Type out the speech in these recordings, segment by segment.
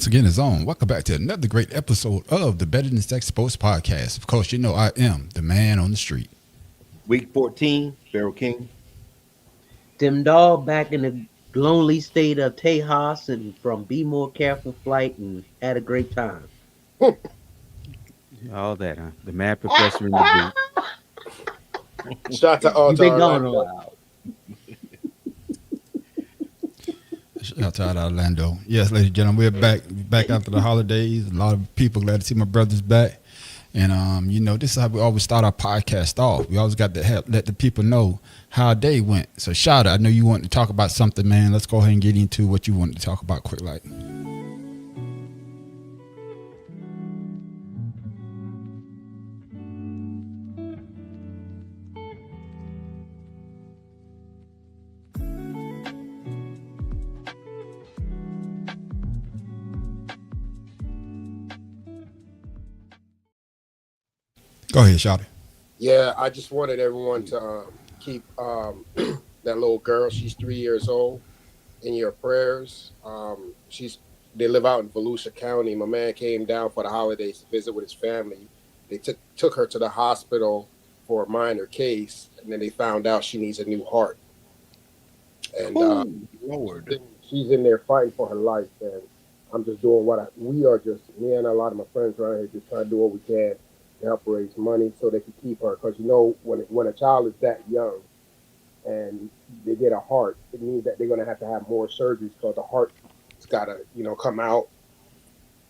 again is on. Welcome back to another great episode of the Better Than Sex Sports Podcast. Of course, you know I am the man on the street. Week 14, Pharaoh King. Them dog back in the lonely state of Tejas and from Be More Careful flight and had a great time. All that, huh? The mad professor in the boot. Shout out to all You've been time. gone a while. Shout out to Orlando. Yes, ladies and gentlemen, we're back after the holidays. A lot of people glad to see my brothers back. And, this is how we always start our podcast off. We always got to let the people know how they went. So, Shada, I know you want to talk about something, man. Let's go ahead and get into what you wanted to talk about quick like. Go ahead, Shawty. Yeah, I just wanted everyone to keep that little girl. She's 3 years old in your prayers. They live out in Volusia County. My man came down for the holidays to visit with his family. They took her to the hospital for a minor case, and then they found out she needs a new heart. And Lord. she's in there fighting for her life. And I'm just doing me and a lot of my friends around here just trying to do what we can to help raise money so they can keep her. Because when a child is that young and they get a heart, it means that they're going to have more surgeries because the heart's got to come out.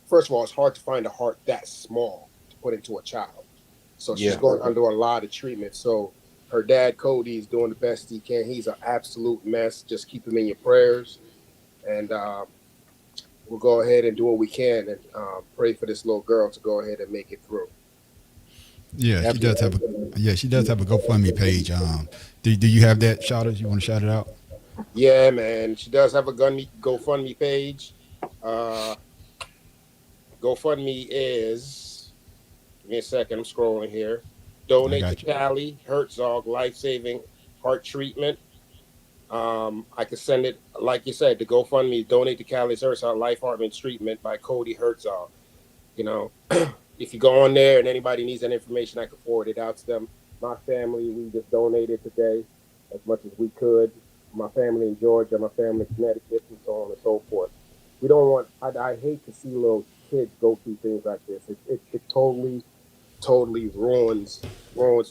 First of all, it's hard to find a heart that small to put into a child. So she's going under a lot of treatment. So her dad, Cody, is doing the best he can. He's an absolute mess. Just keep him in your prayers. And we'll go ahead and do what we can and pray for this little girl to go ahead and make it through. Yeah, she does have a GoFundMe page. Do you have that, Shawty? You want to shout it out? Yeah, man. She does have a GoFundMe page. GoFundMe is, give me a second, I'm scrolling here. Donate to Callie Herzog Life-Saving Heart Treatment. I could send it, like you said, the GoFundMe, Donate to Callie Herzog Life Heart Treatment by Cody Herzog. If you go on there and anybody needs that information, I can forward it out to them. My family, we just donated today as much as we could. My family in Georgia, my family in Connecticut, and so on and so forth. We don't want, I hate to see little kids go through things like this. It totally ruins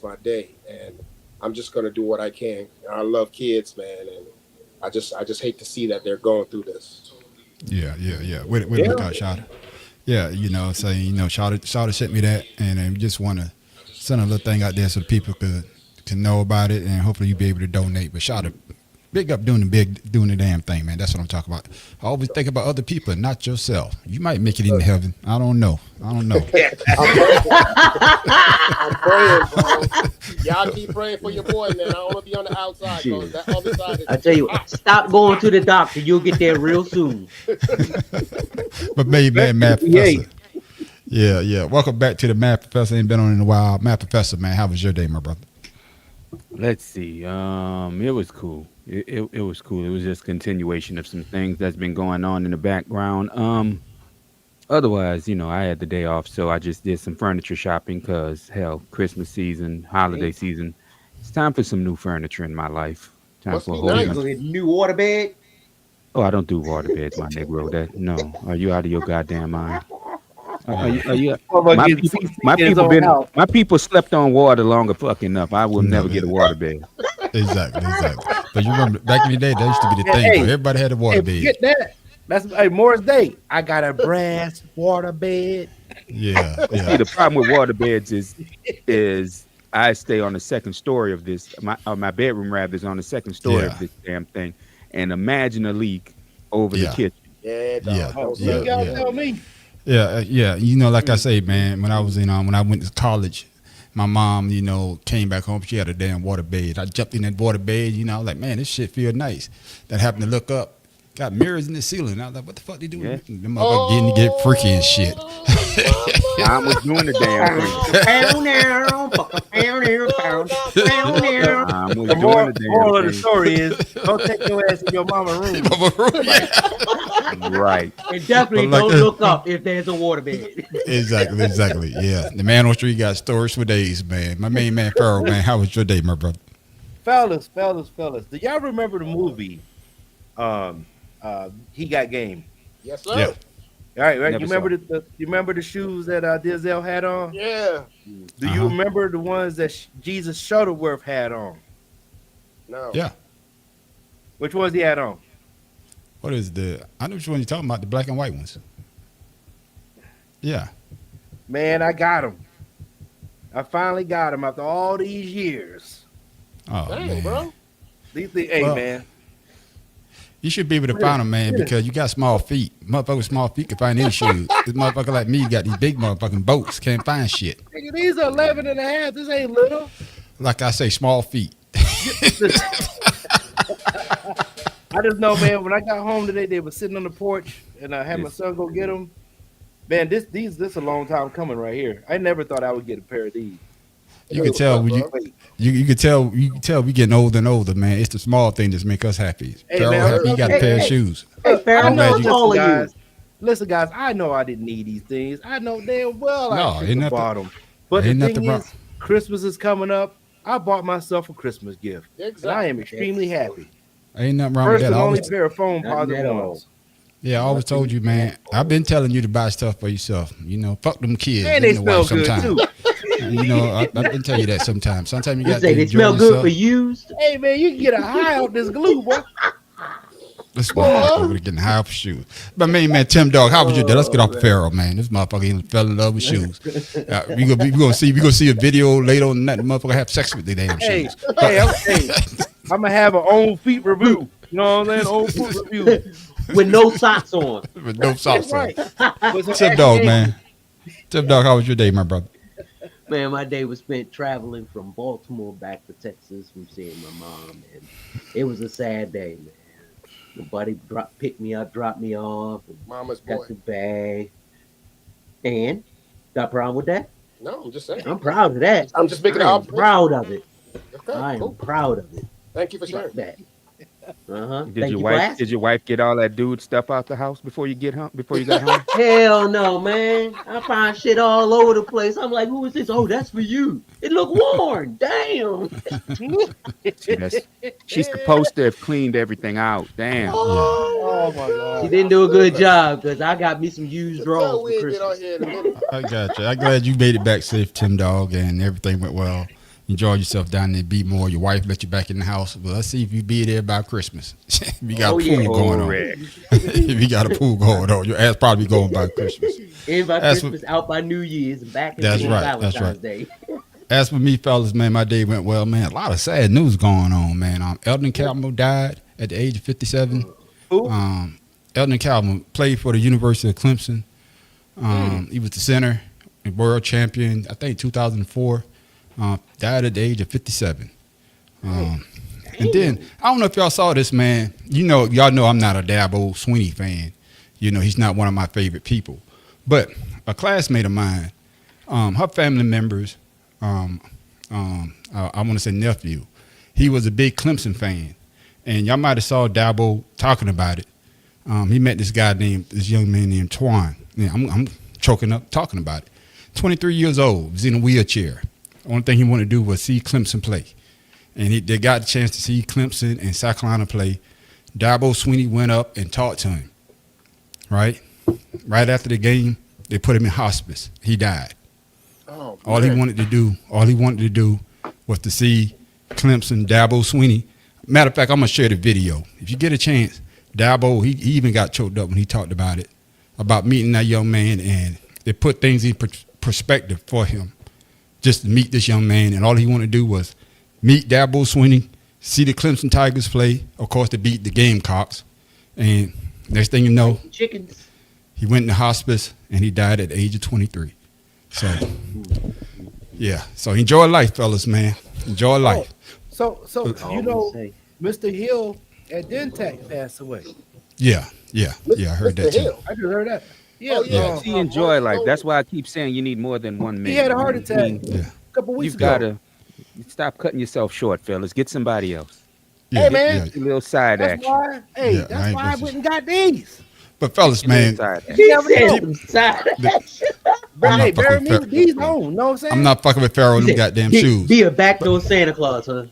my day. And I'm just going to do what I can. I love kids, man. And I just hate to see that they're going through this. Yeah. Wait a minute, Shawty. Yeah, Shawty sent me that, and I just want to send a little thing out there so people can know about it, and hopefully you'll be able to donate. But Shawty, big up doing the damn thing, man. That's what I'm talking about. I always think about other people, not yourself. You might make it into heaven. I don't know. I'm praying, bro. Y'all keep praying for your boy, man. I don't want to be on the outside. That other side is I tell you, stop going to the doctor. You'll get there real soon. But man, Math Professor. Yeah. Welcome back to the Math Professor. Ain't been on in a while. Math Professor, man, how was your day, my brother? Let's see. It was cool. It was cool. It was just continuation of some things that's been going on in the background. Otherwise, I had the day off, so I just did some furniture shopping because, hell, Christmas season, holiday season. It's time for some new furniture in my life. Time for a whole new waterbed. Oh, I don't do waterbeds, my Negro. No. Are you out of your goddamn mind? Are you, my people slept on water longer fucking enough. I will never get a waterbed. Exactly. But you remember back in the day, that used to be the thing. Everybody had a waterbed. Get that. That's Morris Day. I got a brass waterbed. Yeah. See, the problem with waterbeds is I stay on the second story of this. My bedroom rather is on the second story of this damn thing, and imagine a leak over the kitchen. You gotta tell me. Yeah. Like I say, man, when I went to college, my mom, came back home. She had a damn waterbed. I jumped in that waterbed. I was like, man, this shit feel nice. Then happened to look up. Got mirrors in the ceiling. I was like, what the fuck they doing? Yeah. Them motherfuckers getting to get freaky and shit. I was doing the damn thing. The moral of the story is, don't take your ass in your mama's room. Right. And definitely But like, don't look up if there's a waterbed. Exactly. Yeah, the man on the street got stories for days, man. My main man, Pharaoh, man. How was your day, my brother? fellas. Do y'all remember the movie? He Got Game. Yes, Yeah. sir. Right. Never You saw remember you remember the shoes that Denzel had on? Yeah. Do you remember the ones that Jesus Shuttleworth had on? No. Yeah. Which ones he had on? What is I know which one you're talking about, the black and white ones. Yeah. Man, I got him. I finally got him after all these years. Oh, Dang, man. bro. These things, hey, Well, man. You should be able to find them, man, because you got small feet. Motherfuckers with small feet can find any shoes. This motherfucker like me got these big motherfucking boats, can't find shit. Nigga, these are 11 and a half. This ain't little. Like I say, small feet. I just know, man, when I got home today, they were sitting on the porch, and I had my son go get them. Man, this a long time coming right here. I never thought I would get a pair of these. You can tell when you can tell we getting older and older, man. It's the small thing that make us happy. Hey, Pharaoh man, happy, he got a pair of shoes. Hey, Pharaoh, I'm glad how you- tall are you? guys. Listen, guys, I know I didn't need these things. I know damn well No, I ain't should have nothing- bought them. But the ain't thing nothing wrong. is, Christmas is coming up. I bought myself a Christmas gift. Exactly. And I am extremely happy. Ain't nothing wrong First with and that. I only always, pair of phone Nothing positive at all. ones. yeah, I always told you, man. I've been telling you to buy stuff for yourself. You know, fuck them kids. And them they the smell wife good sometime. too. You know, I've been telling you that sometimes. Sometimes you You got say to they enjoy smell good yourself. for used? Hey man, you can get a high out this glue, boy. This motherfucker getting high for shoes. But man, Tim Dog, how was your day? Let's get off the Pharaoh, man. This motherfucker fell in love with shoes. We gonna see a video later on that the motherfucker have sex with the damn Hey, shoes. I'm gonna have an own feet review. You know what I'm saying? Own foot review. With no socks on. With no socks on. Right. With some Tim Dog, action. man. Tim Dog, how was your day, my brother? Man, my day was spent traveling from Baltimore back to Texas from seeing my mom, and it was a sad day, man. My buddy picked me up, dropped me off, and Mama's boy. got the bag. And got a problem with that? No, I'm just saying. I'm proud of that. I'm just making an I am observation. proud of it. Okay, I am cool. proud of it. Thank you for sharing. Fuck that. Uh-huh. Did Thank your you for wife? asking. Did your wife get all that dude stuff out the house before you get home? Before you got home? Hell no, man. I find shit all over the place. I'm like, who is this? Oh, that's for you. It look worn. Damn. See, she's supposed to have cleaned everything out. Damn. Oh my She god. didn't do a good job because I got me some used Tell drawers we for get on Christmas. here in a minute. I got you. I'm glad you made it back safe, Tim Dog, and everything went well. Enjoy yourself down there, be more. Your wife let you back in the house. Well, let's see if you be there by Christmas. If you got Oh, a yeah. pool going on. Correct. If you got a pool going on, your ass probably going by Christmas. In by That's Christmas, out by New Year's, and back in That's on right, that's Valentine's right. Day. As for me, fellas, man, my day went well, man. A lot of sad news going on, man. Eldon Calmo died at the age of 57. Who? Eldon Calmo played for the University of Clemson. He was the center, and world champion, I think 2004. Died at the age of 57. And then, I don't know if y'all saw this, man. Y'all know I'm not a Dabo Swinney fan. You know, he's not one of my favorite people. But a classmate of mine, her family members, I want to say nephew, he was a big Clemson fan. And y'all might have saw Dabo talking about it. He met this young man named Twan. Yeah, I'm choking up talking about it. 23 years old, was in a wheelchair. Only thing he wanted to do was see Clemson play. And they got the chance to see Clemson and South Carolina play. Dabo Swinney went up and talked to him. Right after the game, they put him in hospice. He died. Oh, All he man. wanted to do was to see Clemson, Dabo Swinney. Matter of fact, I'm gonna share the video. If you get a chance, Dabo, he even got choked up when he talked about it, about meeting that young man, and it put things in perspective for him. Just to meet this young man, and all he wanted to do was meet Dabo Swinney, see the Clemson Tigers play, of course, to beat the Gamecocks. And next thing you know, Chickens. he went into hospice, and he died at the age of 23. So, yeah. So enjoy life, fellas, man. Enjoy life. So you know, Say, Mr. Hill at Dentech passed away. Yeah. I heard Mr. that too. Hill. I just heard that. Oh, yeah. See, enjoy life. That's why I keep saying you need more than one man. He had a heart attack Yeah. a couple weeks You've ago. got to stop cutting yourself short, fellas. Get somebody else. Yeah, Hey, man. yeah. A little side That's action. why. Hey, Yeah, I that's ain't why I gonna- went and got these. But fellas, man, He never said know. some side the- action. I'm Hey, not bury fucking me fair. with these on. Know what I'm saying? I'm not fucking with Pharaoh He them said, goddamn be, shoes. be a backdoor Santa Claus, huh?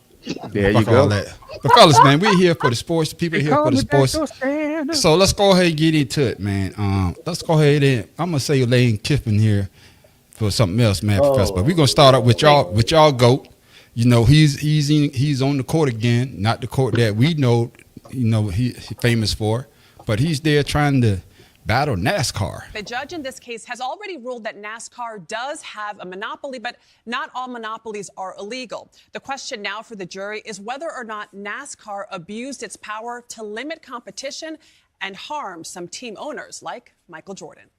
There you Fuck all go. that. But fellas, man, we're here for the sports. The people They are here call for the me sports. Backdoor Santa. So let's go ahead and get into it, man. Let's go ahead and I'm gonna say Lane Kiffin here for something else, man, Professor. But we're gonna start up with y'all GOAT. You know, he's on the court again, not the court that we know, he's famous for, but he's there trying to battle NASCAR. The judge in this case has already ruled that NASCAR does have a monopoly, but not all monopolies are illegal. The question now for the jury is whether or not NASCAR abused its power to limit competition and harm some team owners like Michael Jordan.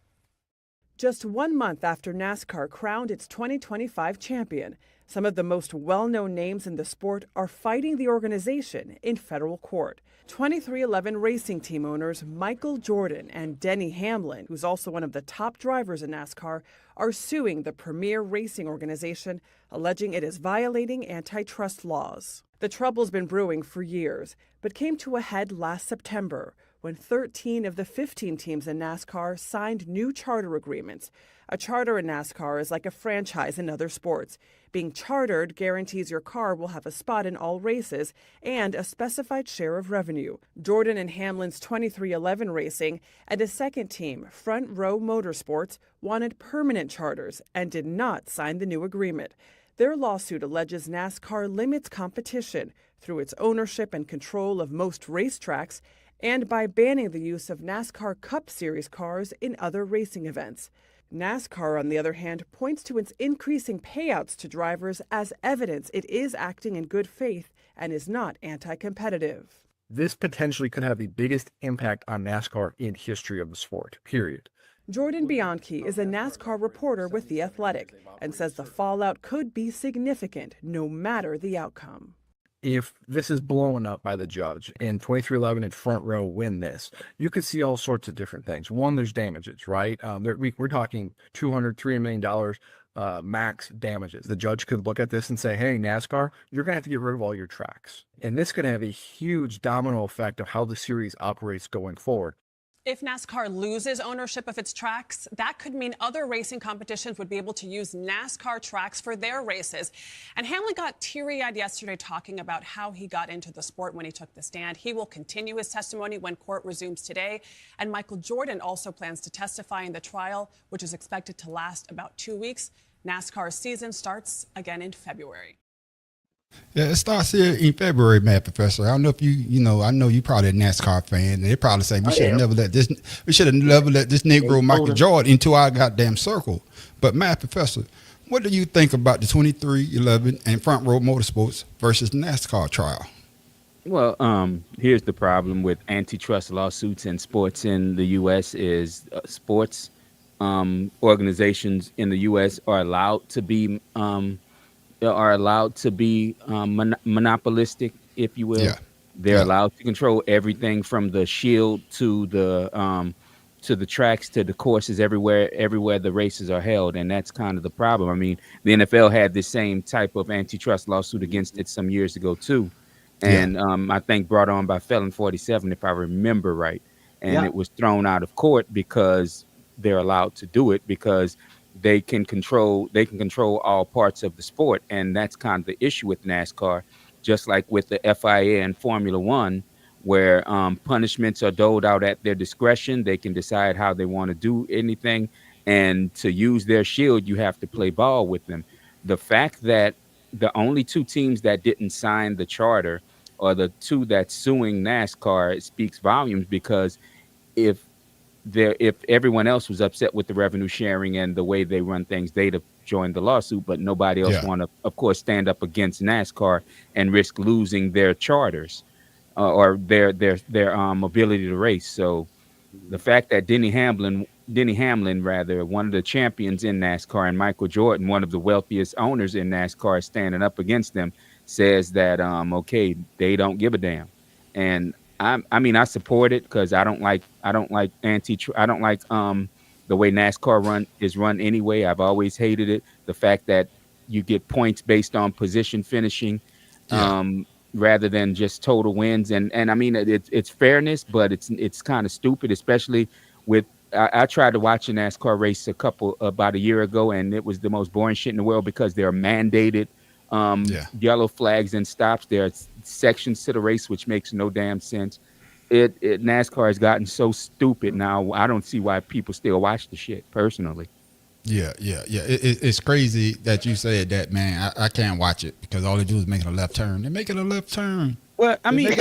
Just 1 month after NASCAR crowned its 2025 champion, some of the most well-known names in the sport are fighting the organization in federal court. 23XI racing team owners Michael Jordan and Denny Hamlin, who's also one of the top drivers in NASCAR, are suing the premier racing organization, alleging it is violating antitrust laws. The trouble's been brewing for years, but came to a head last September when 13 of the 15 teams in NASCAR signed new charter agreements. A charter in NASCAR is like a franchise in other sports. Being chartered guarantees your car will have a spot in all races and a specified share of revenue. Jordan and Hamlin's 23XI Racing and a second team, Front Row Motorsports, wanted permanent charters and did not sign the new agreement. Their lawsuit alleges NASCAR limits competition through its ownership and control of most racetracks and by banning the use of NASCAR Cup Series cars in other racing events. NASCAR, on the other hand, points to its increasing payouts to drivers as evidence it is acting in good faith and is not anti-competitive. This potentially could have the biggest impact on NASCAR in history of the sport, period. Jordan Bianchi is a NASCAR reporter with The Athletic and says the fallout could be significant no matter the outcome. If this is blown up by the judge and 23XI and Front Row win this, you could see all sorts of different things. One, there's damages, right? We're talking $200, $300 million max damages. The judge could look at this and say, hey, NASCAR, you're going to have to get rid of all your tracks. And this could have a huge domino effect of how the series operates going forward. If NASCAR loses ownership of its tracks, that could mean other racing competitions would be able to use NASCAR tracks for their races. And Hamlin got teary-eyed yesterday talking about how he got into the sport when he took the stand. He will continue his testimony when court resumes today. And Michael Jordan also plans to testify in the trial, which is expected to last about 2 weeks. NASCAR's season starts again in February. Yeah, it starts here in February, man, Professor. I don't know if I know you probably a NASCAR fan. They probably say we should have never let this Negro Michael Jordan into our goddamn circle. But man, Professor, what do you think about the 23XI and Front Row Motorsports versus NASCAR trial? Well, here's the problem with antitrust lawsuits in sports in the U.S. is sports organizations in the U.S. are allowed to be monopolistic, if you will. Yeah. They're allowed to control everything from the shield to the tracks to the courses everywhere the races are held, and that's kind of the problem. I mean, the NFL had this same type of antitrust lawsuit against it some years ago too, and I think brought on by Felon 47, if I remember right, and it was thrown out of court because they're allowed to do it because they can control all parts of the sport. And that's kind of the issue with NASCAR, just like with the FIA and Formula One, where punishments are doled out at their discretion. They can decide how they want to do anything. And to use their shield, you have to play ball with them. The fact that the only two teams that didn't sign the charter are the two that's suing NASCAR, it speaks volumes, because if everyone else was upset with the revenue sharing and the way they run things, they'd have joined the lawsuit, but nobody else want to, of course, stand up against NASCAR and risk losing their charters or their ability to race. So the fact that Denny Hamlin, one of the champions in NASCAR, and Michael Jordan, one of the wealthiest owners in NASCAR, standing up against them, says that okay, they don't give a damn. And I support it because I don't like the way NASCAR is run anyway. I've always hated it. The fact that you get points based on position finishing. rather than just total wins. And I mean it's fairness, but it's kind of stupid, especially with I tried to watch a NASCAR race about a year ago, and it was the most boring shit in the world because there are mandated yellow flags and stops. There are sections to the race which makes no damn sense. NASCAR has gotten so stupid now. I don't see why people still watch the shit personally. Yeah. It's crazy that you said that, man. I can't watch it because all they do is making a left turn. They're making a left turn. Well, I mean,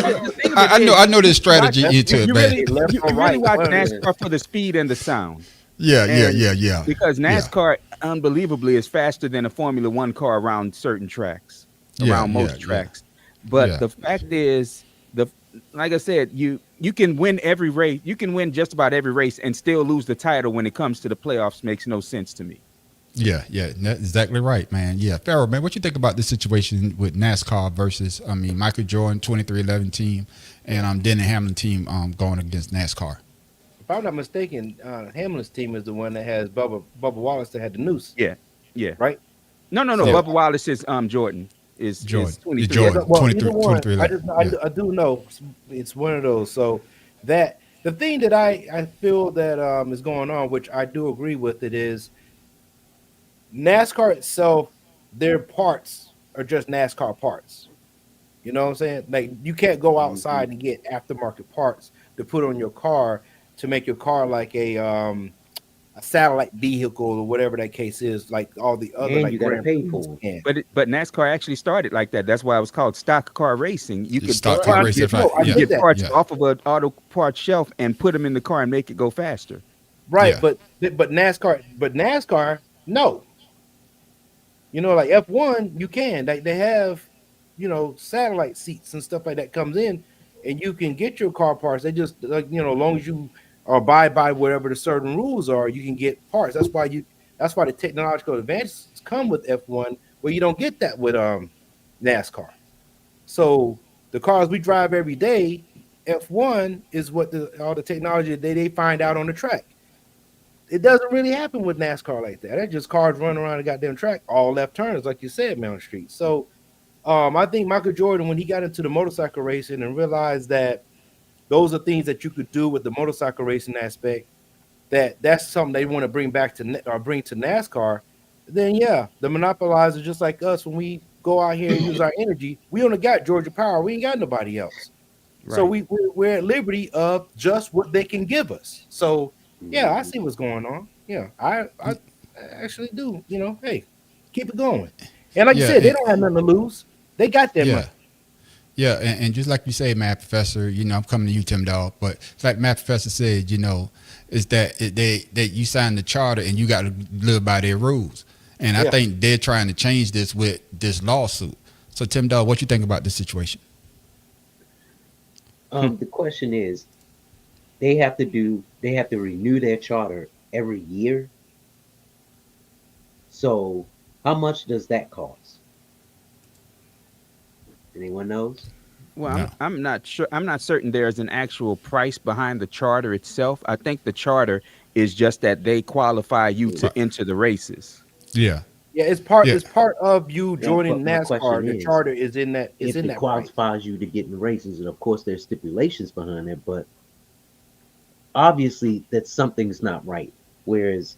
I know there's strategy into it, man. You really watch NASCAR for the speed and the sound. Yeah. Because NASCAR, unbelievably, is faster than a Formula One car around certain tracks, around most tracks. But the fact is, like I said, you can win every race. You can win just about every race and still lose the title when it comes to the playoffs. Makes no sense to me. Yeah, that's exactly right, man. Yeah, Pharaoh, man, what you think about this situation with NASCAR versus, Michael Jordan 2311 team and Denny Hamlin team going against NASCAR? If I'm not mistaken, Hamlin's team is the one that has Bubba Wallace that had the noose. Yeah. Right? No. Bubba Wallace is Jordan. Is 23. Jordan, well, 23. I do know it's one of those. So that the thing that I feel that is going on, which I do agree with, it is NASCAR itself. Their parts are just NASCAR parts. You know what I'm saying? Like you can't go outside and get aftermarket parts to put on your car to make your car like a satellite vehicle or whatever that case is, like all the other. And like you gotta pay for it. But NASCAR actually started like that. That's why it was called stock car racing. You could stock car racing, get parts off of an auto parts shelf and put them in the car and make it go faster. Right, but NASCAR, no. You know, like F1, you can. They have, satellite seats and stuff like that comes in, and you can get your car parts. They just as long as you abide by whatever the certain rules are, you can get parts. That's why the technological advances come with F1, where you don't get that with NASCAR. So the cars we drive every day, F1 is what all the technology they find out on the track. It doesn't really happen with NASCAR like that. It's just cars running around the goddamn track, all left turners, like you said, Mountain Street. So I think Michael Jordan, when he got into the motorcycle racing and realized that those are things that you could do with the motorcycle racing aspect, that's something they want to bring back to NASCAR, then yeah, the monopolizers, just like us, when we go out here and use our energy, we only got Georgia Power. We ain't got nobody else. Right. So we're at liberty of just what they can give us. So yeah, I see what's going on. Yeah, I actually do. Hey, keep it going. And like you said, they don't have nothing to lose. They got their money. Yeah, and just like you say, Matt Professor, I'm coming to you, Tim Dog, but it's like Matt Professor said, is that that you signed the charter and you got to live by their rules. And I think they're trying to change this with this lawsuit. So, Tim Dog, what you think about this situation? The question is, they have to renew their charter every year. So how much does that cost? Anyone knows? Well, No. I'm not sure. I'm not certain there's an actual price behind the charter itself. I think the charter is just that they qualify you to enter the races. Yeah. Yeah, it's part of you joining but my NASCAR. question The is, charter is in that. It's if in it that price. qualifies you to get in the races, and of course there's stipulations behind it, but obviously that something's not right. Whereas,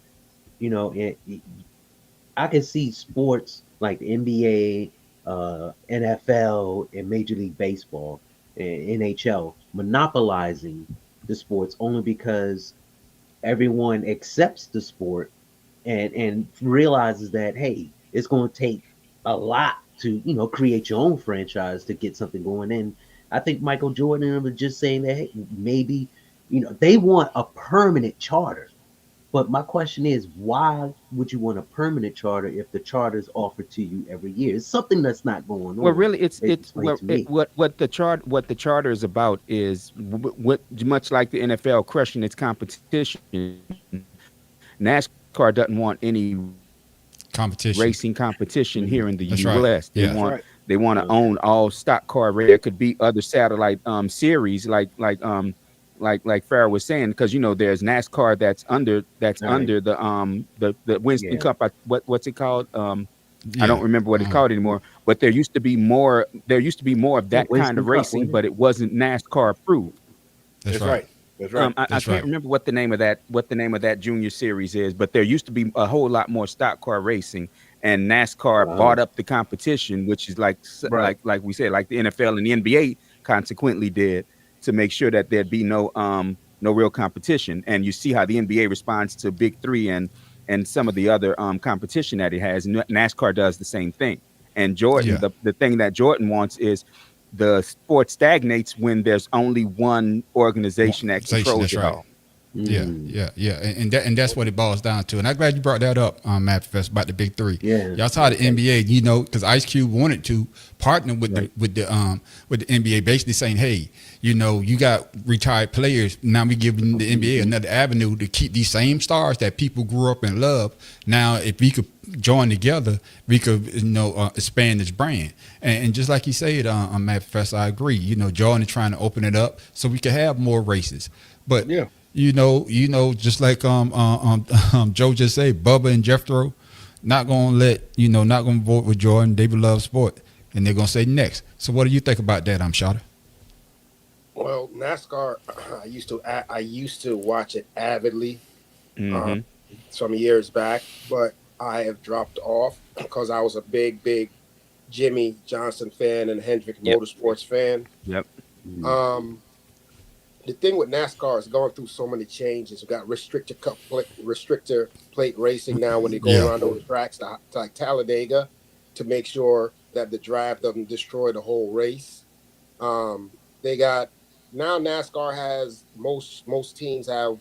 I can see sports like the NBA, NFL, and Major League Baseball, and NHL monopolizing the sports only because everyone accepts the sport and realizes that, hey, it's going to take a lot to create your own franchise to get something going. And I think Michael Jordan was just saying that, hey, maybe they want a permanent charter. But my question is, why would you want a permanent charter if the charter is offered to you every year? It's something that's not going on. Well, really, what the charter is about is what much like the NFL crushing its competition. NASCAR doesn't want any Competition. racing competition here in the That's U.S. right. They want to own all stock car race. There could be other satellite series like Farrah was saying, because there's NASCAR that's under the Winston Cup. What's it called? I don't remember what it's called anymore, but there used to be more. There used to be more of that kind Winston of Cup, racing, wasn't it? but it wasn't NASCAR approved. That's That's right. right. That's right. I That's can't right. remember what the name of that junior series is, but there used to be a whole lot more stock car racing, and NASCAR Wow. bought up the competition, which is Right. like we said, like the NFL and the NBA consequently did, to make sure that there'd be no real competition. And you see how the NBA responds to Big Three and some of the other competition that it has. And NASCAR does the same thing. And Jordan, Yeah. the thing that Jordan wants is the sport stagnates when there's only one organization that Organization, controls that's it right. all. Yeah, Mm. yeah, and that's what it boils down to. And I'm glad you brought that up, Matt Professor, about the big three. Yeah. Y'all saw the NBA, you know, because Ice Cube wanted to partner with Right. the NBA, basically saying, hey, you know, you got retired players. Now we giving the NBA another avenue to keep these same stars that people grew up and love. Now, if we could join together, we could, you know, expand this brand. And just like you said, Matt Professor, I agree. You know, Jordan is trying to open it up so we can have more races. But Yeah. you know, just like Joe just said, Bubba and Jethro, not gonna vote with Jordan. They love sport, and they're gonna say next. So, what do you think about that, Shada? Well, NASCAR, I used to watch it avidly Mhm. some years back, but I have dropped off because I was a big Jimmy Johnson fan and Hendrick Yep. Motorsports fan. Yep. Um, the thing with NASCAR is going through so many changes. We got restrictor plate racing now when they go Yeah. around those tracks to like Talladega to make sure that the drive doesn't destroy the whole race. They got now NASCAR has most teams have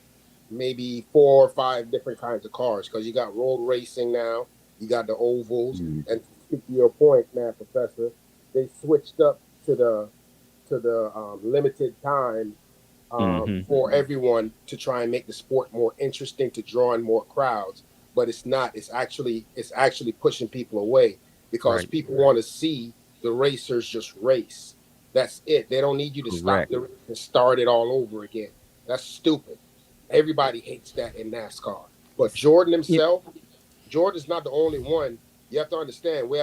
maybe 4 or 5 different kinds of cars because you got road racing now, you got the ovals, Mm. and to speak to your point, Matt Professor, they switched up to the limited time Mhm. for everyone to try and make the sport more interesting to draw in more crowds. But it's not. It's actually pushing people away because Right. people want to see the racers just race. That's it. They don't need you to stop Correct. the race and start it all over again. That's stupid. Everybody hates that in NASCAR. But Jordan himself, Jordan's not the only one. You have to understand. We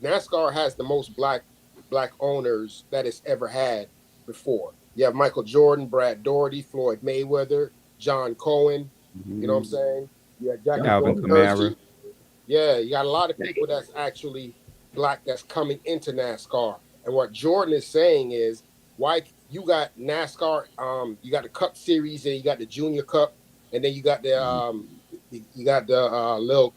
NASCAR has the most black owners that it's ever had before. You have Michael Jordan, Brad Doherty, Floyd Mayweather, John Cohen. You know what I'm saying? You have Jackie Alvin Gordon Kamara. Hershey. Yeah, you got a lot of people that's actually black that's coming into NASCAR. And what Jordan is saying is, why you got NASCAR? You got the Cup Series, and you got the Junior Cup, and then you got the little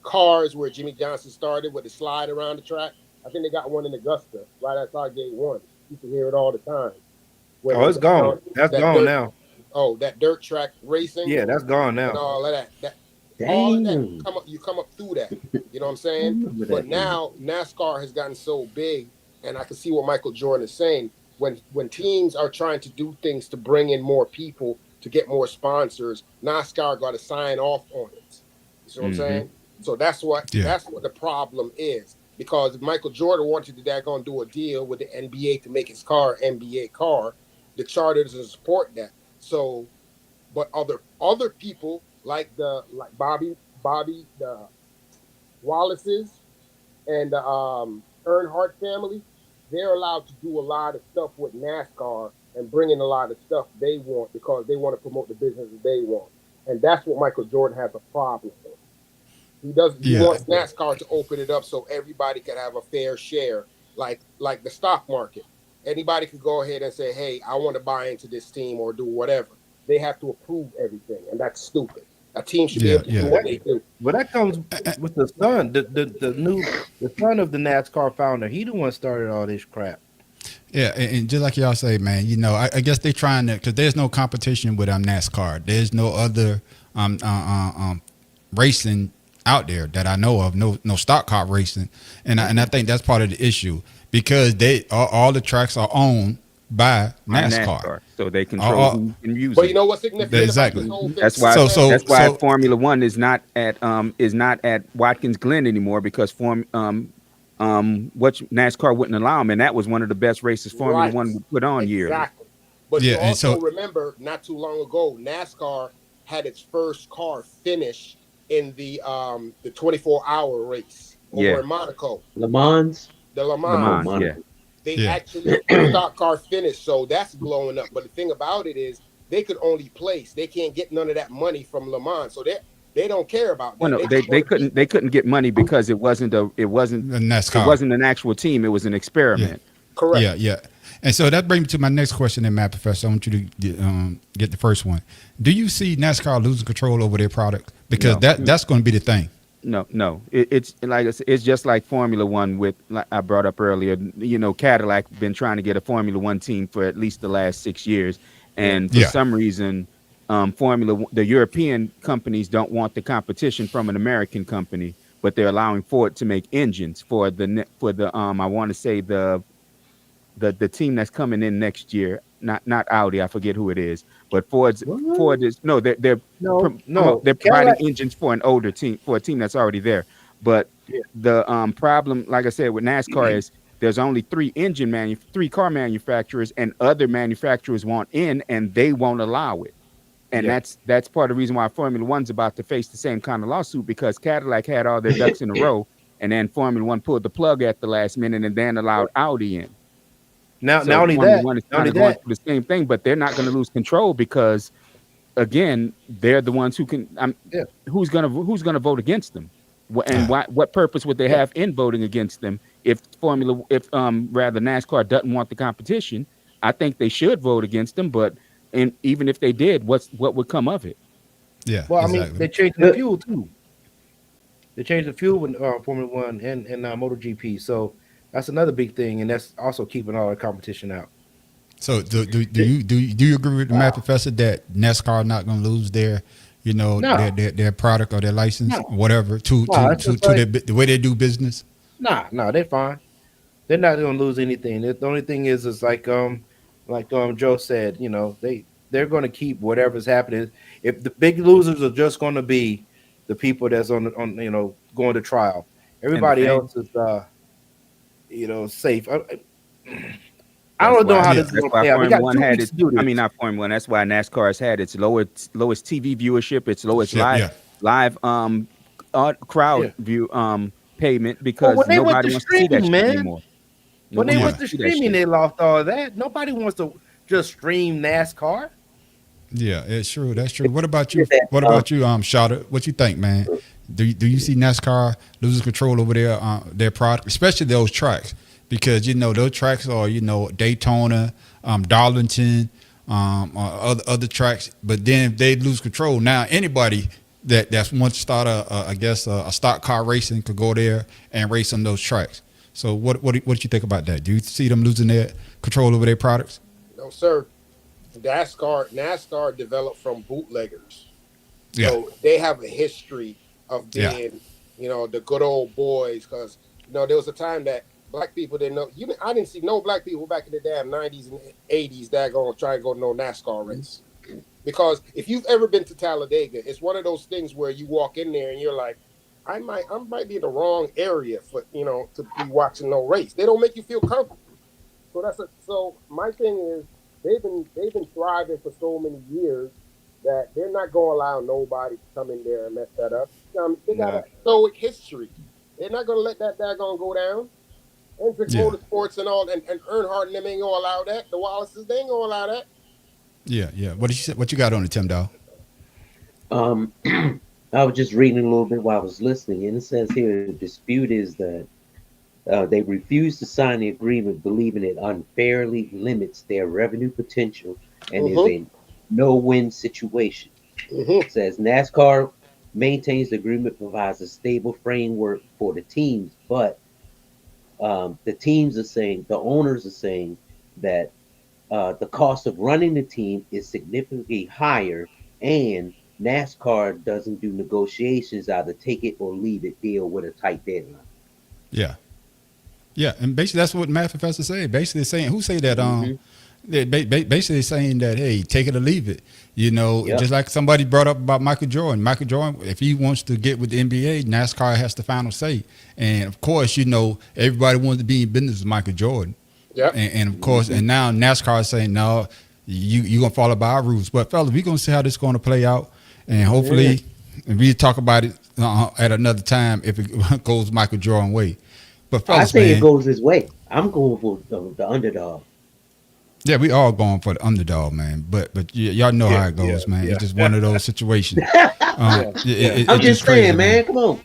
cars where Jimmy Johnson started with the slide around the track. I think they got one in Augusta, right outside Gate 1. You can hear it all the time. Where Oh, it's gone. That's gone dirt, now. Oh, that dirt track racing. Yeah, that's gone And now. all of that. All of that Damn. you come up through that. You know what I'm I saying? remember But that. now NASCAR has gotten so big, and I can see what Michael Jordan is saying. When teams are trying to do things to bring in more people to get more sponsors, NASCAR got to sign off on it. You see what I'm Mhm. saying? So that's what the problem is. Because if Michael Jordan wanted to daggone do a deal with the NBA to make his car an NBA car, the charter doesn't support that. So, but other people like Bobby the Wallaces and the Earnhardt family, they're allowed to do a lot of stuff with NASCAR and bring in a lot of stuff they want because they want to promote the business that they want. And that's what Michael Jordan has a problem with. He Yeah. wants NASCAR to open it up so everybody can have a fair share, like the stock market. Anybody could go ahead and say, "Hey, I want to buy into this team or do whatever." They have to approve everything, and that's stupid. A team should be Yeah, able to yeah. do what they do. But that comes with the son, the son of the NASCAR founder. He the one started all this crap. Yeah, and just like y'all say, man, you know, I guess they're trying to, because there's no competition with NASCAR. There's no other racing out there that I know of. No stock car racing, and I think that's part of the issue because all the tracks are owned by NASCAR. So they control who can use But it. you know what's significant Exactly. about this whole thing? That's why. So- that's why so- Formula One is not at Watkins Glen anymore because NASCAR wouldn't allow them, and that was one of the best races Formula Right. One would put on yearly. Exactly. But Yeah, you and also so- remember, not too long ago, NASCAR had its first car finish in the 24-hour race. over Yeah. in Monaco. Le Mans. The Le Oh, Mans. Mans, yeah. They Yeah. actually stock car finish, so that's blowing up. But the thing about it is, they could only place. They can't get none of that money from Le Mans, so they don't care about that. Well, no, just they wanna couldn't keep- get money because it wasn't The NASCAR. an actual team. It was an experiment. Correct. Yeah, yeah. And so that brings me to my next question, then, Matt Professor. I want you to get the first one. Do you see NASCAR losing control over their product? Because No. that's going to be the thing. No. It's like it's just like Formula One with, like I brought up earlier. You know, Cadillac been trying to get a Formula One team for at least the last 6 years, and for Yeah. some reason, the European companies don't want the competition from an American company, but they're allowing Ford to make engines for the I want to say the team that's coming in next year. Not Audi, I forget who it is, but Ford is no, they're No, they're Cadillac- providing engines for an older team, for a team that's already there. But Yeah. the problem, like I said, with NASCAR is there's only three car manufacturers, and other manufacturers want in, and they won't allow it. And Yeah. that's part of the reason why Formula One's about to face the same kind of lawsuit, because Cadillac had all their ducks in a row, and then Formula One pulled the plug at the last minute and then allowed Audi in. Now, So not only Formula that, One is not kind only of going that, through the same thing, but they're not going to lose control because, again, they're the ones who can. Yeah. Who's gonna vote against them? And what purpose would they have in voting against them if rather NASCAR doesn't want the competition? I think they should vote against them, but even if they did, what would come of it? Yeah. well, I exactly. mean, they changed the fuel too. They changed the fuel in Formula One and MotoGP, so that's another big thing, and that's also keeping all the competition out. So do you agree with the Matt Professor that NASCAR not going to lose their, No. their product or their license, No. whatever, to it's just the way they do business? Nah, they're fine. They're not gonna lose anything. The only thing is like Joe said, you know, they're gonna keep whatever's happening. If the big losers are just gonna be the people that's on going to trial, everybody else is safe. I don't know how this is That's gonna why play out. We Formula got One 2 had weeks its. to do this. I mean, not Formula One. That's why NASCAR has had its lowest TV viewership, its lowest live crowd view payment, because when they went nobody to wants to see that streaming, shit man. anymore. When they Nobody went wants to see that streaming, shit. they lost all that. Nobody wants to just stream NASCAR. Yeah, it's true. That's true. What about you? that, What about you, Shada? What you think, man? Do you see NASCAR losing control over their product, especially those tracks? Because those tracks are Daytona, Darlington, or other tracks. But then if they lose control, now anybody that's wants to start a stock car racing could go there and race on those tracks. So what do you think about that? Do you see them losing their control over their products? No, sir. NASCAR developed from bootleggers. Yeah. So they have a history of being, the good old boys. Because, there was a time that black people didn't know. I didn't see no black people back in the damn 90s and 80s that going to try to go to no NASCAR race. Because if you've ever been to Talladega, it's one of those things where you walk in there and you're like, I might be in the wrong area for, to be watching no race. They don't make you feel comfortable. So my thing is, they've been thriving for so many years that they're not going to allow nobody to come in there and mess that up. They got a stoic history. They're not going to let that daggone go down. And Motorsports and all, and Earnhardt and them ain't going to allow that. The Wallaces, they ain't going to allow that. Yeah. What you got on it, Tim Dow? I was just reading a little bit while I was listening, and it says here the dispute is that they refuse to sign the agreement, believing it unfairly limits their revenue potential and is a no-win situation. It says NASCAR maintains the agreement provides a stable framework for the teams, but the teams are saying, the owners are saying that the cost of running the team is significantly higher, and NASCAR doesn't do negotiations, either take it or leave it deal with a tight deadline. Yeah. Yeah, and basically that's what Matt Professor said. Basically saying, who say that? Basically saying that, hey, take it or leave it. Just like somebody brought up about Michael Jordan. Michael Jordan, if he wants to get with the NBA, NASCAR has the final say. And of course, everybody wants to be in business with Michael Jordan. Yeah. And of course, and now NASCAR is saying, no, you're gonna follow by our rules. But fellas, we're gonna see how this is gonna play out, and hopefully And we talk about it at another time if it goes Michael Jordan way. But I fellas, say man, it goes his way. I'm going for the underdog. yeah, we all going for the underdog, man. But y'all know how it goes, man. It's just one of those situations. I'm just saying, crazy, man. Come on.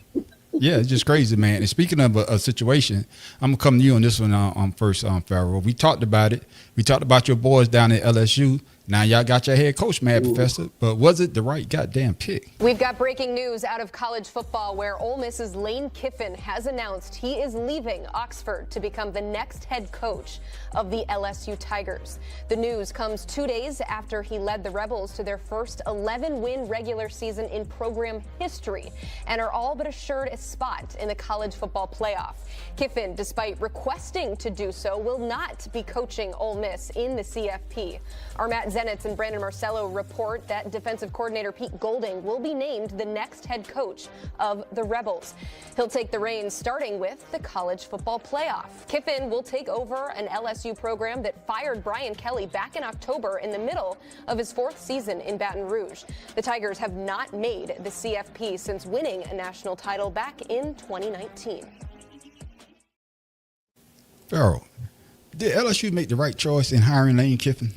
Yeah, it's just crazy, man. And speaking of a situation, I'm gonna come to you on this one first, Pharaoh. We talked about it. We talked about your boys down at LSU. Now y'all got your head coach, mad, Professor. But was it the right goddamn pick? We've got breaking news out of college football where Ole Miss's Lane Kiffin has announced he is leaving Oxford to become the next head coach of the LSU Tigers. The news comes 2 days after he led the Rebels to their first 11-win regular season in program history and are all but assured a spot in the college football playoff. Kiffin, despite requesting to do so, will not be coaching Ole Miss in the CFP. Our Matt Zenitz and Brandon Marcello report that defensive coordinator Pete Golding will be named the next head coach of the Rebels. He'll take the reins starting with the college football playoff. Kiffin will take over an LSU program that fired Brian Kelly back in October in the middle of his 4th season in Baton Rouge. The Tigers have not made the CFP since winning a national title back in 2019. Pharaoh, did LSU make the right choice in hiring Lane Kiffin?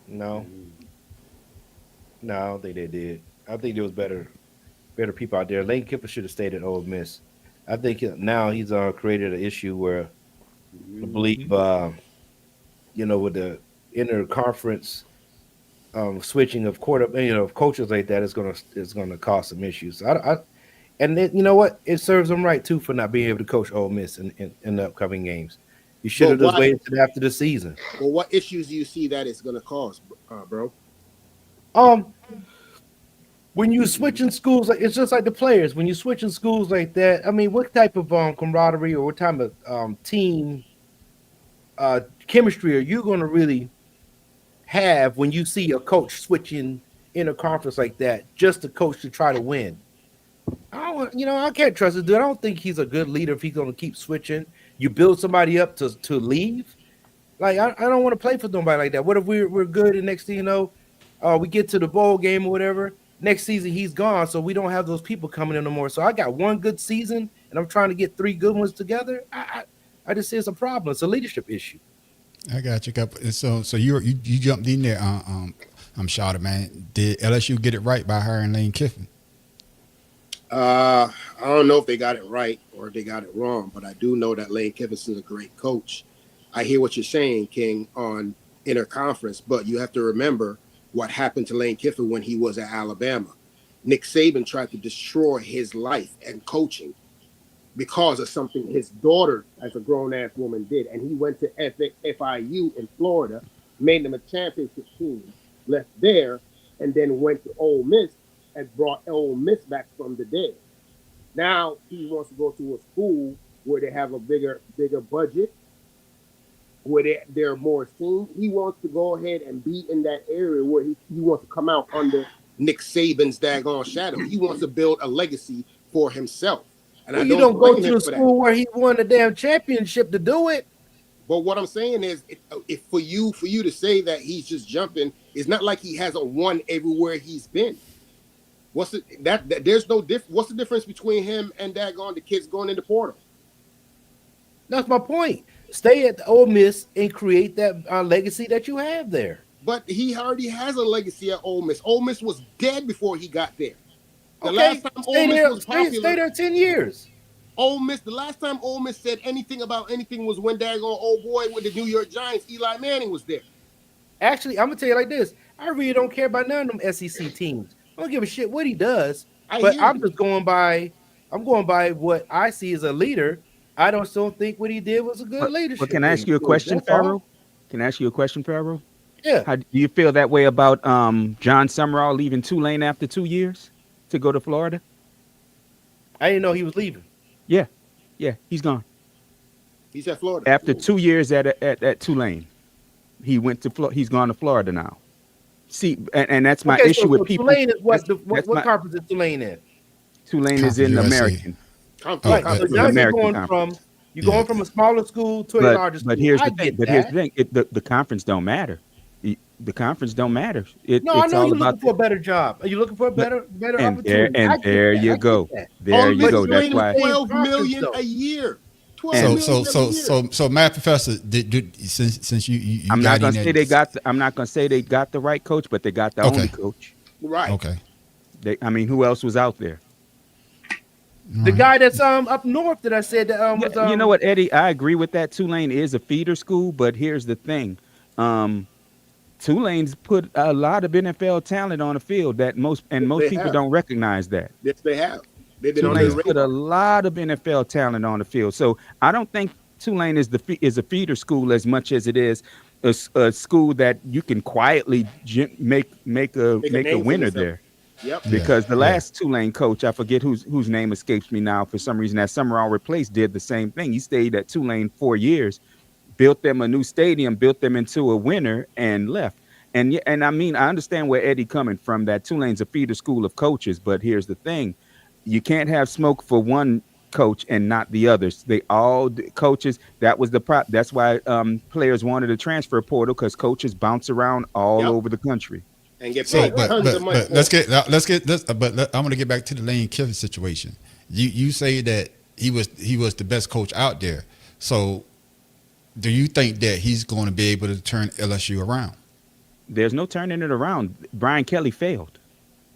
No, I don't think they did. I think there was better people out there. Lane Kiffin should have stayed at Ole Miss. I think now he's created an issue where I believe, with the interconference switching of of coaches like that is gonna cause some issues. And then, you know what? It serves them right too for not being able to coach Ole Miss in the upcoming games. You should have just waited till after the season. Well, what issues do you see that it's going to cause, bro? When you switch in schools, it's just like the players. When you switch in schools like that, I mean, what type of camaraderie or what type of team chemistry are you going to really have when you see a coach switching in a conference like that just to coach to try to win? I can't trust this dude. I don't think he's a good leader if he's going to keep switching. You build somebody up to leave. Like, I don't want to play for nobody like that. What if we're good and next thing you know, we get to the bowl game or whatever, next season he's gone, so we don't have those people coming in no more. So I got one good season and I'm trying to get 3 good ones together. I just see it's a problem. It's a leadership issue. I got you. So you jumped in there. I'm shouting, man. Did LSU get it right by hiring Lane Kiffin? I don't know if they got it right or if they got it wrong, but I do know that Lane Kiffin is a great coach. I hear what you're saying, King, on interconference, but you have to remember what happened to Lane Kiffin when he was at Alabama. Nick Saban tried to destroy his life and coaching because of something his daughter, as a grown-ass woman, did. And he went to FIU in Florida, made them a championship team, left there, and then went to Ole Miss and brought Ole Miss back from the dead. Now he wants to go to a school where they have a bigger budget, where they're more esteemed. He wants to go ahead and be in that area where he wants to come out under Nick Saban's daggone shadow. He wants to build a legacy for himself. And you don't go to a school where he won a damn championship to do it. But what I'm saying is, if for you to say that he's just jumping, it's not like he hasn't won everywhere he's been. There's no difference. What's the difference between him and the kids going in the portal? That's my point. Stay at the Ole Miss and create that legacy that you have there. But he already has a legacy at Ole Miss. Ole Miss was dead before he got there. The Okay, last time Ole Miss was popular, stay there 10 years. The last time Ole Miss said anything about anything was when daggone old boy with the New York Giants, Eli Manning, was there. Actually, I'm gonna tell you like this: I really don't care about none of them SEC teams. I don't give a shit what he does. But I'm just going by. I'm going by what I see as a leader. I still think what he did was a good leadership. But can I ask you a question, Pharaoh? Can I ask you a question, Pharaoh? Yeah. How do you feel that way about John Summerall leaving Tulane after 2 years to go to Florida? I didn't know he was leaving. Yeah, he's gone. He's at Florida. After 2 years at Tulane, he's gone to Florida now. See, and that's my issue with people. Tulane is what conference is Tulane in? Tulane is in the American. Right. So now you're going from a smaller school to a larger school. But here's the thing. The conference don't matter. the conference don't matter. No, I It's know all you're about looking for a better job. Are you looking for a but better and there opportunity? I and get there that. you I get go. that. There Ole you Miss go. is That's winning why. Same 12 conference million a though. year. 12 And So million every year. Matt Professor, since you I'm not got gonna in say they that. got. I'm not gonna say they got the right coach, but they got the only Okay, coach. Right. okay, I mean, who else was out there? all The right. guy that's up north that I said that Yeah, was you know what, Eddie? I agree with that. Tulane is a feeder school, but here's the thing: um, Tulane's put a lot of NFL talent on the field that Yes, most they people have. don't recognize that. Yes, they have. They've been under the Tulane's Yeah, put a radar. lot of NFL talent on the field, so I don't think Tulane is is a feeder school as much as it is a school that you can quietly Make a make a name for winner yourself. there. Yep. yeah, Because the yeah. last Tulane coach, I forget whose name escapes me now for some reason, that Summerall replaced, did the same thing. He stayed at Tulane 4 years, built them a new stadium, built them into a winner, and left. And I mean, I understand where Eddie coming from. That Tulane's a feeder school of coaches, but here's the thing: you can't have smoke for one coach and not the others. They all coaches. That was the That's why players wanted a transfer portal because coaches bounce around all Yep. over the country. And get So, paid Right, right. tons of money for it. I'm going to get back to the Lane Kiffin situation. You say that he was the best coach out there. So, do you think that he's going to be able to turn LSU around? There's no turning it around. Brian Kelly failed.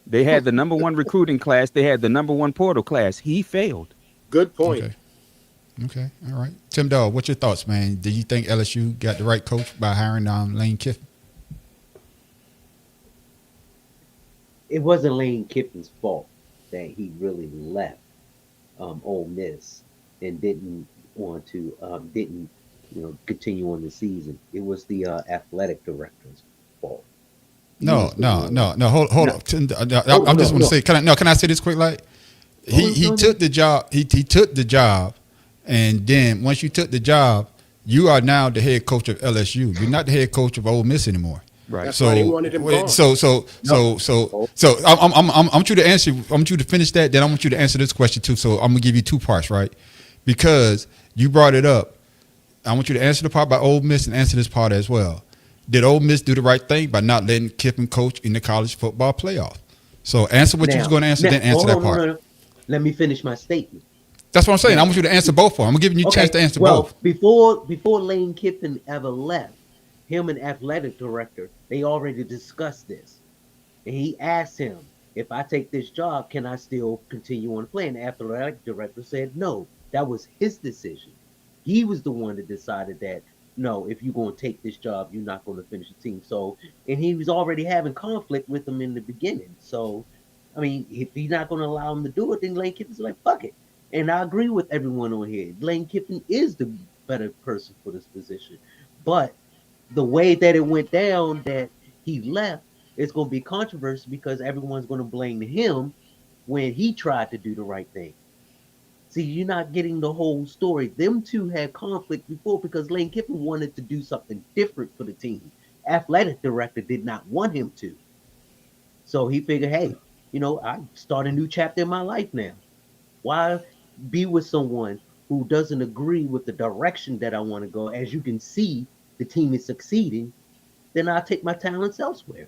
They had the number one recruiting class. They had the number one portal class. He failed. Good point. Okay. Okay. All right. Tim Dawg, what's your thoughts, man? Do you think LSU got the right coach by hiring Lane Kiffin? It wasn't Lane Kiffin's fault that he really left Ole Miss and didn't want to didn't continue on the season. It was the athletic director's fault. He No. was the one- Hold No. up. I No, just want no. to say, can I say this quick? Like, he took the job. He took the job, and then once you took the job, you are now the head coach of LSU. You're not the head coach of Ole Miss anymore. Right. That's why they wanted him gone. I want you to answer. I want you to finish that. Then I want you to answer this question too. So I'm gonna give you two parts, right? Because you brought it up. I want you to answer the part about Ole Miss and answer this part as well. Did Ole Miss do the right thing by not letting Kiffin coach in the college football playoff? So answer what you was going to answer, then answer hold that on, part. no. Let me finish my statement. That's what I'm saying. I want you to answer both of them. I'm giving you a chance to answer both. Before Lane Kiffin ever left, him and athletic director, they already discussed this. And he asked him, if I take this job, can I still continue on playing? The athletic director said no. That was his decision. He was the one that decided that, no, if you're going to take this job, you're not going to finish the team. So, and he was already having conflict with him in the beginning. So, I mean, if he's not going to allow him to do it, then Lane Kiffin's like, fuck it. And I agree with everyone on here. Lane Kiffin is the better person for this position. But the way that it went down, that he left, it's going to be controversy because everyone's going to blame him when he tried to do the right thing. See, you're not getting the whole story. Them two had conflict before because Lane Kiffin wanted to do something different for the team. Athletic director did not want him to. So he figured, hey, I start a new chapter in my life now. Why be with someone who doesn't agree with the direction that I want to go? As you can see, the team is succeeding. Then I'll take my talents elsewhere.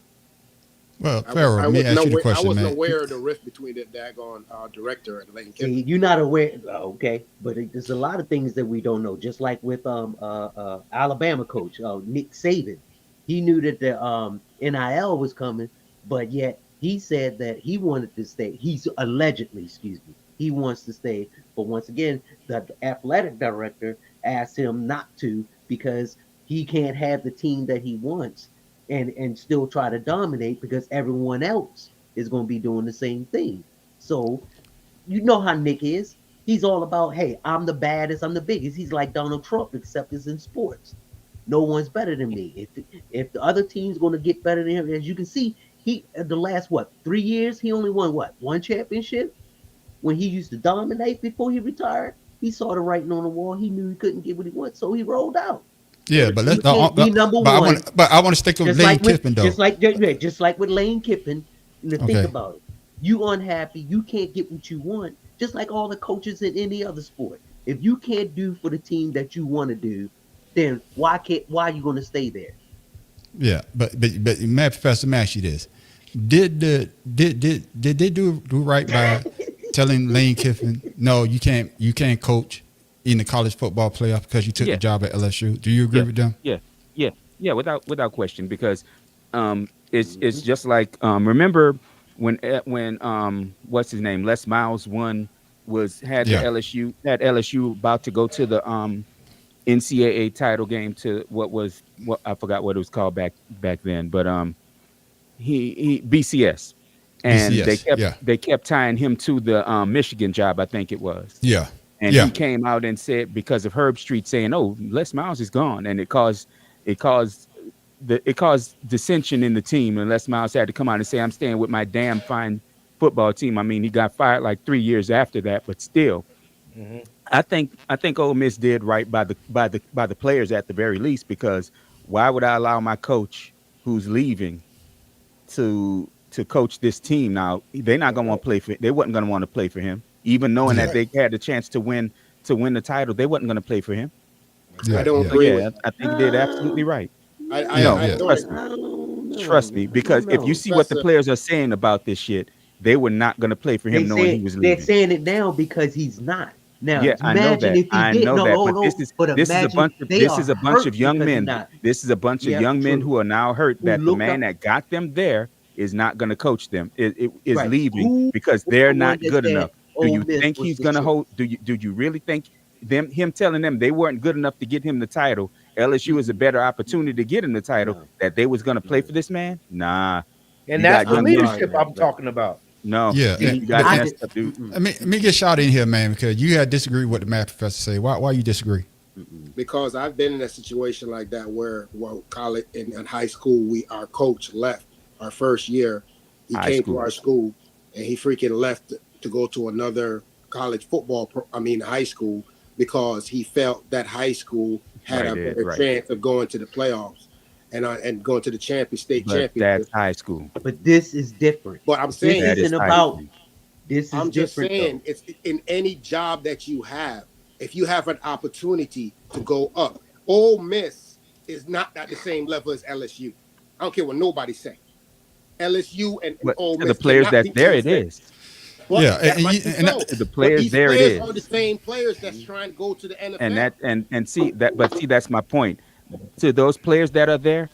Well, Pharaoh, let me ask you the I question, wasn't man. aware of the rift between the daggone director and Lane Kiffin. See, you're not aware, okay? But there's a lot of things that we don't know. Just like with Alabama coach Nick Saban, he knew that the NIL was coming, but yet he said that he wanted to stay. He's allegedly, he wants to stay. But once again, the athletic director asked him not to because he can't have the team that he wants and still try to dominate because everyone else is going to be doing the same thing. So you know how Nick is. He's all about, hey, I'm the baddest, I'm the biggest. He's like Donald Trump, except it's in sports. No one's better than me. If the other team's going to get better than him, as you can see, he the last 3 years, he only won one championship. When he used to dominate before he retired, he saw the writing on the wall. He knew he couldn't get what he wanted, so he rolled out. Yeah, but You can't be number one. I want to stick with Lane Kiffin though. Just like with Lane Kiffin. Think about it. You unhappy, you can't get what you want. Just like all the coaches in any other sport. If you can't do for the team that you want to do, then why are you going to stay there? Yeah, but Matt Professor, let me ask you this: Did they do right by telling Lane Kiffin, no, you can't coach in the college football playoff because you took Yeah. the job at LSU? Do you agree with them? Yeah, without question, because it's just like remember when what's his name, Les Miles had Yeah. LSU about to go to the NCAA title game to what I forgot what it was called back then, but he BCS, and BCS, they kept tying him to the Michigan job, I think it was. Yeah. And Yeah. he came out and said, because of Herb Street saying, "Oh, Les Miles is gone," and it caused dissension in the team. And Les Miles had to come out and say, "I'm staying with my damn fine football team." I mean, he got fired like 3 years after that, but still, I think Ole Miss did right by the players at the very least, because why would I allow my coach who's leaving to coach this team? Now they're not gonna want to play for. They wasn't gonna want to play for him, even knowing that they had the chance to win the title. They wasn't gonna play for him. I don't So agree yeah, with I think he did absolutely right. I No, don't trust me, because if you see what the Professor- players are saying about this shit, they were not gonna play for him knowing he was They're leaving. saying it now because he's not. Now, Yeah, I know imagine that. if he I did. know No, that. hold But on. this is a imagine bunch of they this are is a bunch hurt of young because he's men. not. This is a bunch of Yeah, young men true. who are now hurt Who that the look man up- that got them there is not going to coach them. It is Right. leaving Who because was they're the one not that good said enough. Do Ole you Miss think was he's the going to shit? hold? Do you really think him telling them they weren't good enough to get him the title? LSU is a better opportunity to get him the title. No. That they was going to play for this man? Nah. And You that's got the young leadership man. I'm talking about. No. Yeah, You and- got I messed did- up, dude. Let me get shot in here, man, because you had disagreed with the Matt Professor say. Why you disagree? because I've been in a situation like that where college and high school, our coach left our first year. He High came school. to our school and he freaking left to go to another college football. High school, because he felt that high school had a better chance of going to the playoffs and going to the state But championship. that's high school. But this is different. But I'm This saying That is isn't high about. school. This is I'm just different. saying, it's in any job that you have. If you have an opportunity to go up, Ole Miss is not at the same level as LSU. I don't care what nobody say. LSU and But Ole to Miss the players cannot that's be there, it consistent. is. Well, Yeah, that and might you- be and so. To the But players, these there it players is. are the same players that's trying to go to the NFL. And that and see that, but see that's my point. To those players that are there,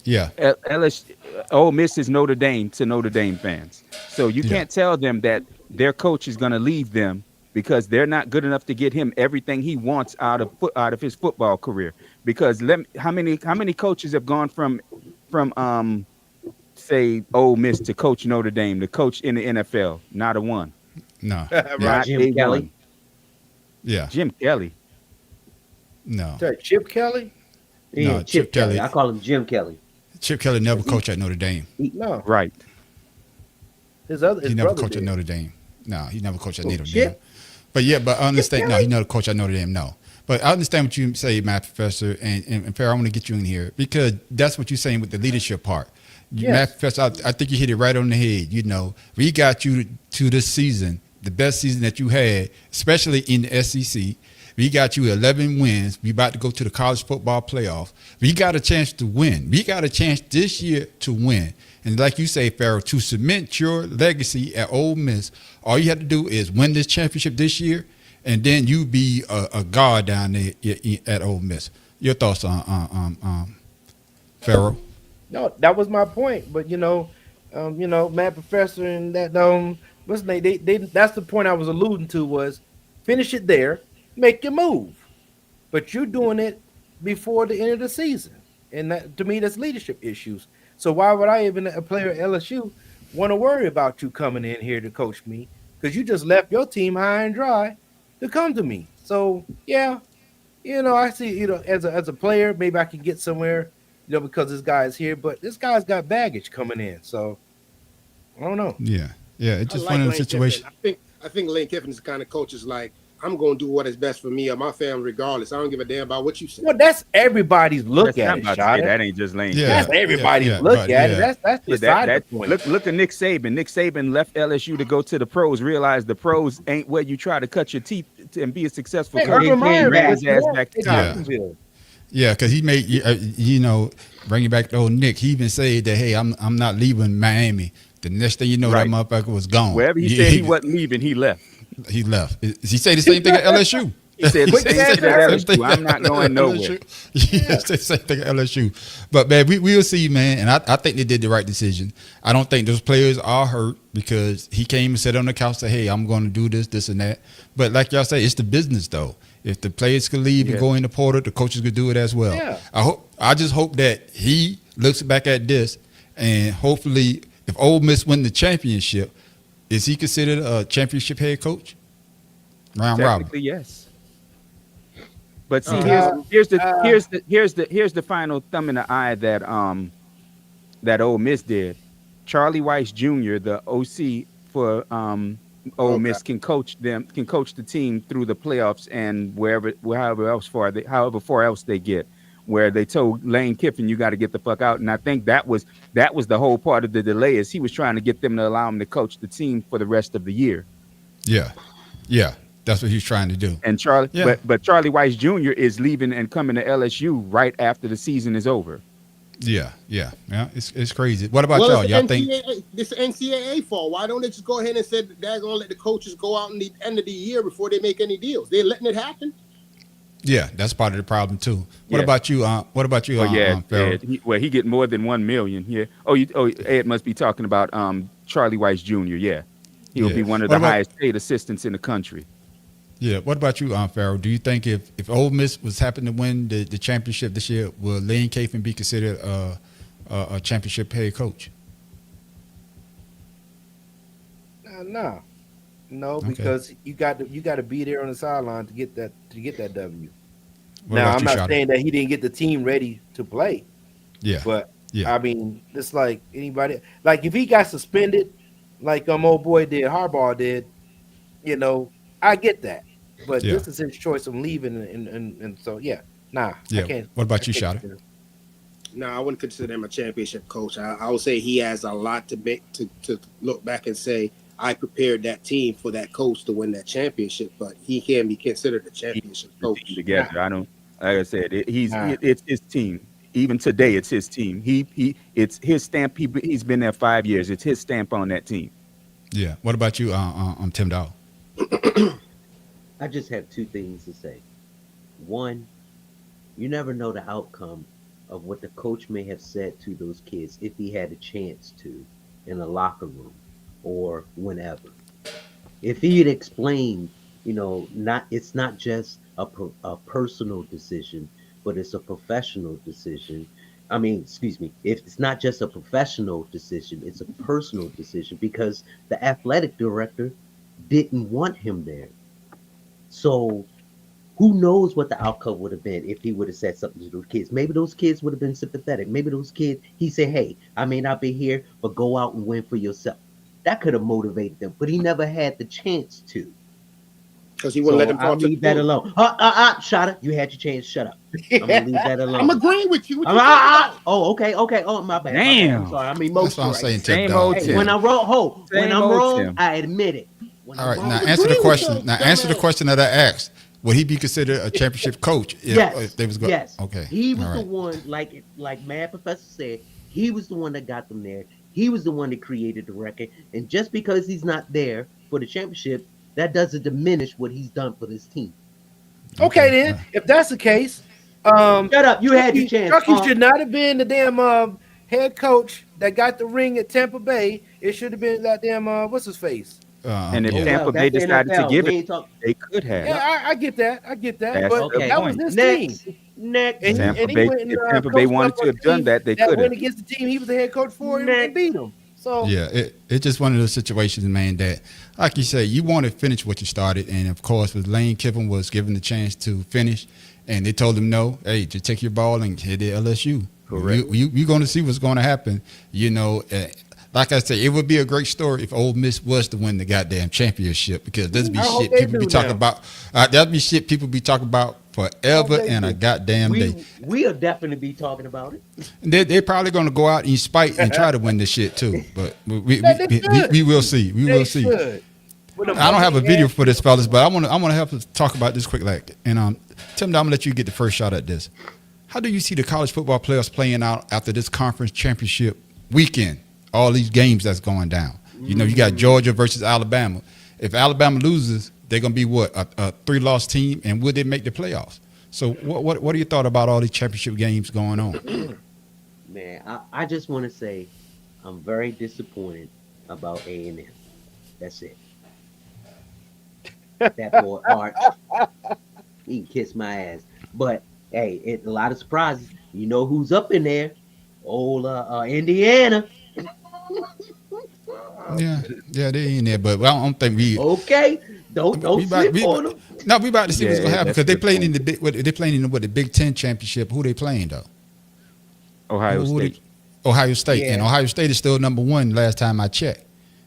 Yeah, LSU, Ole Miss is Notre Dame to Notre Dame fans. So you Yeah. can't tell them that their coach is going to leave them because they're not good enough to get him everything he wants out of his football career. Because how many coaches have gone from say Ole Miss to coach Notre Dame to coach in the NFL? Not a one. no, Not Jim a Kelly. one. yeah, Jim Kelly. no, Is that Chip Kelly? Yeah, No, Chip Chip Kelly. Kelly. I call him Jim Kelly. Chip Kelly never coached at Notre Dame. No, Right. his He brother never coached did. at Notre Dame. No, he never coached at Notre Chip? Dame. But yeah, but I understand. No, he never coached at Notre Dame. No, but I understand what you say, Matt Professor, and Farrah, I want to get you in here because that's what you're saying with the leadership part. Yes. Matt Professor, I think you hit it right on the head. You know, we got you to this season, the best season that you had, especially in the SEC. We got you 11 wins. We about to go to the college football playoff. We got a chance to win. We got a chance this year to win. And like you say, Farrah, to cement your legacy at Ole Miss, all you have to do is win this championship this year, and then you be a god down there at Ole Miss. Your thoughts on Farrah? No, that was my point. But Matt Professor and that what's the name? They that's the point I was alluding to was finish it there, make your move. But you're doing it before the end of the season. And that to me that's leadership issues. So why would I, even a player at LSU, want to worry about you coming in here to coach me? Because you just left your team high and dry to come to me. So yeah, I see, as a player, maybe I can get somewhere, because this guy is here, but this guy's got baggage coming in. So I don't know. Yeah, it's just I one of like the Lane situations. Kiffin. I think Lane Kiffin is the kind of coach is like, I'm going to do what is best for me or my family regardless. I don't give a damn about what you say. Well, that's everybody's look That's at not it, about to say Shada. that ain't just Lane. Yeah. That's everybody's yeah, look but at yeah. it. That's Yeah, beside that the point. look at Nick Saban. Nick Saban left LSU to go to the pros. Realized the pros ain't where you try to cut your teeth and be a successful Hey, coach. Urban Meyer ran his ass back to in Yeah. Jacksonville. Yeah, because he made bringing back the old Nick. He even said that, hey, I'm not leaving Miami. The next thing you know, Right. that motherfucker was gone. Wherever he said he wasn't leaving, he left. He left. He said the same thing at LSU. He said the same thing at LSU. I'm not going nowhere. Yeah, the same thing at LSU. But man, we'll see, man. And I think they did the right decision. I don't think those players are hurt because he came and sat on the couch and said, hey, I'm going to do this, and that. But like y'all say, it's the business though. If the players could leave and go in the portal, the coaches could do it as well. Yeah. I just hope that he looks back at this and hopefully, if Ole Miss win the championship, is he considered a championship head coach? Round robin. Technically, yes. But see, here's the final thumb in the eye that Ole Miss did. Charlie Weiss Jr., the OC for Ole Miss, can coach the team through the playoffs and however far else they get. Where they told Lane Kiffin, you got to get the fuck out. And I think that was the whole part of the delay, is he was trying to get them to allow him to coach the team for the rest of the year. Yeah. That's what he's trying to do. And but Charlie Weiss Jr. is leaving and coming to LSU right after the season is over. Yeah. It's crazy. What about y'all? Y'all think this NCAA fault? Why don't they just go ahead and say they're gonna let the coaches go out in the end of the year before they make any deals? They're letting it happen. Yeah, that's part of the problem too. What about you? Farrell? He get more than $1 million. Yeah. Ed must be talking about Charlie Weiss Jr. Yeah, he will be one of the highest paid assistants in the country. Yeah. What about you, Farrell? Do you think if Ole Miss was happening to win the championship this year, will Lane Kiffin be considered a championship head coach? No, because you got to be there on the sideline to get that W. What I'm not Shada? saying that he didn't get the team ready to play. Yeah, but I mean, it's like anybody. Like if he got suspended, like old boy did, Harbaugh did, I get that. But this is his choice of leaving, and so I can't. What about you, Shada? No, I wouldn't consider him a championship coach. I would say he has a lot to look back and say, I prepared that team for that coach to win that championship, but he can be considered a championship coach. Together, I don't. Like I said, it's his team. Even today, it's his team. It's his stamp. He's been there 5 years. It's his stamp on that team. Yeah. What about you, Tim Dow? I just have two things to say. One, you never know the outcome of what the coach may have said to those kids if he had a chance to in the locker room or whenever. If he had explained, it's not just a personal decision, but it's a professional decision. I mean, excuse me, if it's not just a professional decision, it's a personal decision because the athletic director didn't want him there. So who knows what the outcome would have been if he would have said something to those kids. Maybe those kids would have been sympathetic. Maybe those kids, he said, hey, I may not be here, but go out and win for yourself. That could have motivated them, but he never had the chance to. Because he wouldn't let them talk to leave that alone. Shada, you had your chance. Shut up. I'm gonna leave that alone. I'm agreeing with you. Oh, okay. Oh, my bad. Damn. I'm sorry. I mean, most. That's what I'm saying. Same old Tim. When I'm wrong, Same old wrong, Tim. I admit it. All right. Now answer the question. Answer the question that I asked. Would he be considered a championship coach? If they was going? Yes. Okay. He was the one, like Mad Professor said, he was the one that got them there. He was the one that created the record. And just because he's not there for the championship, that doesn't diminish what he's done for this team. Okay, then, if that's the case, shut up. You had your chance. Chucky should not have been the damn head coach that got the ring at Tampa Bay. It should have been that damn what's his face. And if Tampa Bay decided to give it, they could have. Yeah, I get that. That's but that was his team. Next. And if Tampa Bay wanted to have done that, they could have. Went against the team he was the head coach for and beat them. So it's just one of those situations, man, that, like you say, you want to finish what you started. And, of course, with Lane Kiffin was given the chance to finish, and they told him no, hey, just take your ball and hit the LSU. Correct. You're going to see what's going to happen. Like I said, it would be a great story if Ole Miss was to win the goddamn championship because there'd be shit people be talking about. That'd be shit people be talking about forever and a goddamn day. We'll definitely be talking about it. They're probably going to go out in spite and try to win this shit too. But we will see. We will see. I don't have a video for this, fellas, but I want to have to talk about this quick. And Tim, I'm gonna let you get the first shot at this. how do you see the college football players playing out after this conference championship weekend? All these games that's going down. You know, you got Georgia versus Alabama. If Alabama loses, they're gonna be what, a 3-loss team, and would they make the playoffs? So what are your thoughts about all these championship games going on? Man, I just want to say I'm very disappointed about A&M. That's it. That boy Art, he can kiss my ass. But hey, a lot of surprises. You know who's up in there? Old Indiana. Yeah, they're in there, but I don't think we. Okay, don't sleep on them. No, we about to see what's gonna happen because they playing in the the Big Ten championship. Who they playing though? Ohio State. Ohio State, Yeah. and Ohio State is still number 1 last time I checked.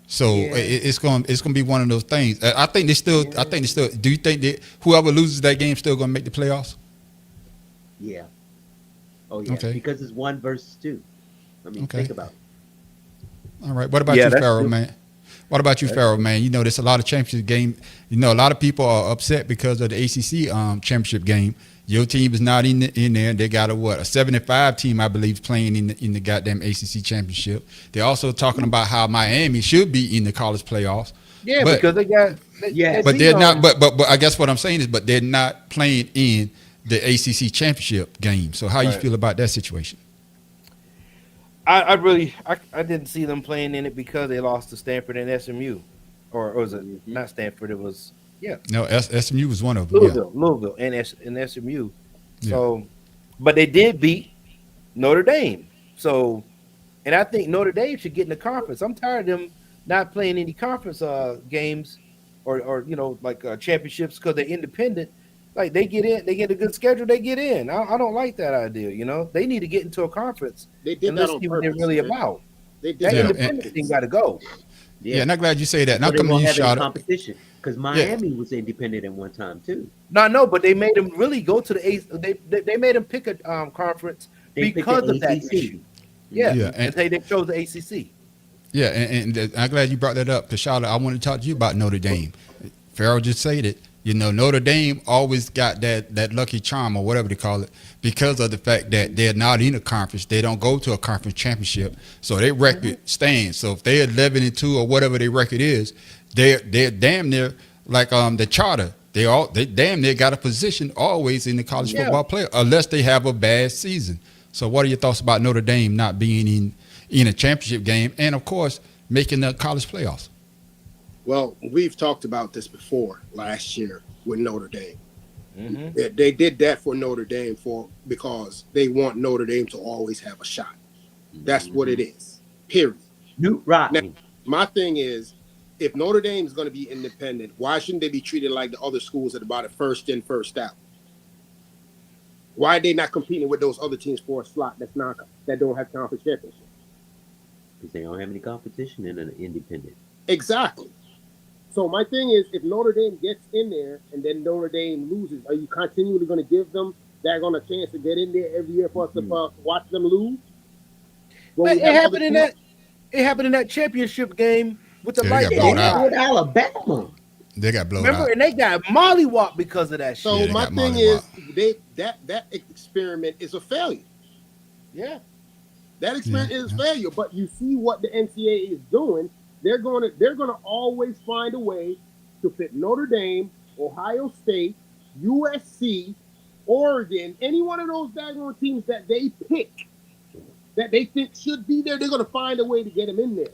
So it's gonna be one of those things. I think they still. Do you think that whoever loses that game still gonna make the playoffs? Yeah. Oh yeah. Okay. Because it's 1 versus 2. I mean, Okay. think about it. All right. What about you, Farrell, man? What about you, Farrell, man? You know, there's a lot of championship game. You know, a lot of people are upset because of the ACC championship game. Your team is not in there. They got a 75 team, I believe, playing in the goddamn ACC championship. They're also talking about how Miami should be in the college playoffs. Yeah, but, because they got. but they're not. But I guess what I'm saying is, but they're not playing in the ACC championship game. So how you feel about that situation? I didn't see them playing in it because they lost to Stanford and SMU, or was it not Stanford? It was No, SMU was one of them. Louisville and SMU. So, but they did beat Notre Dame. So, and I think Notre Dame should get in the conference. I'm tired of them not playing any conference games or like championships because they're independent. Like they get in, they get a good schedule, they get in. I don't like that idea. They need to get into a conference. They did and that let's on see what they're purpose, really man. about. They did That that on independent thing got to go. Yeah, and I'm glad you say that. Now So come they to won't you, have any Shada. competition because Miami was independent at one time too. No, but they made them really go to the they made them pick a conference They picked because the of that ACC. issue. Yeah, Yeah, and they chose the ACC. Yeah, and I'm glad you brought that up because, Charlotte, I want to talk to you about Notre Dame. Farrell just said it. Notre Dame always got that lucky charm or whatever they call it because of the fact that they're not in a conference. They don't go to a conference championship, so their record stands. So if they're 11-2 or whatever their record is, they're damn near like the charter. They damn near got a position always in the college football player unless they have a bad season. So what are your thoughts about Notre Dame not being in a championship game and, of course, making the college playoffs? Well, we've talked about this before last year with Notre Dame. They did that for Notre Dame because they want Notre Dame to always have a shot. That's what it is. Period. Newt Rodney. Now, my thing is, if Notre Dame is going to be independent, why shouldn't they be treated like the other schools that are about it first in, first out? Why are they not competing with those other teams for a slot that don't have conference championship? Because they don't have any competition in an independent. Exactly. So my thing is, if Notre Dame gets in there and then Notre Dame loses, are you continually going to give them that a chance to get in there every year for us to watch them lose? But it happened in that championship game with the Yeah, they got blown out. With Alabama. They got blown Remember, out. and they got mollywopped because of that shit. So Yeah, my got thing is, that experiment is a failure. Yeah. That experiment is a failure. But you see what the NCAA is doing. They're gonna always find a way to fit Notre Dame, Ohio State, USC, Oregon, any one of those daggone teams that they pick that they think should be there. They're gonna find a way to get them in there.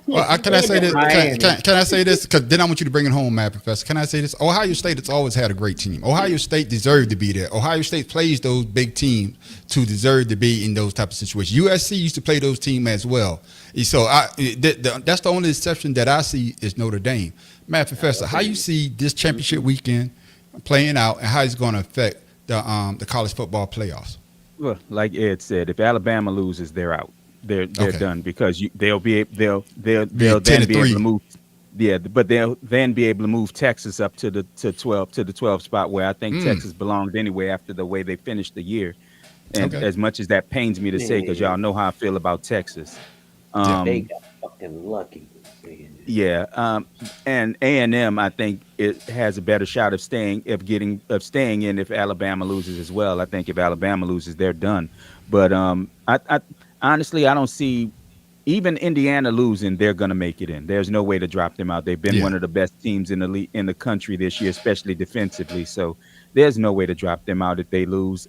Can I say this? Can I say this? Because then I want you to bring it home, Mad Professor. Can I say this? Ohio State has always had a great team. Ohio State deserved to be there. Ohio State plays those big teams to deserve to be in those type of situations. USC used to play those teams as well. So that's the only exception that I see is Notre Dame. Mad Professor, how you see this championship weekend playing out and how it's going to affect the college football playoffs? Well, like Ed said, if Alabama loses, they're out. They're done because they'll then be able to move. Yeah, but they'll then be able to move Texas up to the 12 spot where I think Texas belongs anyway after the way they finished the year. And as much as that pains me to say, because y'all know how I feel about Texas, they got fucking lucky. Yeah, and A&M, I think it has a better shot of staying in if Alabama loses as well. I think if Alabama loses, they're done. But I honestly I don't see even Indiana losing, they're gonna make it in. There's no way to drop them out. They've been one of the best teams in the country this year, especially defensively. So there's no way to drop them out if they lose.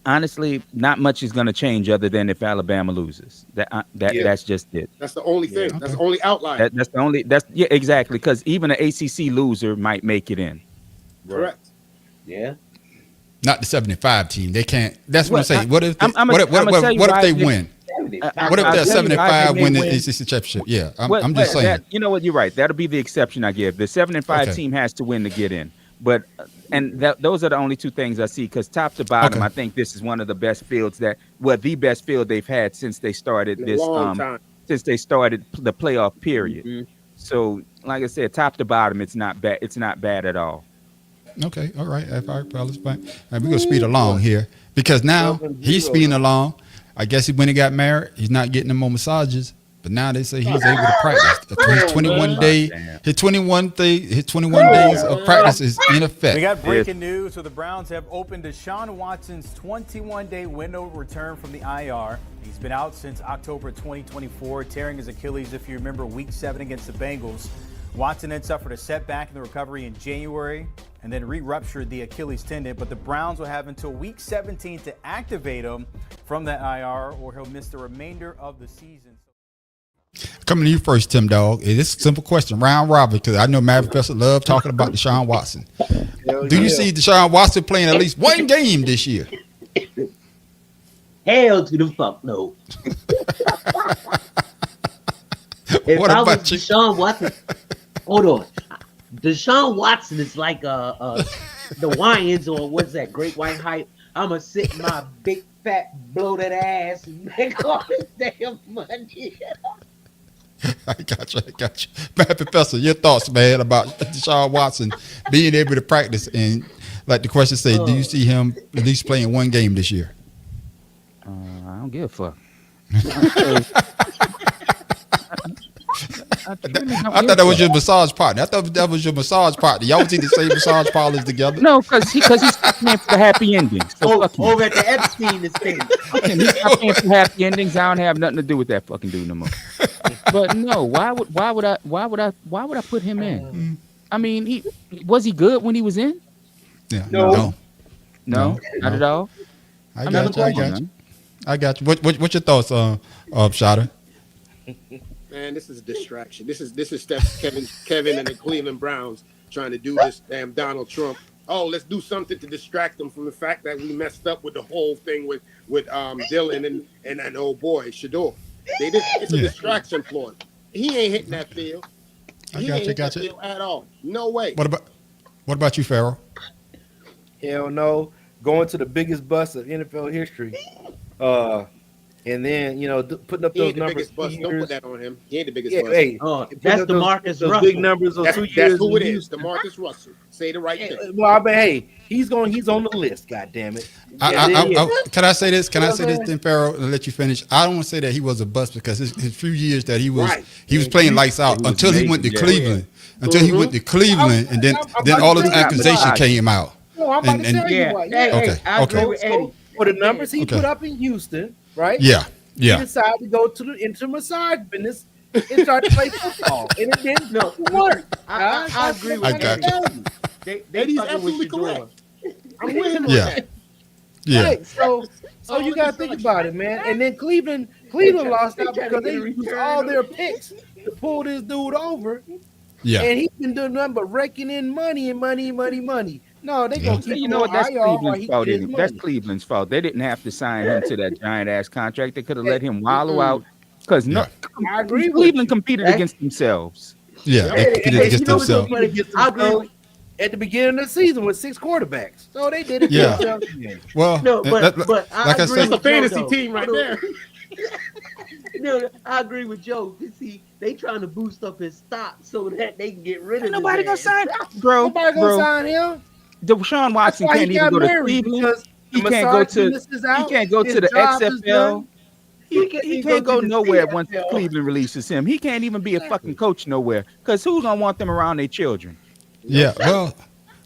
Honestly, not much is going to change other than if Alabama loses. That's just it. That's the only thing. That's the only outlier. That's exactly, because even an ACC loser might make it in. Correct. Yeah. Not the 75 team. They can't. That's what I'm saying. What if they win? What if they're 75 win the ACC championship? Yeah, I'm just saying. You know what? You're right. That'll be the exception I give. The 7-5 team has to win to get in. But those are the only two things I see, because top to bottom, I think this is one of the best fields the best field they've had since they started since they started the playoff period. Mm-hmm. So, like I said, top to bottom, it's not bad. It's not bad at all. Okay, all right, fellas, fine. We're gonna speed along here because now he's speeding along. I guess when he got married, he's not getting no more massages. But now they say he's able to practice. His 21 days of practice is in effect. We got breaking news. So the Browns have opened Deshaun Watson's 21-day window return from the IR. He's been out since October 2024, tearing his Achilles, if you remember, Week 7 against the Bengals. Watson then suffered a setback in the recovery in January and then re-ruptured the Achilles tendon. But the Browns will have until Week 17 to activate him from that IR, or he'll miss the remainder of the season. Coming to you first, Tim Dog. It's a simple question, round robin, because I know Mad Professor love talking about Deshaun Watson. Do you see Deshaun Watson playing at least one game this year? Hell to the fuck no. If What I was about you? Deshaun Watson, hold on. Deshaun Watson is like the Wyans, or what's that, Great White Hype. I'ma sit in my big fat bloated ass and make all this damn money. I got you. Mad Professor, your thoughts, man, about Deshaun Watson being able to practice, and like the question said, do you see him at least playing one game this year? I don't give a fuck. I thought that was your massage partner. I thought that was your massage partner. Y'all see the same massage parlors together? No, because he's paying for happy endings. So over at the Epstein estate. Okay, he's not paying for happy endings. I don't have nothing to do with that fucking dude no more. But no, why would I put him in? I mean, was he good when he was in? Yeah. No, not at all. I got you. What's your thoughts, Shada? Man, this is a distraction. This is Steph, Kevin, and the Cleveland Browns trying to do this damn Donald Trump. Oh, let's do something to distract them from the fact that we messed up with the whole thing with Dylan and that old boy Shador. It's a distraction ploy. He ain't hitting that field. He ain't hitting that field at all. No way. What about you, Pharaoh? Hell no. Going to the biggest bust of NFL history. And then, putting up those numbers. Don't put that on him. He ain't the biggest bust. Hey, that's DeMarcus Russell. Big numbers of 2 years. That's who it is. DeMarcus Russell. Say the right thing. Well, I mean, hey, he's on the list. God damn it. Can I say this? Can I say this, then, Pharaoh, and let you finish? I don't want to say that he was a bust, because his few years that he was playing lights out until he went to Cleveland. Until he went to Cleveland, and then all of the accusations came out. No, I'm about to tell you what. I agree with Eddie. For the numbers he put up in Houston, right? Yeah. He decided to go into massage business and start to play football, and it didn't work. I agree with you. He's absolutely correct. I'm with him on that. Yeah. Right, so you got to think about it, man. And then Cleveland lost out because they used all their picks to pull this dude over. Yeah. And he's been doing nothing but raking in money. No, they gonna keep. You know what? That's Cleveland's fault. That's Cleveland's fault. They didn't have to sign him to that giant ass contract. They could have let him wallow out. Because I agree. Cleveland competed against themselves. Yeah, they competed against themselves. I agree. At the beginning of the season with 6 quarterbacks, so they did it. Yeah. Well, no, but like I said, that's a fantasy team right there. No, I agree with Joe. See, they trying to boost up his stock so that they can get rid of him. Nobody gonna sign bro. Nobody gonna sign him. Deshaun Watson can't even go to Cleveland. He can't go to the XFL. He can't go nowhere once Cleveland releases him. He can't even be a fucking coach nowhere. Because who's gonna want them around their children? Yeah,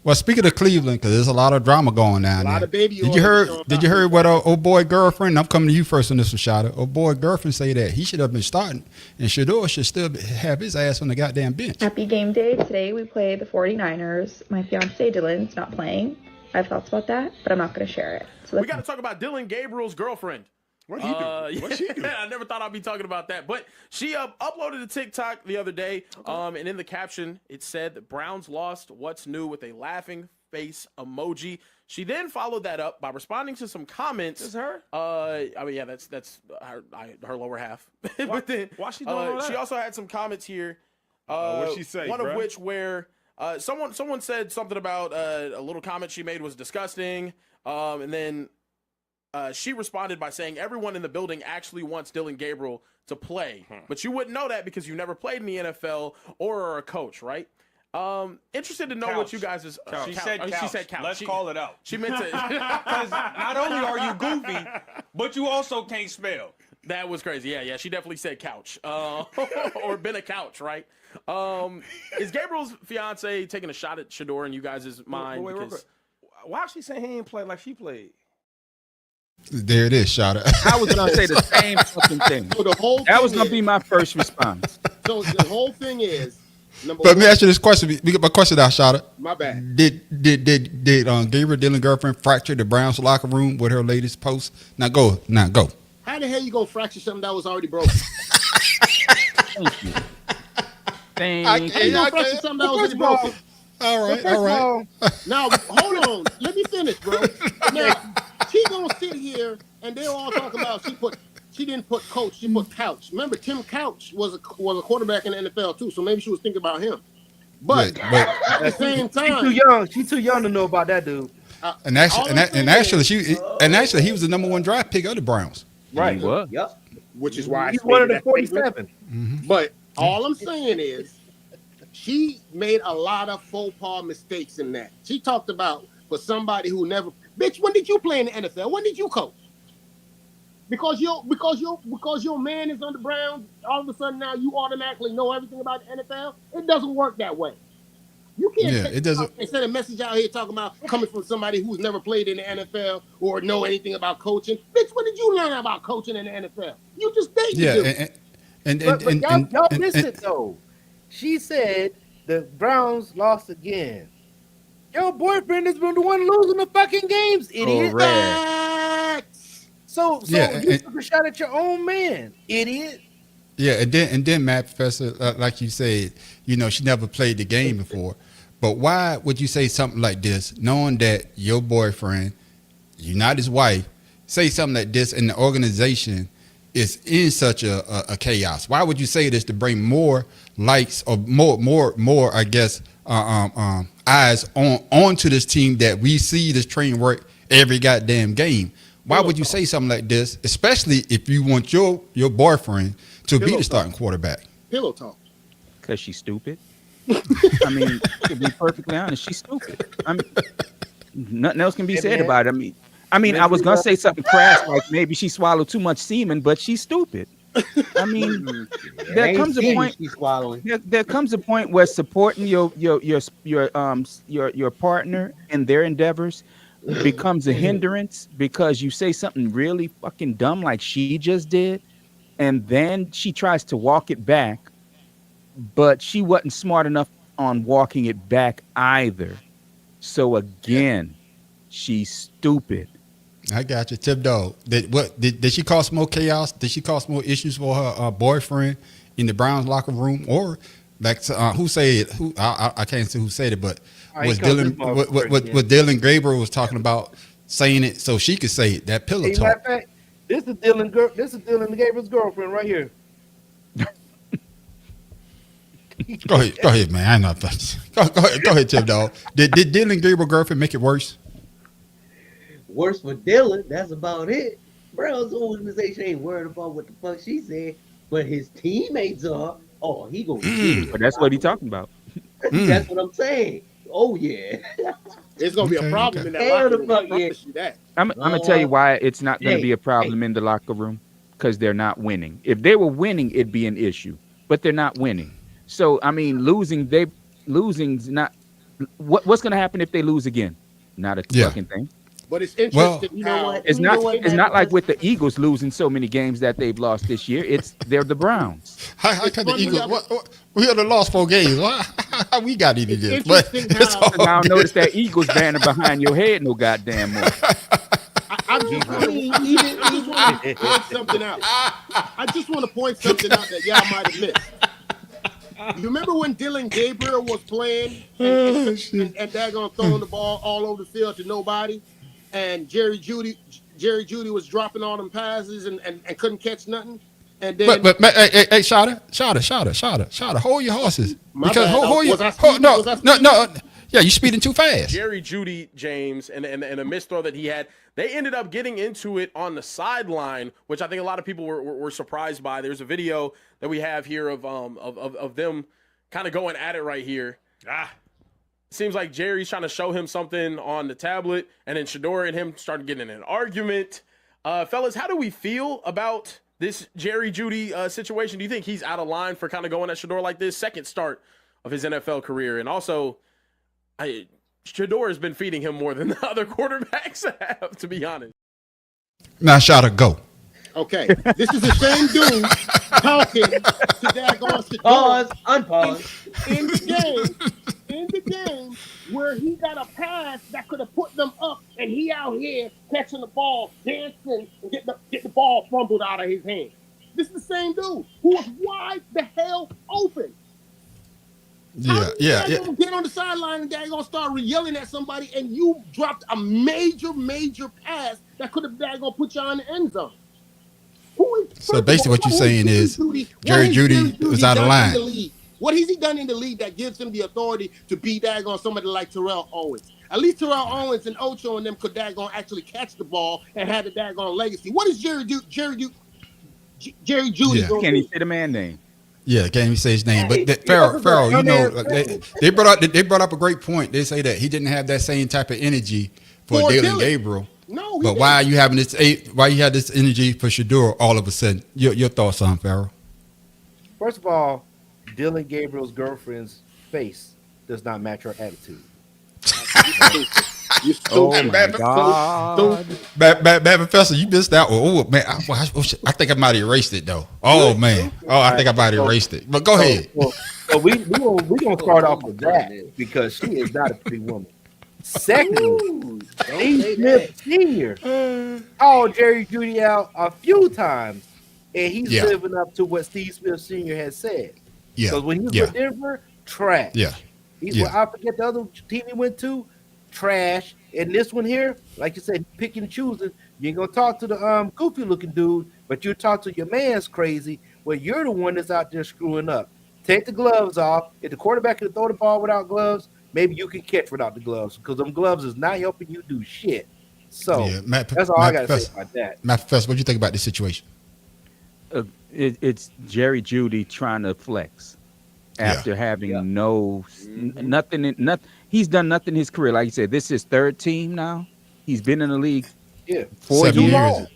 well, speaking of Cleveland, because there's a lot of drama going down there. Did you hear what old boy girlfriend? I'm coming to you first on this one, Shada. Old boy girlfriend say that he should have been starting, and Shador should still have his ass on the goddamn bench. Happy game day. Today we play the 49ers. My fiance Dylan's not playing. I have thoughts about that, but I'm not going to share it. So we got to talk about Dylan Gabriel's girlfriend. What he do? What she do? I never thought I'd be talking about that, but she uploaded a TikTok the other day, and in the caption it said that Browns lost. What's new? With a laughing face emoji. She then followed that up by responding to some comments. Is her? I mean, yeah, that's her lower half. But then, why she doing all that? She also had some comments here. What'd she say? One of which where someone said something about a little comment she made was disgusting, and then. She responded by saying everyone in the building actually wants Dylan Gabriel to play, but you wouldn't know that because you never played in the NFL or are a coach, right? Interested to know what you guys is. She said couch. Let's call it out. She meant to. Because not only are you goofy, but you also can't spell. That was crazy. Yeah. She definitely said couch, or been a couch, right? Is Gabriel's fiance taking a shot at Shador in you guys' mind? Wait, why is she saying he ain't played like she played? There it is, Shada. I was gonna say the same fucking thing. So the whole that was gonna be my first response. So the whole thing is. But let me ask you this question. We get my question out, Shada. My bad. Did Gabriel Dylan girlfriend fracture the Browns locker room with her latest post? Now go. How the hell you gonna fracture something that was already broken? Thank you. How you gonna fracture something that was already broken? All right. Now hold on. Let me finish, bro. Now she gonna sit here and they all talk about she didn't put coach, she put couch. Remember, Tim Couch was a quarterback in the NFL too, so maybe she was thinking about him. But at the same time, She's too young to know about that dude. And actually, he was the number 1 draft pick of the Browns. Right. He was. Yep. Which is why he's one of the 47. Mm-hmm. But all I'm saying is, she made a lot of faux pas mistakes in that. She talked about for somebody who never. Bitch, when did you play in the NFL? When did you coach? Because your man is on the Browns, all of a sudden now you automatically know everything about the NFL. It doesn't work that way. You can't it doesn't. Instead of message out here talking about coming from somebody who's never played in the NFL or know anything about coaching. Bitch, when did you learn about coaching in the NFL? You just dated. But y'all missed it though. She said the Browns lost again. Your boyfriend has been the one losing the fucking games, idiot. So you took a shot at your own man, idiot. Yeah, and then Matt, Professor, like you said, she never played the game before. But why would you say something like this, knowing that your boyfriend, you're not his wife, say something like this, and the organization is in such a chaos? Why would you say this to bring more likes or more? I guess eyes onto this team that we see this train work every goddamn game. Why would you say something like this, especially if you want your boyfriend to be the starting quarterback? Pillow talk. Because she's stupid. I mean, to be perfectly honest, she's stupid. I mean, nothing else can be said about it. I mean, I was gonna say something crass like maybe she swallowed too much semen, but she's stupid. I mean, there comes a point. There comes a point where supporting your partner in their endeavors becomes a hindrance because you say something really fucking dumb like she just did, and then she tries to walk it back, but she wasn't smart enough on walking it back either. So again, she's stupid. I got you, Tip Dog. Did she cause more chaos? Did she cause more issues for her boyfriend in the Browns locker room, or like who said? I can't say who said it, but was Dylan Gabriel was talking about saying it so she could say it? That pillow talk. This is Dylan Gabriel's girlfriend right here. Go ahead, man. I know. Go ahead, Tip Dog. Did Dylan Gabriel's girlfriend make it worse? Worse for Dylan. That's about it. Browns organization ain't worried about what the fuck she said, but his teammates are. Oh, he gonna. But that's what he talking about. That's what I'm saying. Oh yeah. There's gonna be a problem in that locker room. Yeah. I'm gonna tell you why it's not gonna be a problem in the locker room. because they're not winning. If they were winning, it'd be an issue, but they're not winning. So I mean, losing's not. What's going to happen if they lose again? Not a fucking thing. But it's interesting. You know what? It's not like with the Eagles losing so many games that they've lost this year. They're the Browns. How can the Eagles? We only lost 4 games. How we got into this? But now notice that Eagles banner behind your head no goddamn more. I just want to point something out. I just want to point something out that y'all might have missed. You remember when Dylan Gabriel was playing and daggone throwing the ball all over the field to nobody, and Jerry Jeudy was dropping all them passes and couldn't catch nothing. And then, but hey, Shada, hold your horses. No. Yeah, you speeding too fast. Jerry Jeudy, James, and a missed throw that he had. They ended up getting into it on the sideline, which I think a lot of people were surprised by. There's a video that we have here of them kind of going at it right here. Seems like Jerry's trying to show him something on the tablet, and then Shedeur and him started getting in an argument. Fellas, how do we feel about this Jerry Jeudy situation? Do you think he's out of line for kind of going at Shedeur like this? Second start of his NFL career, and also Shedeur has been feeding him more than the other quarterbacks have, to be honest. Now, Shada, go. Okay, this is the same dude talking to daggone Shedeur. Unpause. In the game where he got a pass that could have put them up, and he out here catching the ball, dancing, and get the ball fumbled out of his hand. This is the same dude who was wide the hell open. Yeah. Get on the sideline and they're gonna start yelling at somebody, and you dropped a major pass that could have gonna put you in the end zone. So basically, what you're saying is Jerry Jeudy was out of line. What has he done in the league that gives him the authority to be daggone somebody like Terrell Owens? At least Terrell Owens and Ocho and them could daggone actually catch the ball and have the daggone legacy. What is Jerry Jeudy doing? Can't even say the man name. Yeah, can't even say his name. But Farrell, you know, they brought up a great point. They say that he didn't have that same type of energy for Dylan Gabriel. No, but why you having this? Why you had this energy for Shedeur all of a sudden? Your thoughts on Farrell? First of all, Dylan Gabriel's girlfriend's face does not match her attitude. Oh my God! Bad Professor, you missed that one. Oh man, I think I might have erased it though. Oh man, I think I might have erased it. But go ahead. So we gonna start off with that because she is not a pretty woman. Secondly, Steve Smith Sr. called Jerry Jeudy out a few times, and he's living up to what Steve Smith Sr. has said. Yeah. Because when he was with Denver, trash. Yeah. I forget the other team he went to, trash. And this one here, like you said, picking and choosing. You ain't gonna talk to the goofy looking dude, but you talk to your man's crazy. Well, you're the one that's out there screwing up. Take the gloves off. If the quarterback can throw the ball without gloves, maybe you can catch without the gloves because them gloves is not helping you do shit. So that's all I gotta say about that. Matt Professor, what do you think about this situation? It's Jerry Jeudy trying to flex after having nothing. He's done nothing in his career. Like you said, this is his third team now. He's been in the league 4 years.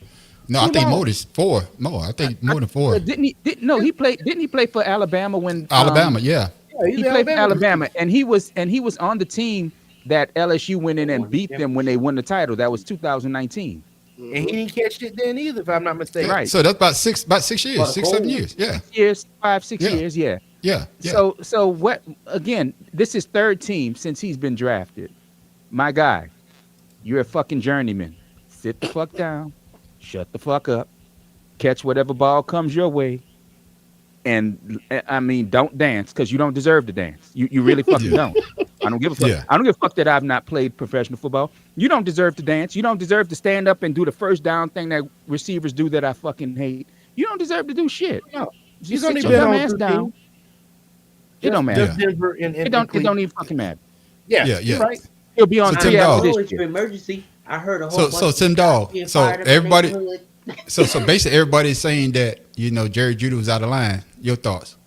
No, I think more than 4. More, I think more than 4. Didn't he play for Alabama when Alabama? Yeah, he played for Alabama, and he was on the team that LSU went in and beat them when they won the title. That was 2019. And he didn't catch it then either, if I'm not mistaken. Right. So that's about 6 years, 6-7 years. Yeah. 6 years. Yeah. So what? Again, this is third team since he's been drafted. My guy, you're a fucking journeyman. Sit the fuck down. Shut the fuck up. Catch whatever ball comes your way. And I mean, don't dance because you don't deserve to dance. You really fucking don't. I don't give a fuck. Yeah. I don't give a fuck that I've not played professional football. You don't deserve to dance. You don't deserve to stand up and do the first down thing that receivers do that I fucking hate. You don't deserve to do shit. No. You sit your dumb ass down. It don't matter. Denver It don't even fucking matter. Yeah. Right. He'll be on Tim Dog. Emergency. I heard a whole So Tim Dog. So everybody. So basically everybody's saying that Jerry Jeudy was out of line. Your thoughts?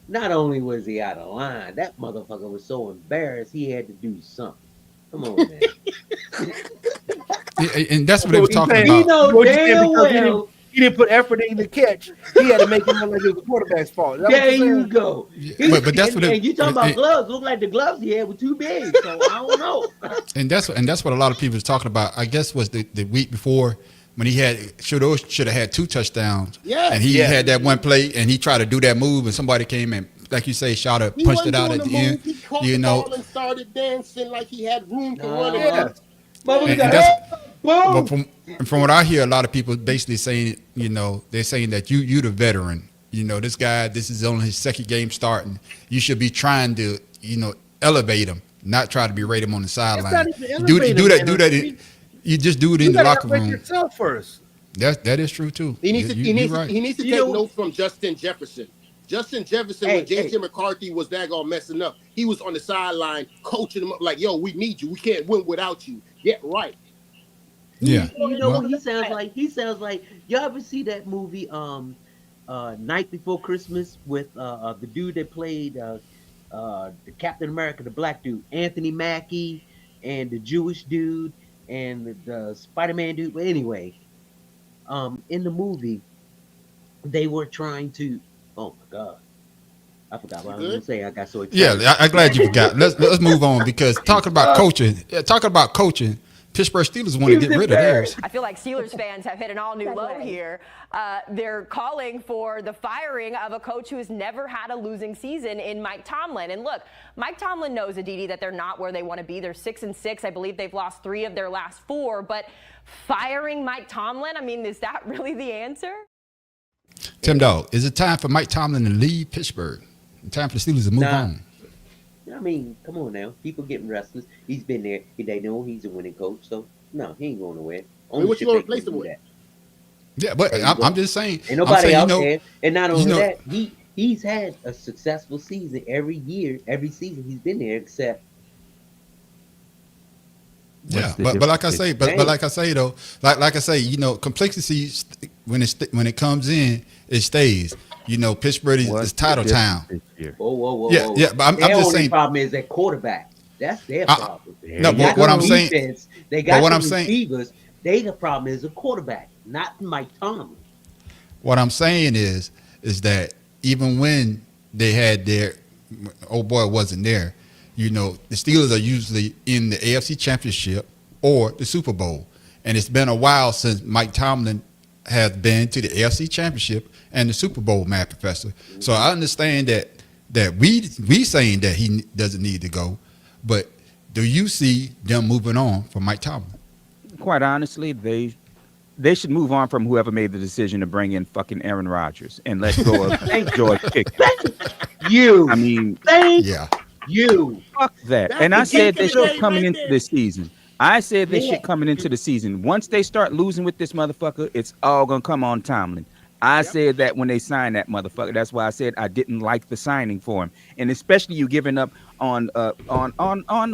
Not only was he out of line, that motherfucker was so embarrassed he had to do something. Come on, man. And that's what they were talking about. He know damn well he didn't put effort in the catch. He had to make it look like it was the quarterback's fault. There you go. But that's what and you talking about gloves? Look like the gloves he had were too big. So I don't know. And that's what a lot of people was talking about. I guess was the week before when he should have had 2 touchdowns. Yeah. And he had that one play and he tried to do that move and somebody came and, like you say, punched it out at the end. He caught the ball and started dancing like he had room to run it. But from what I hear, a lot of people basically saying, they're saying that you're the veteran. This guy, this is only his second game starting. You should be trying to, elevate him, not try to berate him on the sideline. Do that. You just do it in the locker room. Yourself first. That is true too. He needs to take notes from Justin Jefferson. Justin Jefferson, when J.J. McCarthy was daggone messing up, he was on the sideline coaching him up like, yo, we need you. We can't win without you. Get right. Yeah. You know what he sounds like? He sounds like, y'all ever see that movie Night Before Christmas with the dude that played the Captain America, the black dude, Anthony Mackie, and the Jewish dude and the Spider-Man dude. But anyway, in the movie, they were trying to, oh my God, I forgot what I was going to say. I got so excited. Yeah, I'm glad you forgot. Let's move on because talking about coaching, Pittsburgh Steelers want to get rid of theirs. I feel like Steelers fans have hit an all-new low here. They're calling for the firing of a coach who has never had a losing season in Mike Tomlin. And look, Mike Tomlin knows, Aditi, that they're not where they want to be. They're 6-6. I believe they've lost 3 of their last 4. But firing Mike Tomlin, I mean, is that really the answer? Tim Dog, is it time for Mike Tomlin to leave Pittsburgh? Time for the Steelers to move on? I mean, come on now. People getting restless. He's been there. They know he's a winning coach, so no, he ain't going nowhere. What you going to replace him with? Yeah, but I'm just saying. Ain't nobody out there. And not only that, he's had a successful season every year, every season he's been there, except. Yeah, but like I say, though, like I say, complexity when it comes in, it stays. Pittsburgh is title town. Whoa. Yeah, but I'm just saying. The problem is that quarterback. That's their problem. No, but what I'm saying. They got the receivers. The problem is the quarterback, not Mike Tomlin. What I'm saying is that even when they had their old boy wasn't there, the Steelers are usually in the AFC Championship or the Super Bowl, and it's been a while since Mike Tomlin has been to the AFC Championship and the Super Bowl, Mad Professor. So I understand that we saying that he doesn't need to go, but do you see them moving on from Mike Tomlin? Quite honestly, they should move on from whoever made the decision to bring in fucking Aaron Rodgers and let go of George Pickens. You. I mean, yeah. You. Fuck that. And I said they should coming into this season. I said this shit coming into the season. Once they start losing with this motherfucker, it's all gonna come on Tomlin. I said that when they signed that motherfucker. That's why I said I didn't like the signing for him, and especially you giving up on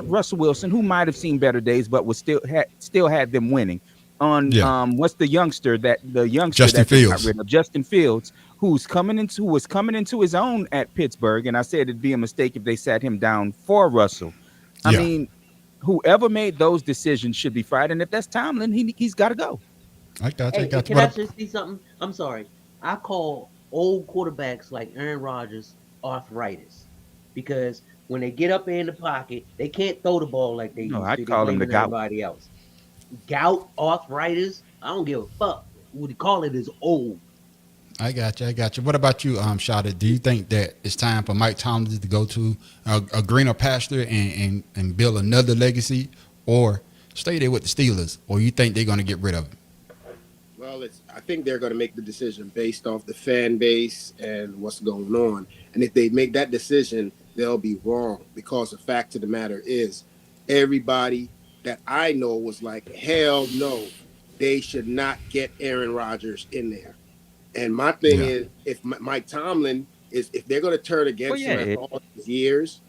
Russell Wilson, who might have seen better days, but was still had them winning. What's the youngster Justin Fields. Got rid of? Justin Fields, who was coming into his own at Pittsburgh, and I said it'd be a mistake if they sat him down for Russell. I mean, whoever made those decisions should be fired, and if that's Tomlin, he's got to go. I got you. Can I just see something? I'm sorry. I call old quarterbacks like Aaron Rodgers arthritis, because when they get up in the pocket, they can't throw the ball like they used to. I call them the gout. Everybody else. Gout, arthritis. I don't give a fuck. What they call it is old. I got you. What about you, Shada? Do you think that it's time for Mike Tomlin to go to a greener pasture and build another legacy, or stay there with the Steelers, or you think they're going to get rid of him? Well, I think they're going to make the decision based off the fan base and what's going on. And if they make that decision, they'll be wrong, because the fact of the matter is everybody that I know was like, hell no, they should not get Aaron Rodgers in there. And my thing is, if Mike Tomlin if they're going to turn against him after all these years,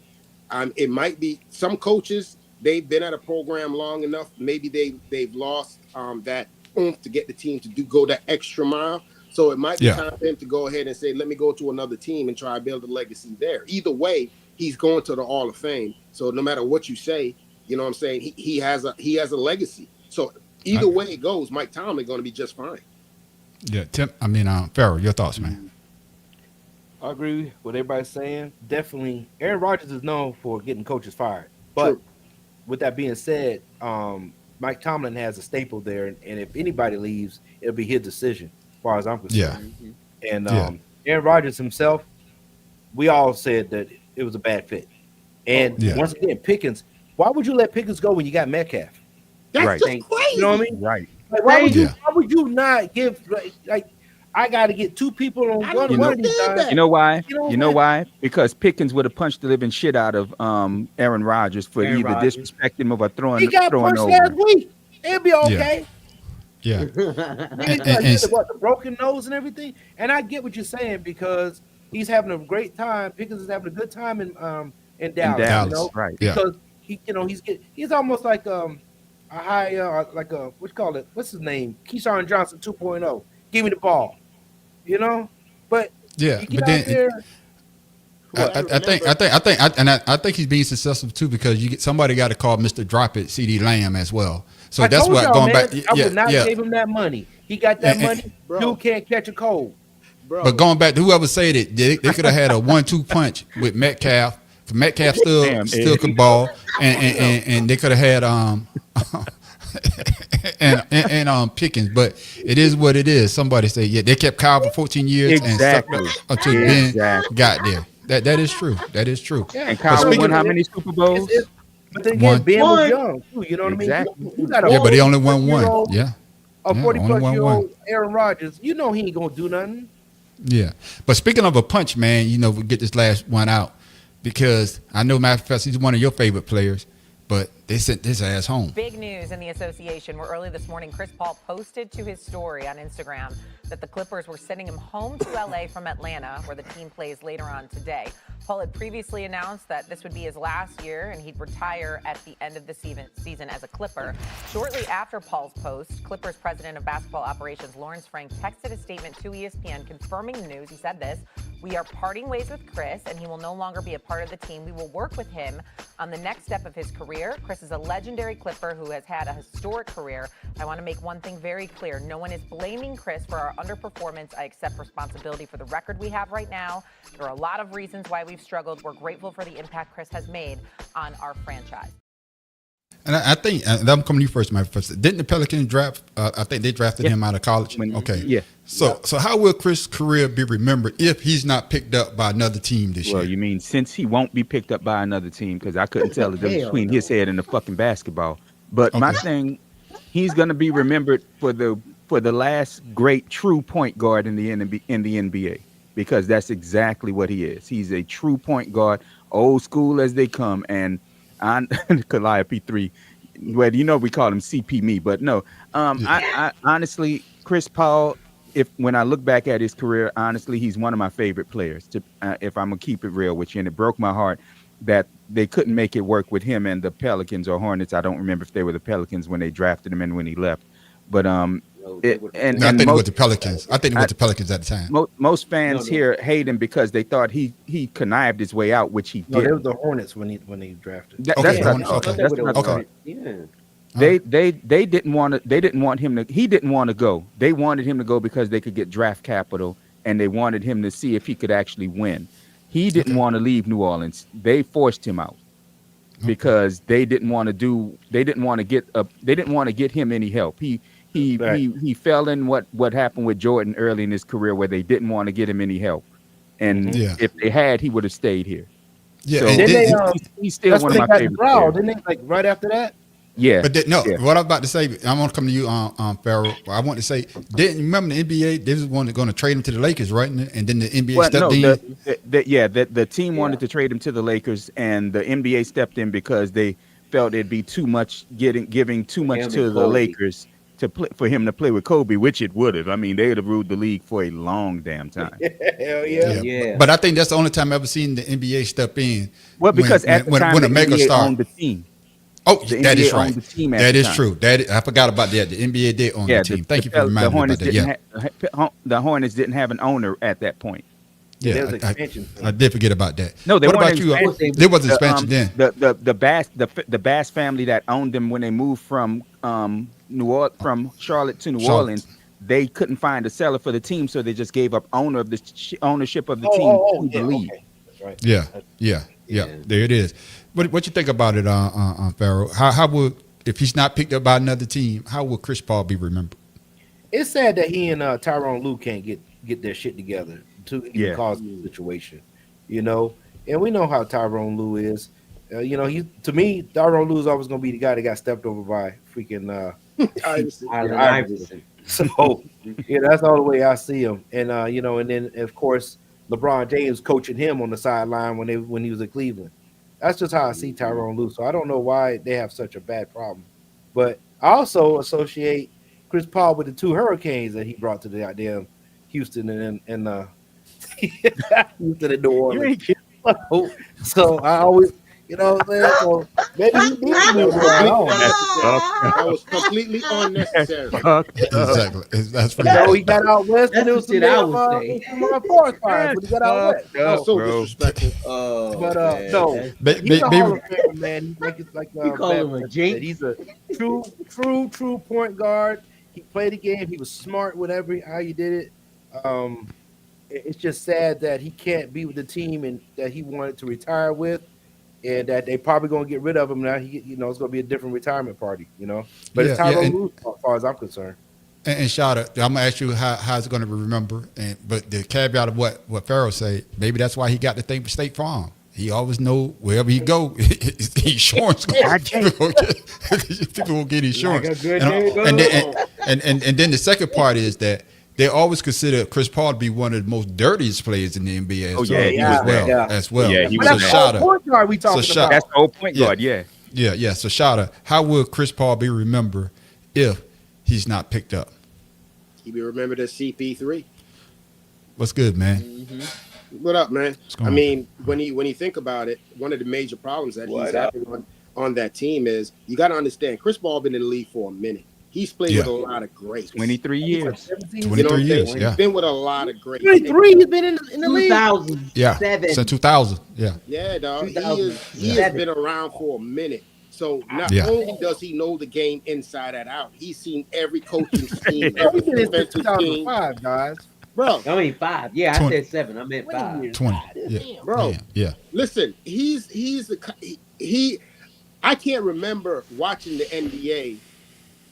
it might be some coaches, they've been at a program long enough. Maybe they've lost that oomph to get the team to go that extra mile. So it might be time for him to go ahead and say, let me go to another team and try to build a legacy there. Either way, he's going to the Hall of Fame. So no matter what you say, you know what I'm saying, he has a legacy. So either way it goes, Mike Tomlin going to be just fine. Yeah, Tim. Farrell, your thoughts, man? I agree with what everybody's saying. Definitely, Aaron Rodgers is known for getting coaches fired. But with that being said, Mike Tomlin has a staple there, and if anybody leaves, it'll be his decision, as far as I'm concerned. Yeah. And Aaron Rodgers himself, we all said that it was a bad fit. And once again, Pickens, why would you let Pickens go when you got Metcalf? That's just crazy. You know what I mean? Right. Like, why would you not give like I got to get two people on one of these guys? You know why? You know why? Because Pickens would have punched the living shit out of Aaron Rodgers for either disrespecting him or throwing he got punched over. last week. It'll be okay. Yeah. And the broken nose and everything. And I get what you're saying because he's having a great time. Pickens is having a good time in Dallas. You know? Right. Because he's almost like a high what you call it? What's his name? Keyshawn Johnson 2.0. Give me the ball. You know? But I think he's being successful too because somebody got to call Mr. Drop It CeeDee Lamb as well. So that's what going back. I would not give him that money. He got that money. Dude can't catch a cold. Bro. But going back to whoever said it, they could have had a 1-2 punch with Metcalf. Metcalf still could ball, and they could have had and Pickens. But it is what it is. Somebody say they kept Kyle for 14 years and stuck until Ben got there. That is true. That is true. Yeah. And Kyle won how many Super Bowls? But then again, Ben was young too. You know what I mean? You got but he only won one. A 40-plus-year-old Aaron Rodgers. You know he ain't gonna do nothing. Yeah, but speaking of a punch, man, we get this last one out because I know Matt Professor, he's one of your favorite players, but they sent this ass home. Big news in the association where early this morning Chris Paul posted to his story on Instagram that the Clippers were sending him home to LA from Atlanta, where the team plays later on today. Paul had previously announced that this would be his last year and he'd retire at the end of the season as a Clipper. Shortly after Paul's post, Clippers president of basketball operations Lawrence Frank texted a statement to ESPN confirming the news. He said this: "We are parting ways with Chris and he will no longer be a part of the team. We will work with him on the next step of his career. Chris is a legendary Clipper who has had a historic career. I want to make one thing very clear. No one is blaming Chris for our underperformance. I accept responsibility for the record we have right now. There are a lot of reasons why we've struggled. We're grateful for the impact Chris has made on our franchise." And I think, and I'm coming to you first, my first. Didn't the Pelicans draft? I think they drafted him out of college. Okay. Yeah. So how will Chris' career be remembered if he's not picked up by another team this year? Well, you mean since he won't be picked up by another team? Because I couldn't tell the difference between his head and the fucking basketball. But my thing, he's going to be remembered for the last great true point guard in the NBA. Because that's exactly what he is. He's a true point guard, old school as they come. And on Calliope 3, well, we call him CP me, but no. I honestly, Chris Paul, when I look back at his career, honestly, he's one of my favorite players. If I'm gonna keep it real with you, and it broke my heart that they couldn't make it work with him and the Pelicans or Hornets. I don't remember if they were the Pelicans when they drafted him and when he left, but I think it was the Pelicans. I think it was the Pelicans at the time. Most fans here hate him because they thought he connived his way out, which he did. No, it was the Hornets when he drafted. That's what I thought. Yeah. They didn't want him to. He didn't want to go. They wanted him to go because they could get draft capital, and they wanted him to see if he could actually win. He didn't want to leave New Orleans. They forced him out because they didn't want to get him any help. He fell in what happened with Jordan early in his career, where they didn't want to get him any help, and if they had, he would have stayed here. Yeah, so he's still one of my favorite players. Didn't they? Like right after that. Yeah, but what I'm about to say, I'm gonna come to you, Farrell. I want to say, didn't you remember the NBA? They was going to trade him to the Lakers, right? And then the NBA stepped in. The team wanted to trade him to the Lakers, and the NBA stepped in because they felt it'd be too much giving too much to the Lakers to play for him to play with Kobe, which it would have. I mean, they would have ruled the league for a long damn time. Hell yeah. But I think that's the only time I've ever seen the NBA step in. Well, because at the time, when a mega NBA star owned the team. Oh, that is right. That is time. true. I forgot about that. The NBA did own the team. Thank you for reminding me about that. The Hornets didn't have an owner at that point. Yeah, I did forget about that. No, they what weren't about you? There was expansion then. The Bass family that owned them when they moved from Charlotte to New Orleans, they couldn't find a seller for the team, so they just gave up ownership of the team to the league. Okay. That's right. Yeah. There it is. What you think about it, Pharaoh? How would, if he's not picked up by another team, how will Chris Paul be remembered? It's sad that he and Tyronn Lue can't get their shit together to even cause the situation, And we know how Tyronn Lue is. To me, Tyronn Lue is always going to be the guy that got stepped over by freaking Allen Iverson. So, that's all the way I see him. And and then of course LeBron James coaching him on the sideline when he was at Cleveland. That's just how I see Tyronn Lue. So I don't know why they have such a bad problem. But I also associate Chris Paul with the 2 hurricanes that he brought to the goddamn Houston and Houston and New Orleans. So I always, so maybe he did that was completely unnecessary. Exactly. That's pretty he got out west and it was some forest fires, but he got out west. That's so disrespectful. No, he's a Hall of Famer, man. He's like you call him a jinx. He's a true point guard. He played the game. He was smart, whatever how you did it. It's just sad that he can't be with the team and that he wanted to retire with, and that they probably gonna get rid of him now. It's gonna be a different retirement party, But it's Tyronn Lue, as far as I'm concerned. And Shada, I'm gonna ask you how's it gonna be remembered. But the caveat of what Pharaoh said, maybe that's why he got the thing for State Farm. He always know wherever he go, insurance. People will get insurance. And then the second part is that they always consider Chris Paul to be one of the most dirtiest players in the NBA as well. Yeah, he was a Shada. Point guard we talking about. That's the whole point guard. Yeah. So Shada, how will Chris Paul be remembered if he's not picked up? He'll be remembered as CP3. What's good, man? Mm-hmm. What up, man? I mean, when you think about it, one of the major problems that he's having on that team is you got to understand Chris Paul been in the league for a minute. He's played with a lot of greats. 23 years. 23 years. He's been with a lot of greats. 23. He's been in the league. 2000. Yeah. Since 2000. Yeah. Yeah, dog. He has been around for a minute. So not only does he know the game inside and out, he's seen every coaching scheme, every defensive 2005, guys. Bro, I mean 5. Yeah, 20. I said 7. I meant 5. 20. Yeah. Bro. Yeah. Listen, he. I can't remember watching the NBA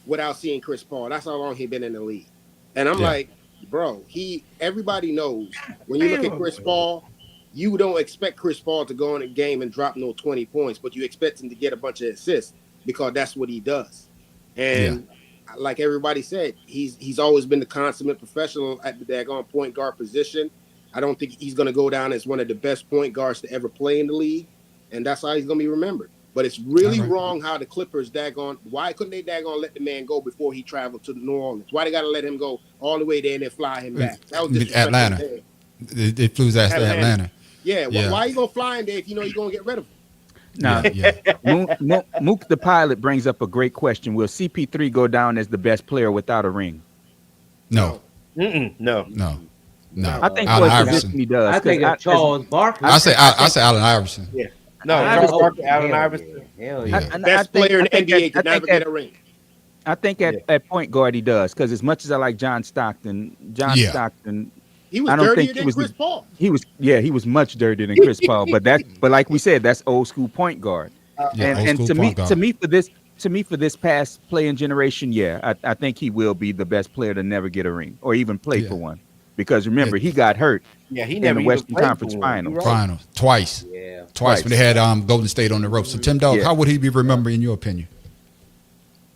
without seeing Chris Paul. That's how long he's been in the league. And I'm like, bro, everybody knows when you look at Chris Paul, you don't expect Chris Paul to go in a game and drop no 20 points, but you expect him to get a bunch of assists because that's what he does. And like everybody said, he's always been the consummate professional at the daggone point guard position. I don't think he's going to go down as one of the best point guards to ever play in the league, and that's how he's going to be remembered. But it's really wrong how the Clippers why couldn't they let the man go before he traveled to New Orleans? Why they got to let him go all the way there and then fly him back? That was Atlanta. They flew his ass to Atlanta. Yeah, why you gonna fly him there if you know you're gonna get rid of him? Now, Mook the Pilot brings up a great question. Will CP3 go down as the best player without a ring? No. No. I think Allen Iverson. He does. I think Charles Barkley. I say Allen Iverson. Yeah. No, Charles Barkley, Allen Iverson. Hell yeah. Best player in the NBA could never get a ring. I think at point guard he does, because as much as I like John Stockton, he was dirtier than Chris Paul. He was much dirtier than Chris Paul. But like we said, that's old school point guard. And to me for this past playing generation, I think he will be the best player to never get a ring or even play for one. Because remember, he got hurt. Yeah, he in never the Western Conference Finals. Twice. Yeah. Twice when they had Golden State on the ropes. So Tim Dog, how would he be remembered in your opinion?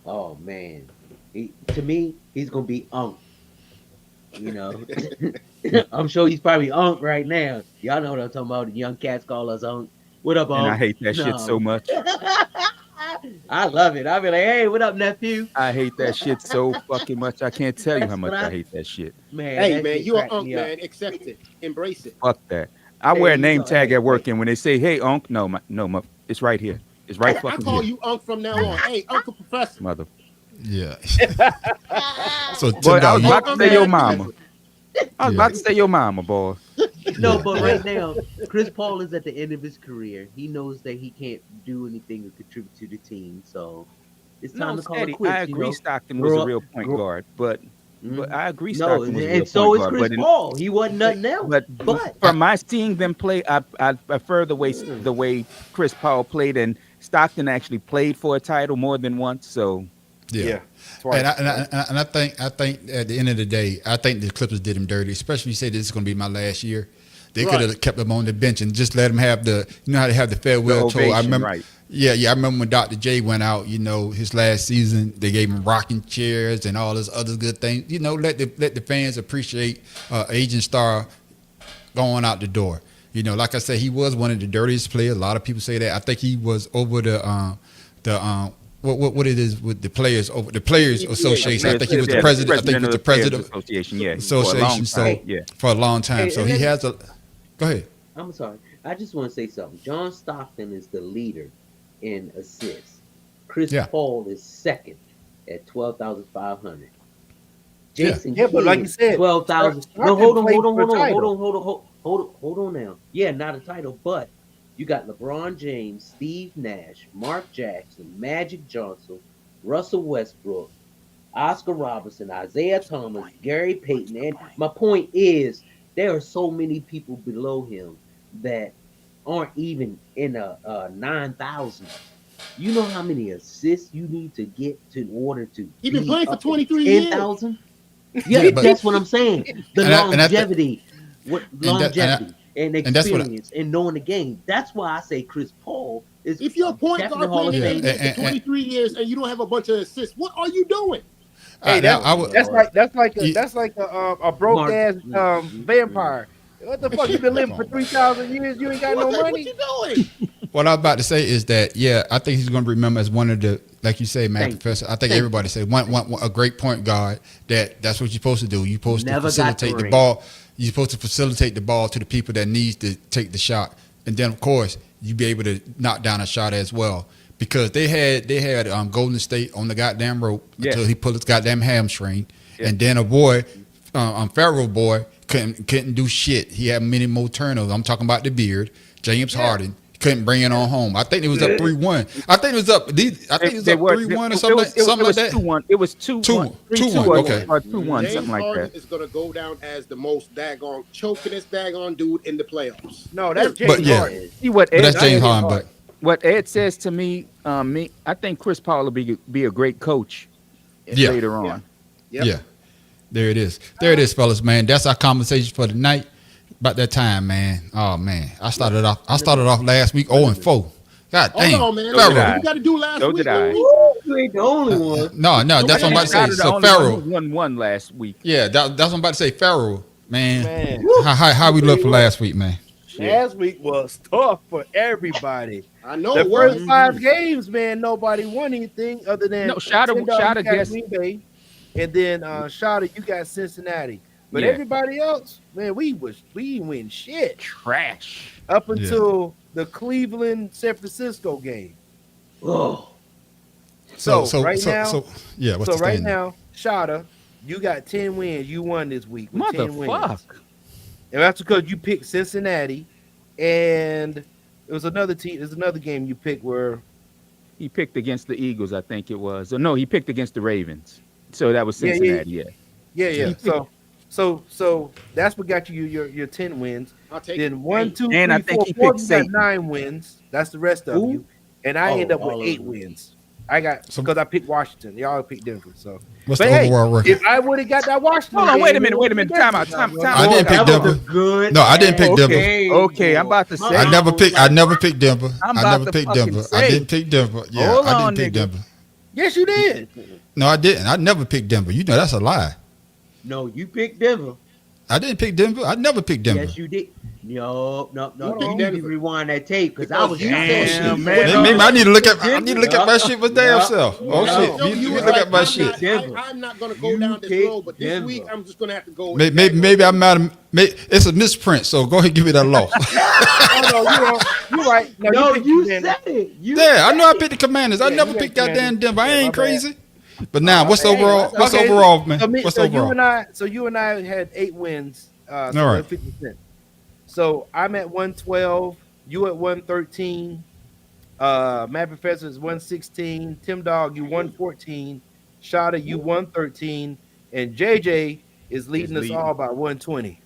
Oh man, to me, he's gonna be Unk. I'm sure he's probably Unk right now. Y'all know what I'm talking about. The young cats call us Unk. What up, Unk? And I hate that shit so much. I love it. I'll be like, hey, what up, nephew? I hate that shit so fucking much. I can't tell you how much I hate that shit. Man, hey, man, you are Unk, man. Accept it. Embrace it. Fuck that. I wear a name tag at work, and when they say, hey, Unk, no, it's right here. It's right fucking here. I call you Unk from now on. Hey, Uncle Professor. Mother. Yeah. So boy, I was about to say your mama. I was about to say your mama, boy. No, but right now, Chris Paul is at the end of his career. He knows that he can't do anything to contribute to the team, so it's time to call it quits. I agree. Stockton was a real point guard, but But I agree, No, Stockton was a and good so point is guard. Chris But Paul. He wasn't nothing else. but from my seeing them play, I prefer the way Chris Paul played, and Stockton actually played for a title more than once. So Yeah. And I think at the end of the day, I think the Clippers did him dirty, especially you say this is going to be my last year. They could have kept him on the bench and just let him have how they have the farewell tour. I remember, right. Yeah, I remember when Dr. J went out. His last season, they gave him rocking chairs and all this other good things. Let the fans appreciate aging star going out the door. Like I said, he was one of the dirtiest players. A lot of people say that. I think he was over what it is with the players over the Players Association. I think he was the president. I think he was the president of Association. Yeah, association. For a long time. So he has a. Go ahead. I'm sorry. I just want to say something. John Stockton is the leader in assists. Chris Paul is second at 12,500. Jason Kidd, but like you said, 12,000. No, hold on now. Yeah, not a title, but you got LeBron James, Steve Nash, Mark Jackson, Magic Johnson, Russell Westbrook, Oscar Robertson, Isaiah Thomas, Gary Payton. And my point is, there are so many people below him that aren't even in a 9,000. You know how many assists you need to get in order to He's been playing for 23 years. 10,000? Yeah, that's what I'm saying. The longevity and experience and knowing the game. That's why I say Chris Paul is. If you're a point guard playing for 23 years and you don't have a bunch of assists, what are you doing? Hey, that's like a broke ass vampire. What the fuck? You been living for 3,000 years? You ain't got no money. What you doing? What I was about to say is that I think he's going to be remembered as one of the, like you say, man, Professor. I think everybody say one a great point guard. That's what you're supposed to do. You're supposed to facilitate the ball. You're supposed to facilitate the ball to the people that needs to take the shot, and then of course you be able to knock down a shot as well. Because they had Golden State on the goddamn rope until he pulled his goddamn hamstring, and then a boy, Pharaoh boy, couldn't do shit. He had many more turnovers. I'm talking about the beard, James Harden. Couldn't bring it on home. I think it was up 3-1. I think it was up. I think it was up 3-1 or something like that. 2-1. It was 2-1. 2-1. Okay. Or 2-1, something like Harden that. is going to go down as the most chokingest daggone dude in the playoffs. No, that's James Harden. See what Ed, that's James Harden. But what Ed says to me, I think Chris Paul will be a great coach later on. Yeah. There it is. There it is, fellas, man. That's our conversation for the night. About that time, man. Oh man, I started off last week 0-4. God damn. Hold on, man. You got to do last week. You ain't the only one. No, that's what I'm about to say. So Pharaoh won last week. Yeah, that's what I'm about to say. Pharaoh, man. How we look for last week, man? Last week was tough for everybody. I know. The first 5 games, man, nobody won anything other than Shada guess. Green Bay, and then Shada, you got Cincinnati. But everybody else, man, we win shit. Trash. Up until the Cleveland San Francisco game. Oh. So right now, Shada, you got 10 wins. You won this week with 10 wins. And that's because you picked Cincinnati, and it was another team. There's another game you picked where he picked against the Eagles, I think it was. Or no, he picked against the Ravens. So that was Cincinnati. Yeah. So that's what got you your 10 wins. I'll take then it. 1, 2, 3, and I think 4, he 4 picked you got 9 wins. That's the rest of you. And I end up with 8 wins. I got because I picked Washington. Y'all picked Denver. So what's the overall record? If I would have got that Washington, hold on, wait a minute. Time out. I didn't pick Denver. No, I didn't pick Denver. Okay, I'm about to say. I never picked Denver. I didn't pick Denver. Yeah, I didn't pick Denver. Yes, you did. No, I didn't. I never picked Denver. You know that's a lie. No, you picked Denver. I didn't pick Denver. I never picked Denver. Yes, you did. No. You need to rewind that tape because I was man. Maybe I need to look at my shit for damn self. Oh shit, you look at my shit. I'm not gonna go down this road, but this week I'm just gonna have to go. Maybe I'm not. It's a misprint. So go ahead and give me that loss. You're right. No, you said it. I know I picked the Commanders. I never picked goddamn Denver. I ain't crazy. But now, what's overall? What's overall, man? What's overall? You and I had 8 wins. All right. 50%. So I'm at 112. You at 113. Matt Professor is 116. Tim Dog, you 114. Shada, you 113. and JJ is leading us all by 120.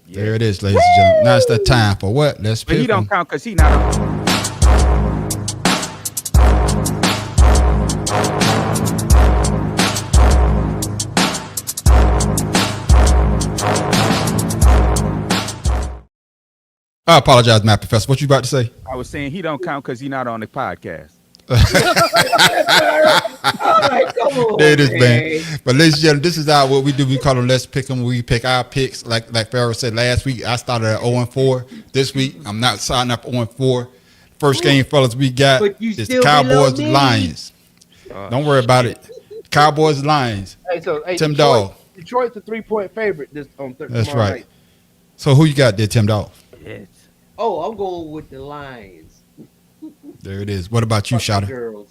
There it is, ladies and gentlemen. Now it's that time for what? Let's pick. But he don't count because he not. I apologize, Matt Professor. What you about to say? I was saying he don't count because he's not on the podcast. There it is, man. But ladies and gentlemen, this is what we do. We call them Let's Pick Them. We pick our picks. Like Pharaoh said last week, I started at 0-4. This week, I'm not signing up 0-4. First game, fellas, we got is Cowboys Lions. Don't worry about it. Cowboys Lions. Hey, Tim Dog. Detroit's a 3-point favorite this on Thursday. That's right. Night. So who you got there, Tim Dog? Yes. Oh, I'm going with the Lions. There it is. What about you, Shouter? Girls.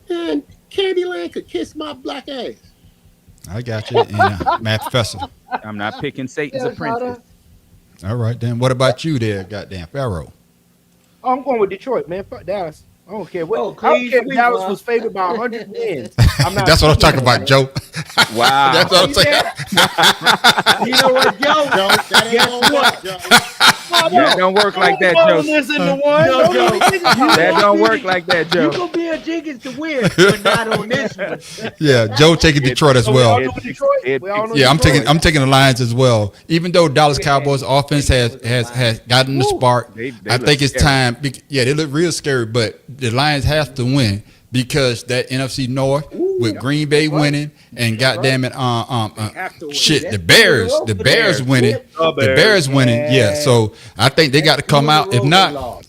And Candyland could kiss my black ass. I got you. And Matt Professor. I'm not picking Satan's apprentice. All right, then. What about you there, goddamn Pharaoh? Oh, I'm going with Detroit, man. Fuck Dallas. I don't care what. I don't care if Dallas was favored by 100 wins. That's what I'm talking about, Joe. Wow. That's what I'm saying. You know what, Joe? That ain't gonna work, Joe. That don't work like that, Joe. That don't work like that, Joe. You gonna be a Jenkins to win, but not on this one. Yeah, Joe taking Detroit as well. Yeah, I'm taking the Lions as well. Even though Dallas Cowboys offense has gotten the spark, I think it's time. Yeah, they look real scary, but the Lions have to win because that NFC North with Green Bay winning and goddamn it, the Bears winning, the Bears winning. Yeah, so I think they got to come out. If not,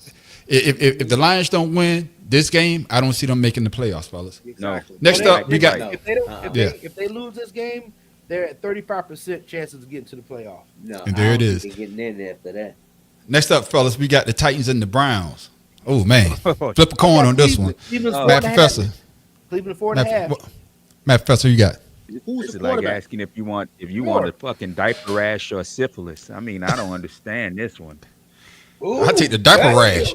if the Lions don't win this game, I don't see them making the playoffs, fellas. No. Next up, we got. If they lose this game, they're at 35% chances of getting to the playoff. No, and there it is. Getting in after that. Next up, fellas, we got the Titans and the Browns. Oh man, flip a coin on this one. Matt Professor. Cleveland 4.5. Matt Professor, you got. This is like asking if you want a fucking diaper rash or syphilis. I mean, I don't understand this one. I take the diaper rash.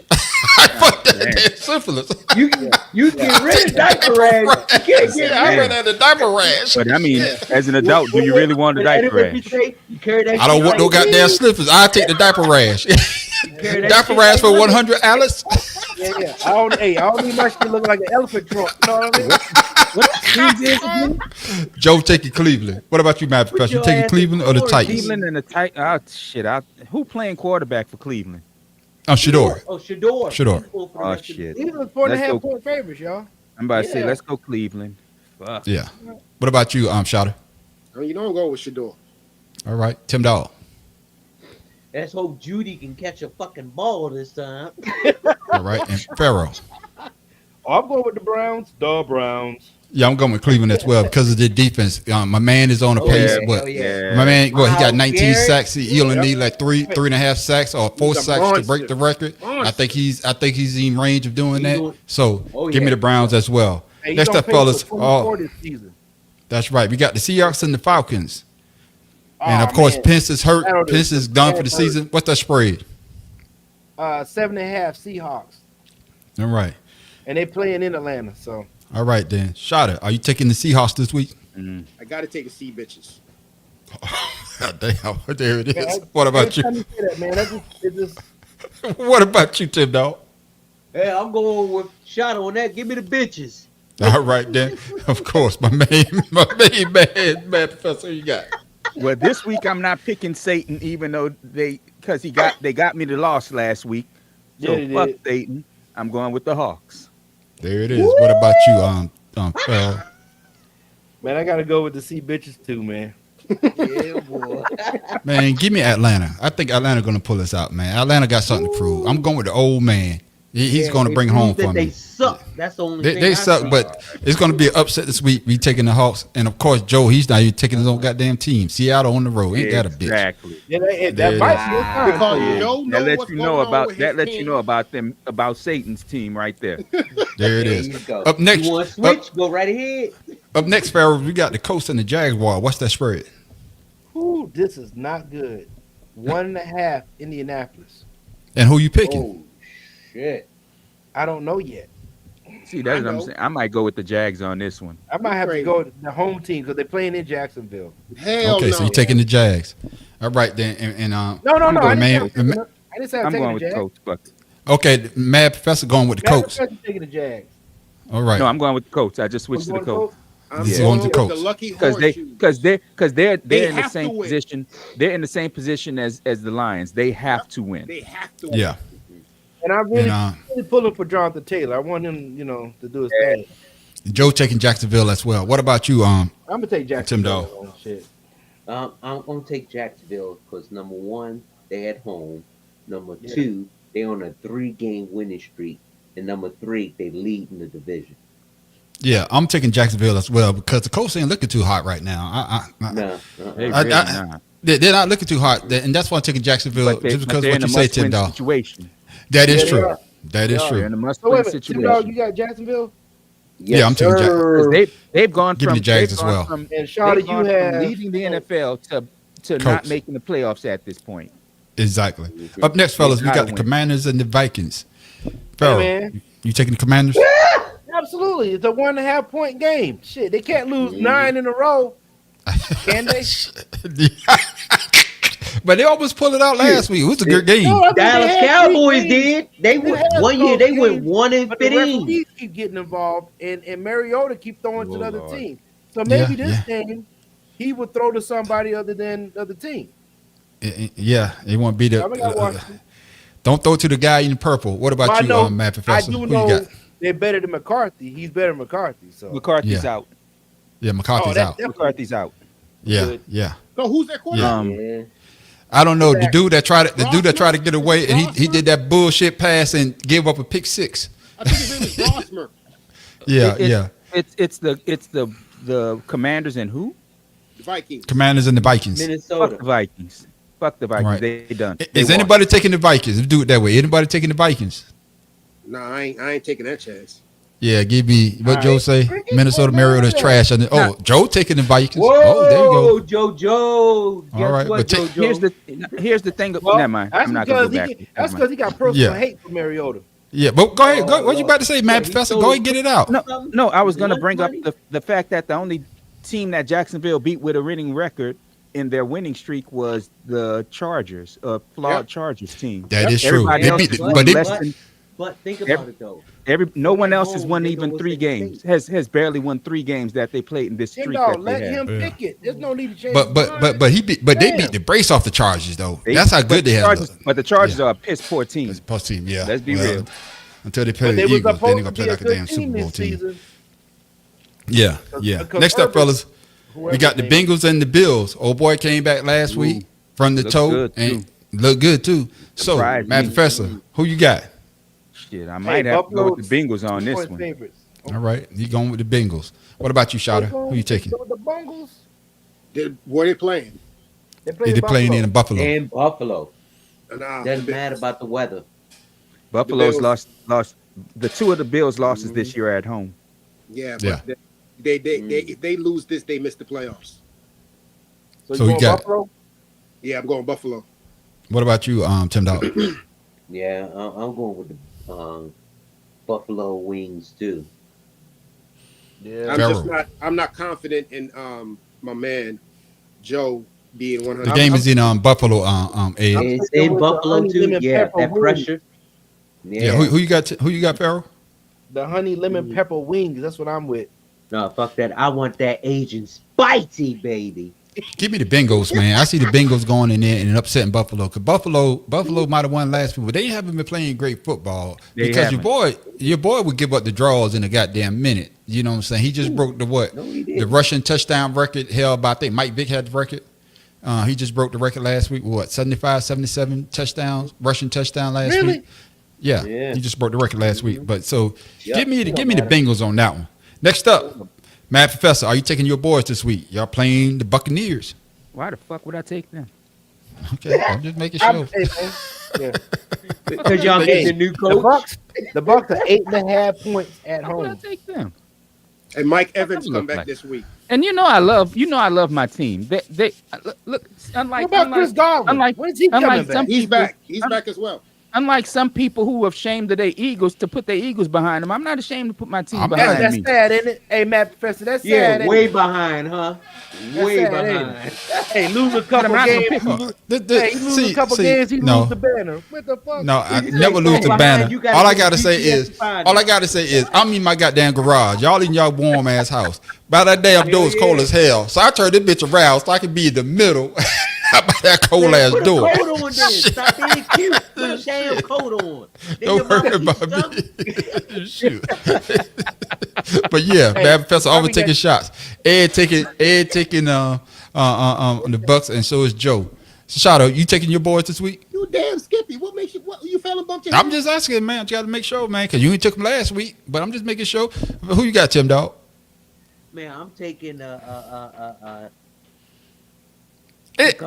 Fuck that syphilis. You get rid of diaper rash. You can't get I ran out of diaper rash. But I mean, as an adult, do you really want a diaper rash? I don't want no goddamn slippers. I take the diaper rash. Diaper rash for 100, Alice. Yeah. I don't need my shit looking like an elephant trunk. You know what I mean? Joe taking Cleveland. What about you, Matt Professor? You taking Cleveland or the Titans? Cleveland and the Titans. Who playing quarterback for Cleveland? Oh, Shador. Shador. Oh, shit. Cleveland's 4.5 point favorites, y'all. I'm about to say, let's go Cleveland. Fuck. Yeah. What about you, Shouter? You know I'm going with Shador. All right. Tim Dog. Let's hope Judy can catch a fucking ball this time. All right. And Pharaoh. I'm going with the Browns. The Browns. Yeah, I'm going with Cleveland as well because of the defense. My man is on a pace. My man, he got 19 sacks. He only need like 3.5 sacks or 4 sacks to break the record. I think he's in range of doing that. So give me the Browns as well. Next up, fellas. That's right. We got the Seahawks and the Falcons. And of course, Pence is hurt. Pence is done for the season. What's that spread? 7.5 Seahawks. All right. And they playing in Atlanta, so. All right, then. Shot it. Are you taking the Seahawks this week? I got to take the Sea Bitches. Damn. There it is. What about you? That, What about you, Tim Dog? Hey, I'm going with shot on that. Give me the bitches. All right, then. Of course. My main man, Professor, you got. Well, this week I'm not picking Satan, even though they got me the loss last week. So fuck Satan. I'm going with the Hawks. There it is. Woo! What about you, Phil? Man, I gotta go with the Sea Bitches too, man. Yeah, boy. Man, give me Atlanta. I think Atlanta gonna pull us out, man. Atlanta got something to prove. I'm going with the old man. He's going to bring home for me. They suck. That's the only thing. They suck, but it's going to be an upset this week. We taking the Hawks, and of course, Joe. He's not even taking his own goddamn team. Seattle on the road. Ain't that a bitch? Exactly. That might be that lets you know about Satan's team right there. There it is. Up next, you want to switch? Go right ahead. Up next, Pharaoh, we got the Colts and the Jaguar. What's that spread? Ooh, this is not good. 1.5 Indianapolis. And who you picking? Oh, shit. I don't know yet. See, that's what I'm saying. I might go with the Jags on this one. I might have to go with the home team because they're playing in Jacksonville. Hell Okay, no. so you're taking the Jags. All right then, and No. I'm I going didn't say I'm I'm taking going the with Jags. Coach Bucket. Okay, the Mad Professor going with the Matt Colts. Professor's taking the Jags. All right. No, I'm going with the Colts. I just switched to I'm the going Colts. I'm He's going going to with Colts. the lucky Because horseshoe. they're They in the have to same win. position. They're in the same position as the Lions. They have to win. They have to win. Yeah. And I'm really, And, really pulling for Jonathan Taylor. I want him, to do his thing. Joe taking Jacksonville as well. What about you, I'm gonna take Jacksonville. Tim Dog? Shit. I'm gonna take Jacksonville because number one, they at home. Number two, they on a 3-game winning streak, and number three, they lead in the division. Yeah, I'm taking Jacksonville as well because the Colts ain't looking too hot right now. They're not looking too hot, and that's why I'm taking Jacksonville just because of what you say, Tim Dog. Situation. That is Yeah, true. they are. That is They are. true. They're in a So must-win wait a minute, Tim Dog, situation. you got Jacksonville? Yeah, I'm taking Jacksonville. They've gone Give me from the Jags they've as gone well. from- And Shawty, they've gone you from have leading the NFL to not Colts. making the playoffs at this point. Exactly. Up next, fellas, we got the win. Commanders and the Vikings. Pharaoh, man. you taking the Commanders? Absolutely. It's a 1.5 point game. Shit, they can't lose 9 in a row. Can they? But they almost pulled it out last week. It was a good game. No, I think Dallas they had Cowboys 3 games. did. They went had one year. those They went games, 1-15. referees keep getting involved, and Mariota keep throwing to the other Lord. team. So maybe Yeah, this game he would throw to somebody other than the other team. Yeah, it won't be the. I got Washington. Don't throw to the guy in purple. What about I you, know. Matt I Professor? do Who know you got? they're better than McCarthy. He's better than McCarthy. So McCarthy's Yeah. out. Yeah, McCarthy's that's out. definitely- McCarthy's out. Yeah, good. yeah. So who's that quarterback? Yeah. I don't know the dude that tried to get away, and he did that bullshit pass and gave up a pick 6. I think his name is Rossmer. Yeah, It- yeah. It's the Commanders and who? The Vikings. Commanders and the Vikings. Fuck Minnesota. the Vikings. Fuck the Vikings. Right. They done. They Is won. anybody taking the Vikings? Let's do it that way. Anybody taking the Vikings? Nah, I ain't taking that chance. Yeah, give me what All Joe right. say. Minnesota Mariota's trash. And Joe taking the Vikings. Whoa, Oh, there you go. Joe. Guess All right, what, but take- JoJo? Here's the thing. Well, Never mind. that's I'm not gonna because go back. that's because he got personal Yeah. hate for Mariota. Yeah, but go ahead. Go, what you Lord. about to say, Matt Yeah, he Professor? stole Go ahead and get it out. No, I was gonna What bring up money? the fact that the only team that Jacksonville beat with a winning record in their winning streak was the Chargers, flawed Yep. Chargers team. That is true. Everybody They else beat has the- won but they- less than But think about it though. no one At else has home, won they even know 3 what's at games. stake. Has barely won 3 games that they played in this Tim streak Dog, that let they have. him pick it. There's no need to change. But they beat the brace off the Chargers though. That's how good they have. But the Chargers are a piss poor team. Post team, yeah. Let's be Well, real. Until they play But the they was Eagles, then supposed they're gonna to play be a like a good damn team Super Bowl this team. season. Yeah, yeah. because Next up, Urban- fellas, whoever we got the his name Bengals and the Bills. Old boy came back last week from the Looks toe good, and looked good too. So, Surprised Matt me. Professor, who you got? Shit, I might have to go with the Bengals on this one. Favorites. All right, you going with the Bengals. What about you, Shada? Who you taking? So the Bengals, Where they playing? they play They're playing in Buffalo. In Buffalo. Nah, Doesn't matter about the weather. Buffalo's Bills. lost. The 2 of the Bills losses this year at home. Yeah, Yeah. but they if they lose this, they miss the playoffs. So you got- Buffalo? Yeah, I'm going Buffalo. What about you, Tim Dog? Yeah, I'm going with the Buffalo Wings too. Yeah. I'm not confident in my man Joe being 100. The game is in Buffalo. Ed. It's in Buffalo too. Yeah, that pressure. Yeah. Who you got? Who you got, Pharaoh? The honey lemon pepper wings. That's what I'm with. No, fuck that. I want that Asian spicy, baby. Give me the Bengals, man. I see the Bengals going in there and upsetting Buffalo. Because Buffalo might have won last week, but they haven't been playing great football. They Because haven't. your boy would give up the draws in a goddamn minute. You know what I'm saying? He just broke the what? No, he The didn't. rushing touchdown record held by, I think Mike Vick had the record. He just broke the record last week. What, 75, 77 touchdowns, rushing touchdown last Really? week? Yeah, Yeah. he just broke the record last week. But so Yep. give me It the don't Bengals on that one. Next up, Matt Professor, are you taking your boys this week? Y'all playing the Buccaneers. Why the fuck would I take them? Okay, I'm just making sure. Yeah. Because y'all getting the new The coach. Bucks are 8.5 points at Why would I home. take them? And Mike Evans Look come back like- this week. And I love my team. They look unlike What about Chris Godwin? unlike When's he coming unlike back? some He's people- back. He's back as well. Unlike some people who have shamed of their egos to put their egos behind them, I'm not ashamed to put my team behind that's me. sad, isn't it? Hey, Matt Professor, that's sad. Way behind, huh? Way behind. Hey, lose a couple games. Lose a couple games, he lose the banner. What the fuck? No, I never lose the banner. All I gotta say is, I'm in my goddamn garage. Y'all in y'all warm ass house. By that damn door is cold as hell. So I turned this bitch around so I can be in the middle. How about that cold ass door? Put a coat on then. Stop being cute. Put a damn coat on. Don't worry about me. Shoot. But yeah, Bad Professor always taking shots. Ed taking the Bucks, and so is Joe. So Shadow, you taking your boys this week? You damn Skippy. What makes you? What you feeling about your? I'm just asking, man. You got to make sure, man, because you ain't took them last week. But I'm just making sure. Who you got, Tim Dog? Man, I'm taking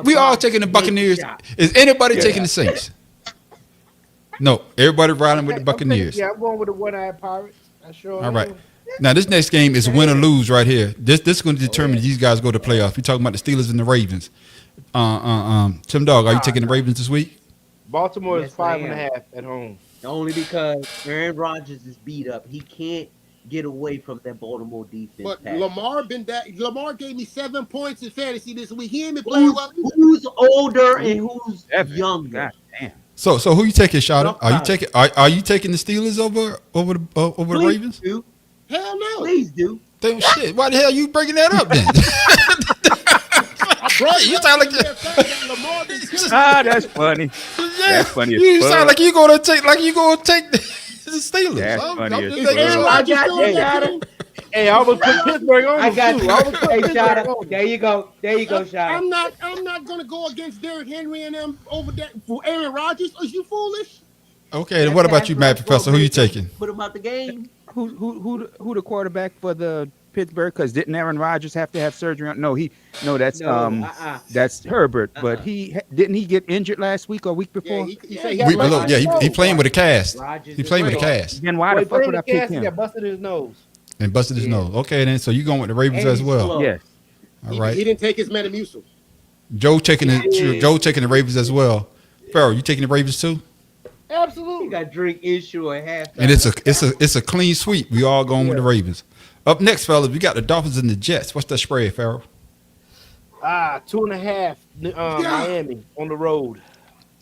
we all taking the Buccaneers. Is anybody taking the Saints? No, everybody riding with the Buccaneers. I'm going with the one-eyed Pirates. I sure All right. Now this next game is win or lose right here. This is going to determine if these guys go to playoffs. We're talking about the Steelers and the Ravens. Tim Dog, are you taking the Ravens this week? Baltimore is 5.5 at home. Only because Aaron Rodgers is beat up. He can't get away from that Baltimore defense. But Lamar gave me 7 points in fantasy this week. He ain't been playing well. Who's older and who's younger? Damn. So who you taking, Shadow? Are you taking the Steelers over the Ravens? Do. Hell no. Please do. Damn shit. Why the hell are you breaking that up then? You sound like that's funny. That's funny. You sound like you gonna take the Steelers. That's funny. Hey, I was put Pittsburgh on. I got you. Hey, Shadow. There you go, Shadow. I'm not gonna go against Derrick Henry and them over there for Aaron Rodgers. Are you foolish? Okay, then what about you, Mad Professor? Who you taking? Put him out the game. Who the quarterback for the Pittsburgh? Because didn't Aaron Rodgers have to have surgery on? That's Herbert. But didn't he get injured last week or week before? He playing with a cast. He playing with a cast. Then why the fuck would I pick him? He got busted his nose. And busted his nose. Okay, then so you going with the Ravens as well? Yes. All right. He didn't take his Metamucil. Joe taking the Ravens as well. Farrell, you taking the Ravens too? Absolutely. You got to drink issue at half. And it's a clean sweep. We all going with the Ravens. Up next, fellas, we got the Dolphins and the Jets. What's the spread, Farrell? 2.5. Miami on the road.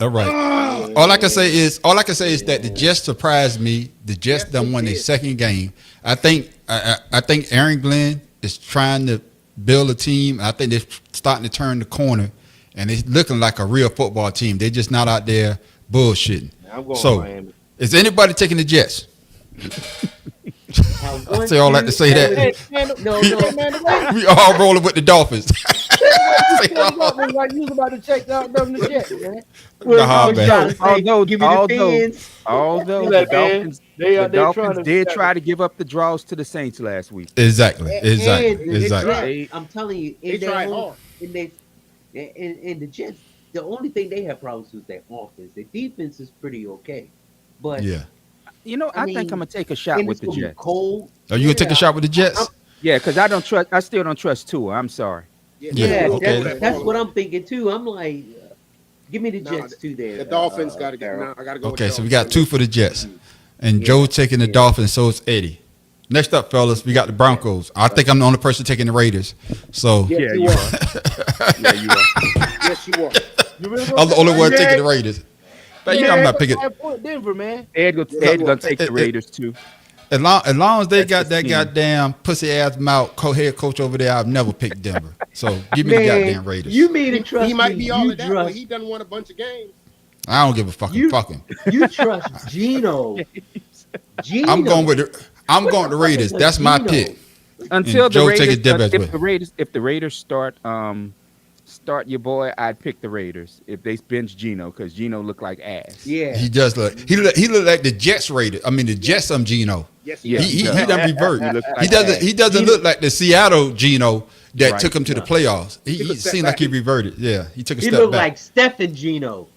All right. All I can say is that the Jets surprised me. The Jets done won their second game. I think Aaron Glenn is trying to build a team. I think they're starting to turn the corner, and it's looking like a real football team. They're just not out there bullshitting. I'm going so, Miami. Is anybody taking the Jets? I say all that to say that. We all rolling with the Dolphins. Like you was about to check out them the Jets, man. Although the Dolphins did try to give up the draws to the Saints last week. Exactly. I'm telling you, in the Jets, the only thing they have problems with their offense. Their defense is pretty okay, but yeah. I think I'm gonna take a shot with the Jets. Cold. Are you gonna take a shot with the Jets? Yeah, because I still don't trust Tua. I'm sorry. Yeah, that's what I'm thinking too. I'm like, give me the Jets too there. The Dolphins got to get. I got to go. Okay, so we got 2 for the Jets, and Joe taking the Dolphins. So it's Eddie. Next up, fellas, we got the Broncos. I think I'm the only person taking the Raiders. So you are. Yes, you are. I'm the only one taking the Raiders. But I'm not picking Denver, man. Ed gonna take the Raiders too. As long as they got that goddamn pussy ass mouth head coach over there, I've never picked Denver. So give me the goddamn Raiders. You mean to trust? He might be all of that, but he done won a bunch of games. I don't give a fucking. You trust Gino? I'm going with the Raiders. That's my pick. Until Joe the take a dib as well. If the Raiders start your boy, I'd pick the Raiders if they bench Gino because Gino look like ass. Yeah, he does look. He look like the Jets Raiders. I mean the Jets Gino. Yes, he done revert. He doesn't look like the Seattle Gino that took him to the playoffs. He seemed like he reverted. Yeah, he took a step back. He looked like Stephen Gino.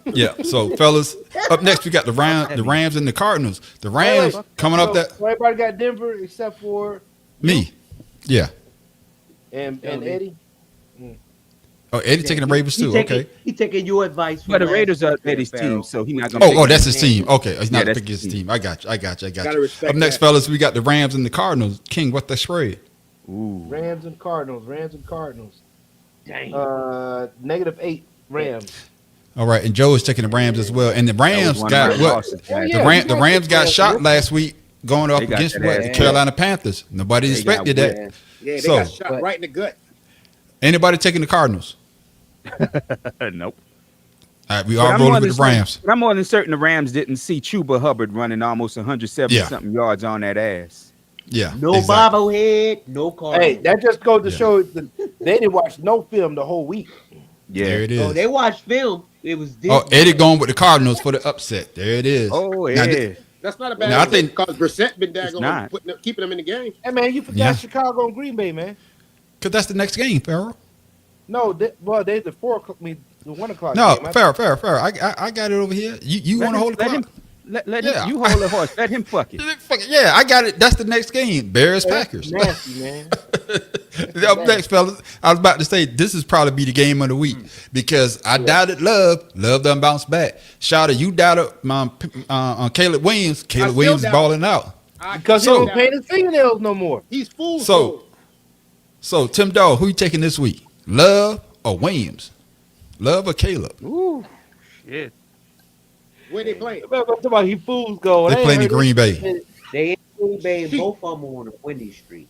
Yeah. So fellas, up next we got the Rams and the Cardinals. The Rams coming up that. Everybody got Denver except for me. Yeah. And Eddie. Oh, Eddie taking the Ravens too. Okay. He taking your advice. But the Raiders are Eddie's team, so he's not going to. Oh, that's his team. Okay, he's not picking his team. team. I got you. Gotta respect Up next, that. fellas, we got the Rams and the Cardinals. King, what the spread? Ooh. Rams and Cardinals. Dang. -8 Rams. All right, and Joe is taking the Rams as well. And the Rams one of got my what? losses, Oh, guys. yeah. The Rams got shot last week going up They got against that what? ass The kicked. Carolina Panthers. Nobody They got expected that. whipped. Yeah, they So- got shot right in the gut. Anybody taking the Cardinals? Nope. All right, we But all I'm rolling more with than the Rams. certain- but I'm more than certain the Rams didn't see Chuba Hubbard running almost 170 Yeah. something yards on that ass. Yeah. No exactly. bobblehead, no Cardinals. Hey, that just goes to show that they didn't watch no film the whole week. There it is. Oh, they watched film. It was Disney. Oh, Eddie going with the Cardinals for the upset. There it is. Oh, Now, yeah. That's not a bad Now, I thing think- because Brissett been It's daggone not. keeping them in the game. Hey man, you forgot Yeah. Chicago and Green Bay, man. Because that's the next game, Farrell. No, they the 4 o'clock. The 1 o'clock. No, game. fair. I got it over here. You want to hold the let clock? him, let Yeah. him, you hold the horse. Let him fuck it. Fuck it. Yeah, I got it. That's the next game. Bears Packers. Nasty, man. Up next, fellas. I was about to say this is probably be the game of the week because I doubted Love. Love done bounced back. Shout out, you doubted Caleb Williams. Caleb still Williams doubt balling out. Because So- he don't paint his fingernails no more. He's fooled. So Tim Dawg, who you taking this week? Love or Williams? Love or Caleb? Ooh, shit. Where they playing? I'm talking about he fools go. They playing in Green Bay. They ain't Green Bay, and both of them are on a winning streak.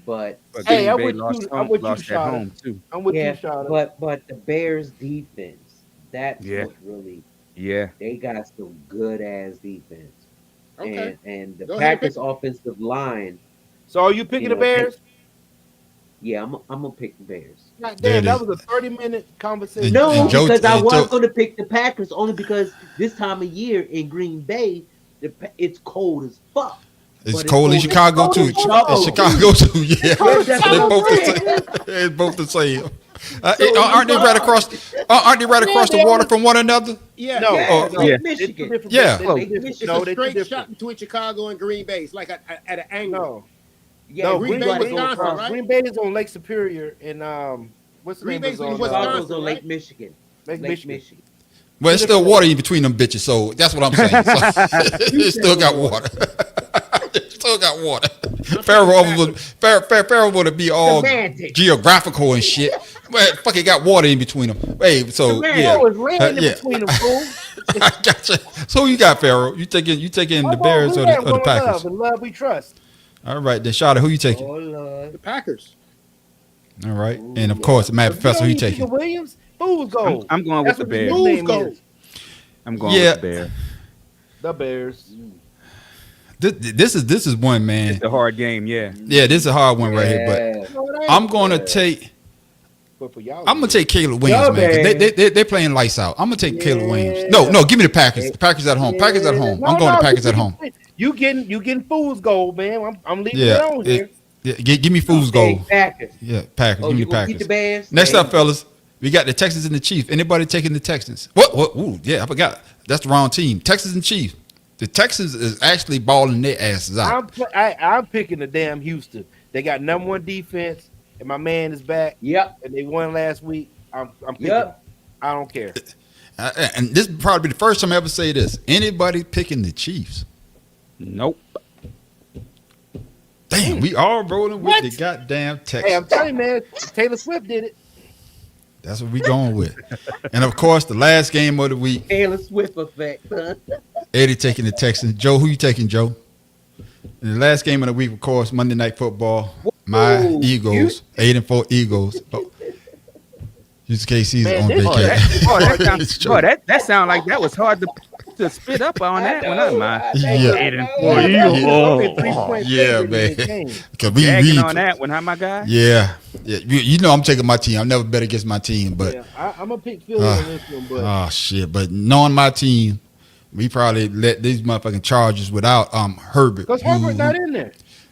But But Hey, Green I'm Bay with lost you. home- I'm with you, lost at Shada. home too. I'm with yeah, you, Shada. but the Bears defense, that's Yeah. what really Yeah. they got some good ass defense. Okay. And the Go ahead, Packers offensive line, So are you picking You the know, Bears? yeah, I'm gonna pick the Bears. God There damn, it that is. was a 30-minute conversation. And- No, and Joe- because I and was Joe- going to pick the Packers only because this time of year in Green Bay, it's cold as fuck. It's But cold in Chicago cold too. in Chicago. In Chicago too. Yeah, cold, that's they what I'm both the saying. same. They're both the same. Aren't they right across? Aren't they right across the water from one another? Yeah. No, Yeah, Oh, Lake yeah. Michigan. Yeah. It's No, a they straight different. shot between Chicago and Green Bay. It's like at an angle. No, Yeah, no, Green Green Bay, Bay was Wisconsin, on right? Green Bay is on Lake Superior and what's the Green name Bay's is in on Wisconsin. Chicago's on Lake right? Michigan. Lake Michigan. Well, it's still water in between them bitches, so that's what I'm saying. So, it still got water. It still got water. Pharaoh would be all Semantics. geographical and shit. Well, fucking got water in between them. Hey, so yeah, Oh, it's raining in yeah. between them, fool. I gotcha. So who you got, Pharaoh? You taking the Bears or the Packers? In love we trust. All right, then Shada, who you taking? Oh, Lord. The Packers. All right, and of course, Matt Professor, who you taking? Williams, fools go. I'm going with That's the what his Bears. name Go. is. I'm going Yeah. with the Bears. The Bears. This is one, man. It's a hard game, yeah. Yeah, this is a hard one right here, but Yeah. No, it ain't. I'm gonna take But for y'all, I'm gonna take Caleb Williams, Yo, man. 'Cause man. They playing lights out. I'm gonna take Caleb Yeah. Williams. No, give me the Packers. The Packers at home. Packers at home. I'm going to Packers at home. You getting fool's gold, man. I'm leaving Yeah, it on here. give me Fool's Okay, goal. Packers. Yeah, Packers. Oh, Give me you the gonna keep Packers. the Bears? Next Hey. up, fellas, we got the Texans and the Chiefs. Anybody taking the Texans? What? Ooh, yeah, I forgot. That's the wrong team. Texans and Chiefs. The Texans is actually balling their asses out. I'm picking the damn Houston. They got #1 defense, and my man is back. Yep. And they won last week. I'm picking. Yep. them. I don't care. And this would probably be the first time I ever say this. Anybody picking the Chiefs? Nope. Damn, we all rolling with What? the goddamn Hey, I'm Texans. telling you, man. Taylor Swift did it. That's what we going with. And of course, the last game of the week, Taylor Swift effect. Eddie taking the Texans. Joe, who you taking, Joe? And the last game of the week, of course, Monday Night Football. My Ooh, Eagles, 8-4 Eagles. Oh. Houston KC's Man, on this- vacation. That sound like that was hard to spit up on that one. Huh, man? Yeah. Yeah, man. Because Gagging we on that one, huh, my guy? yeah. You know I'm taking my team. I've never bet against my team, but Yeah, I'm gonna pick Philly on this one, but oh shit. But knowing my team, we probably let these motherfucking Chargers without Herbert. because Herbert not in there.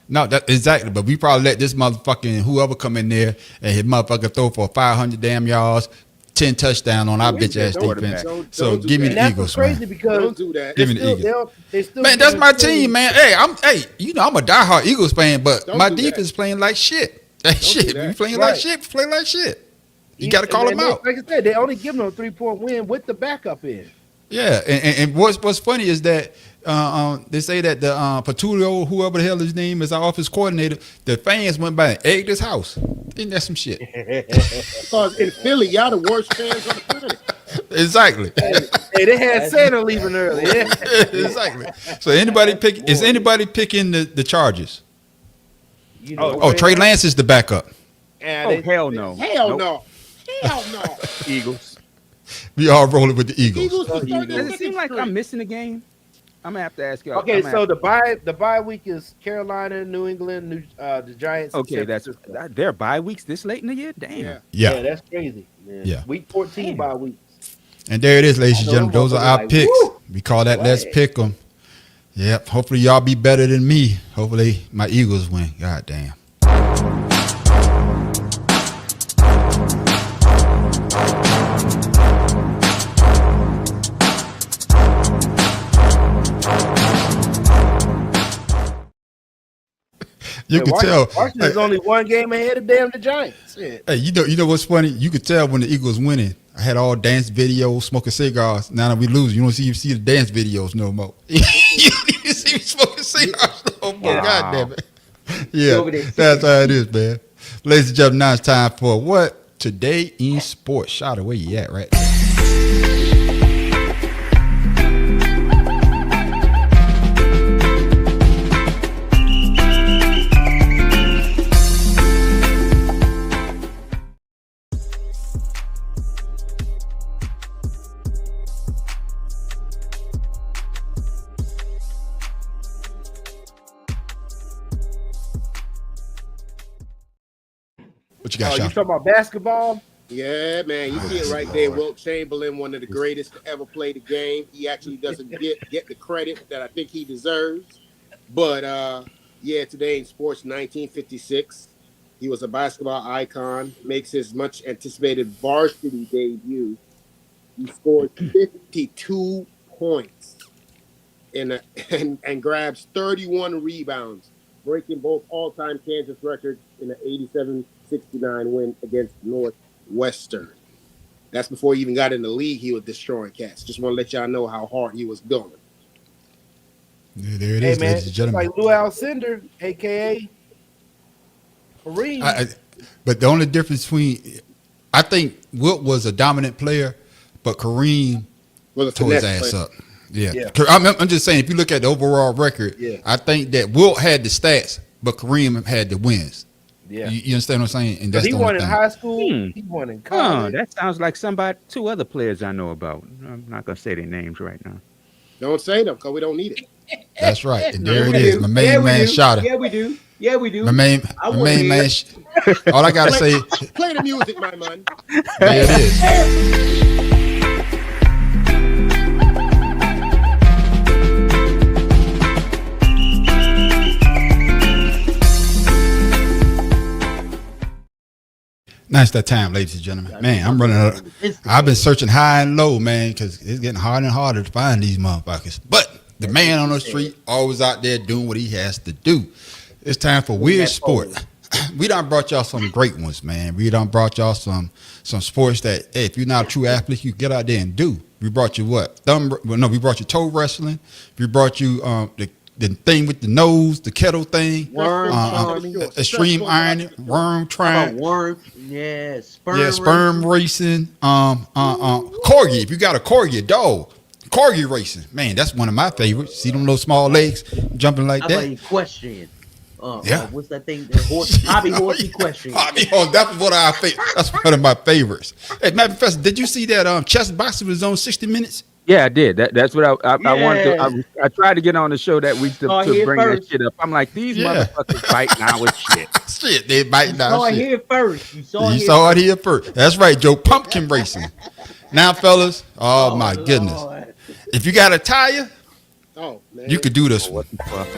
No, that exactly. But we probably let this motherfucking whoever come in there and his motherfucker throw for 500 damn yards, 10 touchdown on our bitch ass defense. So don't do give me that. the And that's Eagles, what's crazy man. because Don't do that. Give me the Eagles. they still Man, that's my getting- team, man. Hey, I'm a diehard Eagles fan, but Don't my do that. defense playing like shit. That shit. do that. We playing Right. like shit. We play like shit. You got to call him out. Like I said, they only give him a 3-point win with the backup in. Yeah, and what's funny is that they say that the Patulio, whoever the hell his name is, our office coordinator, the fans went by and egged his house. Ain't that some shit? Because in Philly, y'all the worst fans on the planet. Exactly. Hey, they had Santa leaving early. Yeah. Exactly. So is anybody picking the Chargers? Trey Lance is the backup. Hell no. Hell no. Hell no. Eagles. We all rolling with the Eagles. Does it seem like I'm missing a game? I'm gonna have to ask you. Okay, so the bye week is Carolina, New England, the Giants. Okay, their bye weeks this late in the year. Damn. Yeah, that's crazy. Man. Yeah. Week 14 bye week. And there it is, ladies and gentlemen. Those are our picks. Woo! We call that Let's Pick 'em. Yep. Hopefully y'all be better than me. Hopefully my Eagles win. God damn. You can tell. Washington's only one game ahead of the Giants. Hey, you know what's funny? You could tell when the Eagles winning. I had all dance videos, smoking cigars. Now that we lose, you don't see the dance videos no more. You don't even see me smoking cigars no more. God damn it. Yeah, that's how it is, man. Ladies and gentlemen, now it's time for what? Today in Sports. Shout out where you at, right? What you got, you talking about basketball? Yeah, man. You see it right there. Wilt Chamberlain, one of the greatest to ever play the game. He actually doesn't get the credit that I think he deserves. But, today in sports, 1956, he was a basketball icon, makes his much anticipated varsity debut. He scored 52 points and grabs 31 rebounds, breaking both all-time Kansas records in the 87-69 win against Northwestern. That's before he even got in the league. He was destroying cats. Just want to let y'all know how hard he was going. Yeah, there it is, man, ladies and gentlemen. Like Lou Alcindor, a.k.a. Kareem. But the only difference between, I think Wilt was a dominant player, but Kareem tore his ass up. Yeah. I'm just saying, if you look at the overall record, I think that Wilt had the stats, but Kareem had the wins. Yeah, you understand what I'm saying? And that's he won in high school. He won in college. That sounds like two other players I know about. I'm not gonna say their names right now. Don't say them because we don't need it. That's right. And there it is. My main man Shotta. Yeah, we do. Yeah, we do. My main man. All I gotta say. Play the music, my man. There it is. Now it's that time, ladies and gentlemen. Man, I'm running out. I've been searching high and low, man, because it's getting harder and harder to find these motherfuckers. But the man on the street always out there doing what he has to do. It's time for Weird Sport. We done brought y'all some great ones, man. We done brought y'all some sports that, hey, if you're not a true athlete, you get out there and do. We brought you what? We brought you toe wrestling. We brought you the thing with the nose, the kettle thing, extreme ironing, worm trying, sperm racing, corgi. If you got a corgi, a dog, corgi racing, man, that's one of my favorites. See them little small legs jumping like that. Equestrian. What's that thing? Hobby horse equestrian. Hobby horse. That's what I think. That's one of my favorites. Hey, Matt Professor, did you see that chess boxing was on 60 Minutes? Yeah, I did. That's what I wanted to. I tried to get on the show that week to bring that shit up. I'm like, these motherfuckers biting our shit. Shit, they biting our shit. You saw it here first. You saw it here first. That's right, Joe. Pumpkin racing. Now, fellas, oh my goodness. Lord. If you got a tire, you could do this one. What the fuck?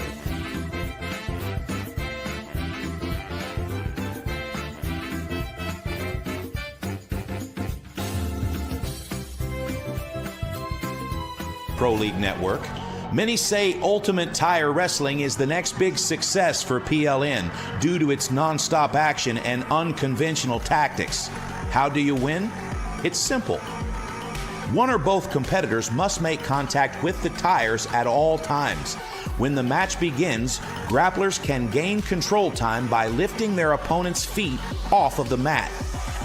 Pro League Network. Many say Ultimate Tire Wrestling is the next big success for PLN due to its non-stop action and unconventional tactics. How do you win? It's simple. One or both competitors must make contact with the tires at all times. When the match begins, grapplers can gain control time by lifting their opponent's feet off of the mat.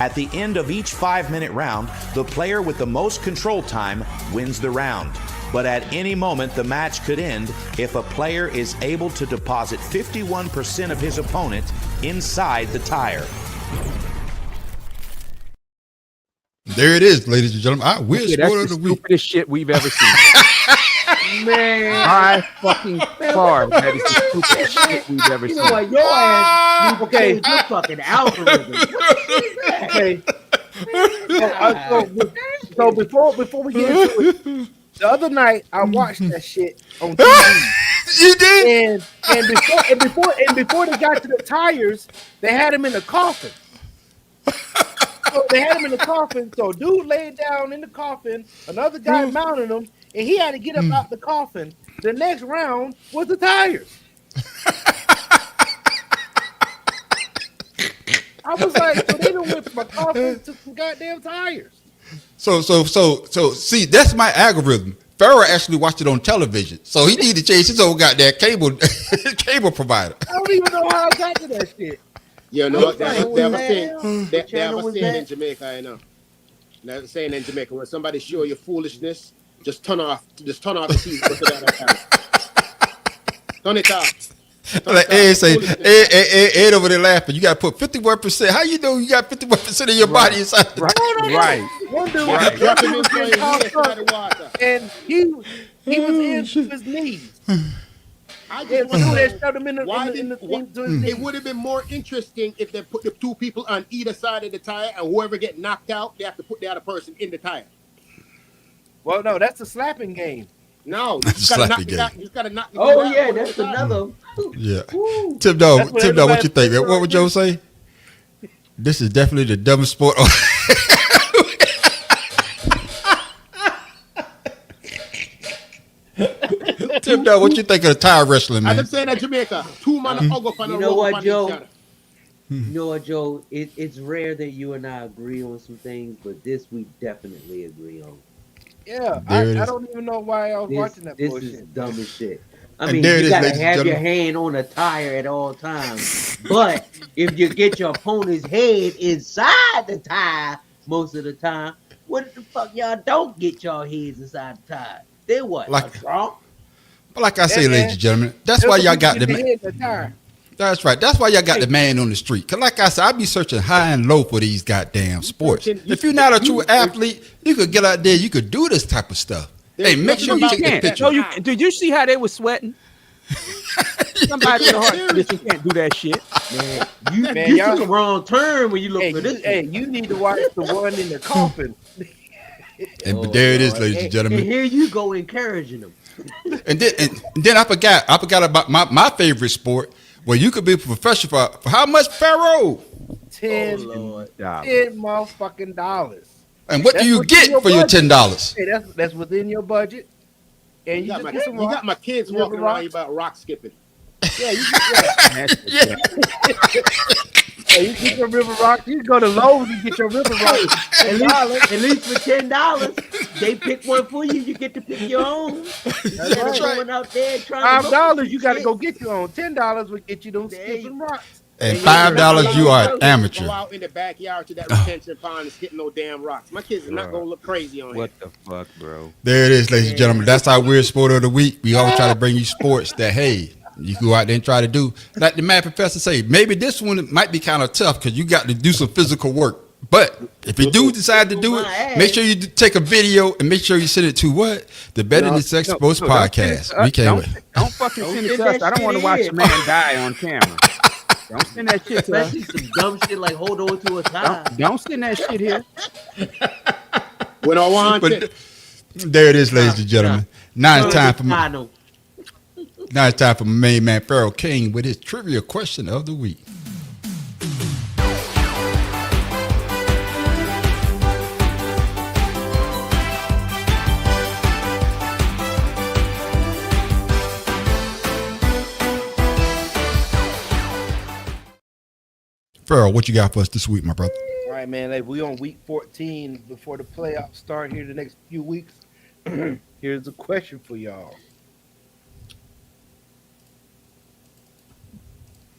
At the end of each 5-minute round, the player with the most control time wins the round. But at any moment, the match could end if a player is able to deposit 51% of his opponent inside the tire. There it is, ladies and gentlemen. I wish that's sport the of the week. stupidest shit we've ever seen. Man, By fucking far, that is the stupidest shit we've ever you seen. know what? Your ass needs to Okay. change your fucking algorithm. Okay. So before we get into it, the other night I watched that shit on TV. You did? And before they got to the tires, they had him in a coffin. So they had him in the coffin. So dude laid down in the coffin, another guy mounted him, and he had to get up out the coffin. The next round was the tires. I was like, so they done went from a coffin to some goddamn tires. So see, that's my algorithm. Pharaoh actually watched it on television, so he need to change his old goddamn cable provider. I don't even know how I got to that shit. You know what? They have a channel was saying that? in Jamaica, I know. There's a saying in Jamaica, when somebody show you foolishness, just turn off the TV. Turn it off. Like Ed say, Ed over there laughing. You got to put 51%. How you know you got 51% of your body inside the Right. One dude Right. dropped him into his house, and he was in his knees. I Yeah, just one dude wonder, that shoved him in the why thing to his it knees. would have been more interesting if they put the two people on either side of the tire, and whoever get knocked out, they have to put the other person in the tire. Well, no, that's a slapping game. No, you That's just gotta knock slapping the guy. You just gotta knock the Oh guy out, yeah, put him that's in the tire. another. Yeah. Woo. Tim That's Dog, what what you think? everybody- What would Joe say? This is definitely the dumbest sport. Tim Dog, what you think of the tire wrestling, As man? I'm saying in Jamaica, two man hug up and You a know rope what, on Joe? each other. You know what, Joe? It's rare that you and I agree on some things, but this we definitely agree on. Yeah, There it I is. don't even know why I was watching that This bullshit. is dumb as shit. I And mean, there it you is, gotta ladies and have your gentlemen. hand on a tire at all times. But if you get your opponent's head inside the tire most of the time, what the fuck y'all don't get y'all heads inside the tire? Then what? Like- A draw? But like I say, Yeah, ladies man. and gentlemen, that's why y'all got the man. head in the tire. That's right. That's why y'all got the man on the street. Cause like I said, I be searching high and low for these goddamn sports. If you're not a true athlete, you could get out there. You could do this type of stuff. Hey, make sure you take the picture. No, did you see how they was sweating? Somebody with a heart condition can't do that shit. Man, you Man, y'all- took a wrong turn when you look Hey, for this. you need to watch the one in the coffin. And there it is, ladies and And gentlemen. here you go encouraging them. And then I forgot about my favorite sport, where you could be a professional for how much, Pharaoh? $10 motherfucking dollars. And what do That's you within get your for your budget. $10? Hey, that's within your budget. And You you, got, just my, get some you got rocks. my kids You walking ever around rocks? you about rock skipping. Yeah, you Hey, you get your river rock. You can go to Lowe's and get your river rock. At least for $10, they pick one for you. You get to pick your own. Instead of going out there trying to look for $5, you got to shit. go get your own. $10 will get you those skipping rocks. And $5, you are an amateur. Go out in the backyard to that retention pond and skip no damn rocks. My kids are not gonna look crazy on What here. the fuck, bro? There it is, ladies and gentlemen. That's our weird sport of the week. We always try to bring you sports that, hey, you go out there and try to do. Like the math professor say, maybe this one might be kind of tough because you got to do some physical work. But if you do decide to do it, make sure you take a video and make sure you send it to what? The Better Than Sex Sports Podcast. We can't wait. Don't fucking send it to us. I don't want to watch a man die on camera. Don't send that shit to us. Especially some dumb shit like hold on to a tie. Don't send that shit here. We don't want But it. there it is, ladies and gentlemen. Now it's time for I know. Now it's time for my main man Pharaoh King with his trivia question of the week. Pharaoh, what you got for us this week, my brother? All right. right, man. Like, we on week 14 before the playoffs start here the next few weeks. Here's a question for y'all.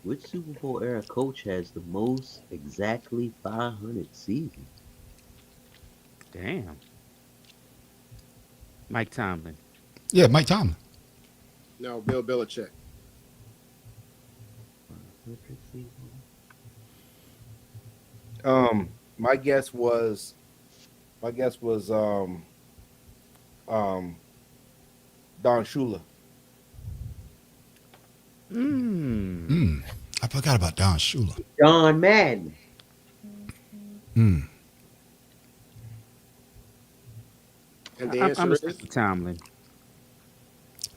Which Super Bowl era coach has the most exactly 500 seasons? Damn. Mike Tomlin. Yeah, Mike Tomlin. No, Bill Belichick. My guess was Don Shula. I forgot about Don Shula. John Madden. And the I'm answer a is Tomlin.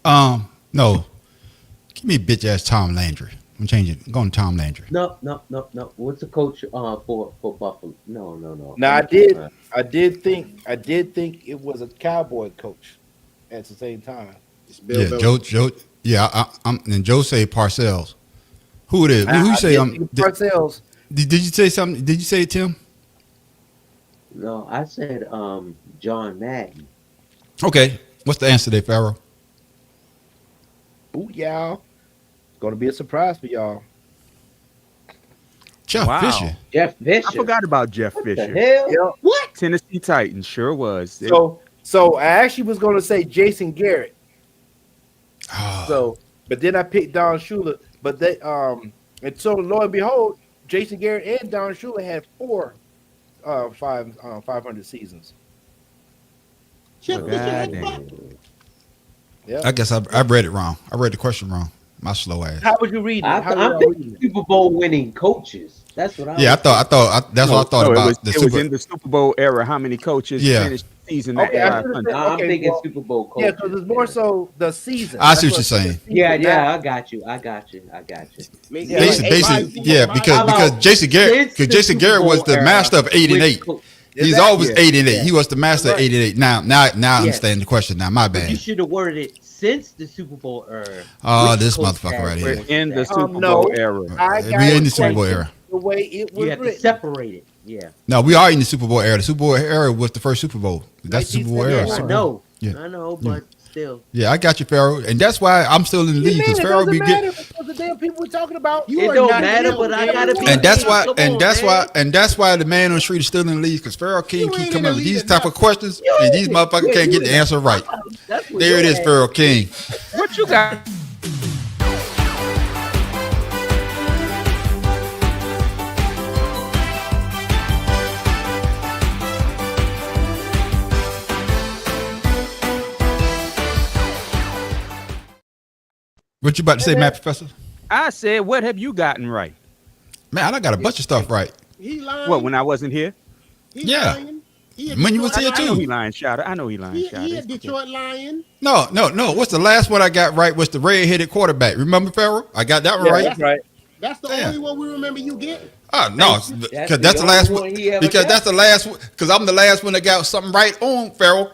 No. Give me bitch ass Tom Landry. I'm changing. I'm going Tom Landry. No. What's the coach for Buffalo? No. Now I did think it was a Cowboy coach at the same time. it's Bill Yeah, Belichick. Joe. Yeah, and Joe say Parcells. Who it is? Who you say? Parcells. Did you say something? Did you say it, Tim? No, I said John Madden. Okay. What's the answer there, Pharaoh? Ooh, y'all. It's gonna be a surprise for y'all. Jeff Fisher. Jeff Fisher. I forgot about Jeff What Fisher. the hell? Yep. What? Tennessee Titans sure was. So I actually was gonna say Jason Garrett. Ah. So, but then I picked Don Shula. But they and so lo and behold, Jason Garrett and Don Shula had 500 seasons. Jeff Fisher had God that. Yeah. I guess I read it wrong. I read the question wrong. My slow ass. How would you read it? How I'm would y'all read thinking it? Super Bowl winning coaches. That's what I. Yeah, I thought that's what I thought about it was in the Super Bowl era. How many coaches Yeah. finished the season at Okay, I should've 500? said- I'm okay, thinking well, Super Bowl coaches. Yeah, because it's more so the season. I see what That's you're saying. Yeah, I got you. Yeah, Basically, yeah, because Jason Garrett, Since the Jason Super Garrett was Bowl the era, master of 8 and 8. He's always 8 and 8. He was the master of 8 and 8. Now I understand the question. Now, my You bad. should have worded it since the Super Bowl era. Oh, Which this coach motherfucker has right the here. most In the exact- Super Bowl era. I We got in it the Super Bowl right era. The way it was You have to written. separate it. Yeah. No, we are in the Super Bowl era. The Super Bowl era was the first Super Bowl. That's the Super Bowl era. I know. Yeah. I know, but still. Yeah, I got you, Pharaoh, and that's why I'm still in the league because it Pharaoh doesn't be matter getting. because the damn people we're talking about. It don't matter, but I gotta be. And that's why, Come and on, that's man. why, and that's why the man on the street is still in the league because Pharaoh King You keep ain't coming in up the with these league type enough. of questions, and these motherfuckers can't get the answer right. That's what There it your is, ass- Pharaoh King. What you got? What you about to say, Matt Professor? I said, what have you gotten right? Man, I got a bunch of stuff right. He lying. What, when I wasn't here? He Yeah. lying. He a When you was Detroit here I know too. he lying, Shouter. I know he lying, He, Shouter. he a It's okay. Detroit Lion. No. What's the last one I got right? Was the red-headed quarterback? Remember, Pharaoh? I got that one Yeah, right. that's right. That's the Damn. only one we remember you getting. Oh no, because that's the last one. Because that's the last one. Because I'm the last one that got something right on Pharaoh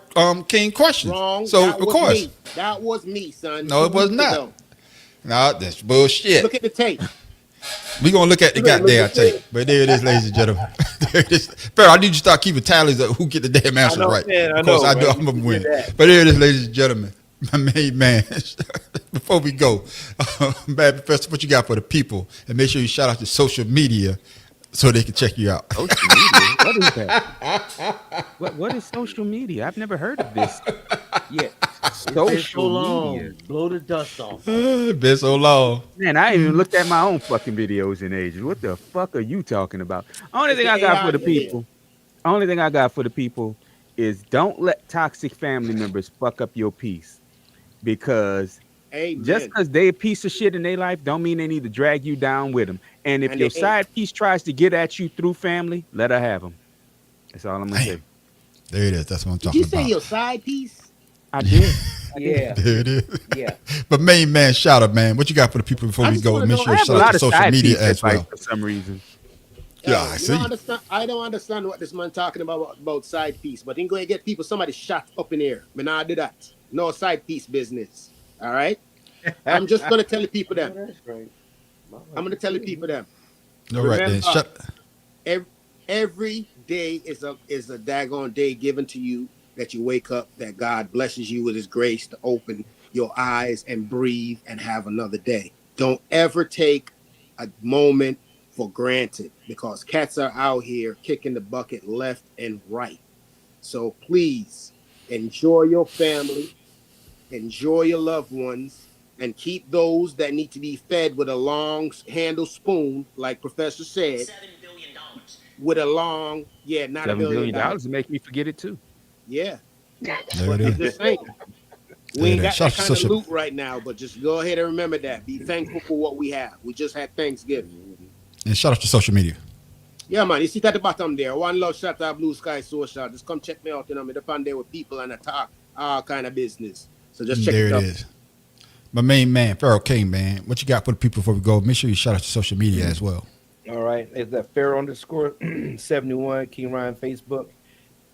King questions. Wrong. So that of was course, me. That was me, son. No, it 2 was weeks not. ago. no, that's bullshit. Look at the tape. We gonna look at the goddamn tape. But there it is, ladies and gentlemen. There it is. Pharaoh, I need you to start keeping tallies of who get the damn answer know, right. man, I Of course, know, I do. man. I'm gonna You win. did that. But there it is, ladies and gentlemen. My main man. Before we go, Bad Professor, what you got for the people? And make sure you shout out to social media so they can check you out. Social media? What is that? What is social media? I've never heard of this. Yeah. It's been so Social long. media. Blow the dust off. Been so long. Man, I ain't even looked at my own fucking videos in ages. What the fuck are you talking about? Only thing I got for the people. Only thing I got for the people is don't let toxic family members fuck up your peace. Because Amen. just because they a piece of shit in their life don't mean they need to drag you down with them. And if And your they ain't. side piece tries to get at you through family, let her have them. That's all I'm gonna say. There it is. That's what I'm Did talking you say about. your side piece? I did. Yeah. There it is. Yeah. But main man, shout out, man. What you got for the people before I we just go? wanna Make know- sure I you have shout a out lot to of social side media piece as advice well. for some reason. Yeah, I see. I don't understand what this man talking about side piece, but he going to get people, somebody shot up in here. Me nah do that. No side piece business. All right? I'm just going to tell the people them. That's right. I'm going to tell the people them. All right, then. Remember, Every day is a daggone day given to you that you wake up, that God blesses you with his grace to open your eyes and breathe and have another day. Don't ever take a moment for granted, because cats are out here kicking the bucket left and right. So please enjoy your family, enjoy your loved ones, and keep those that need to be fed with a long handle spoon, like Professor said. $7 billion. With a long, not $1 billion. $7 billion to make me forget it too. Yeah. There But it I'm is. just saying, we ain't got Shout that out to kind of social- loot right now, but just go ahead and remember that. Be thankful for what we have. We just had Thanksgiving. And shout out to social media. Yeah, man. You see at the bottom there. One love, shout out Blue Sky Social. Just come check me out. I'm up there with people and I talk all kind of business. So just check There it it out. is. My main man, Pharaoh King, man. What you got for the people before we go? Make sure you shout out to social media as well. All right, it's that Pharaoh_71 King Ryan Facebook.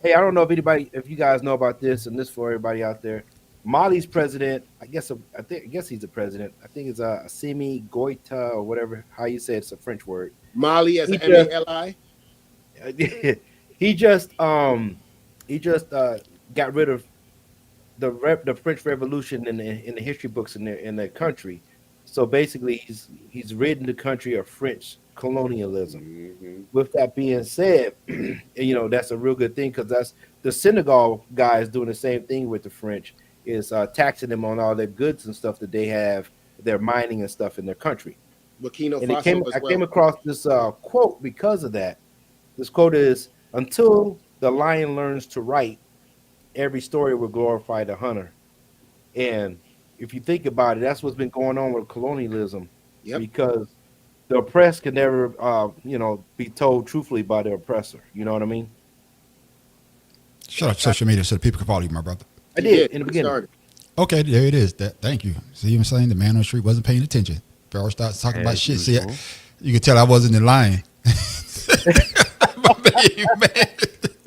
Hey, I don't know if you guys know about this, and this for everybody out there. Mali's president, I guess he's the president. I think it's Assimi Goïta or whatever how you say it's a French word. Mali as an M-A-L-I. He just got rid of the French Revolution in the history books in the country. So basically, he's rid the country of French colonialism. Mm-hmm. With that being said, that's a real good thing, because that's the Senegal guys doing the same thing with the French, is taxing them on all their goods and stuff that they have, their mining and stuff in their country. Burkina And Faso I came across this quote because of that. This quote is, "Until the lion learns to write, every story will glorify the hunter." And if you think about it, that's what's been going on with colonialism. Yep. Because the oppressed can never, be told truthfully by the oppressor. You know what I mean? Shout out to social media so that people can follow you, my brother. I did in the beginning. Started. Okay, there it is. Thank you. See what I'm saying? The man on the street wasn't paying attention. Pharaoh starts talking about shit. See, you can tell I wasn't in line.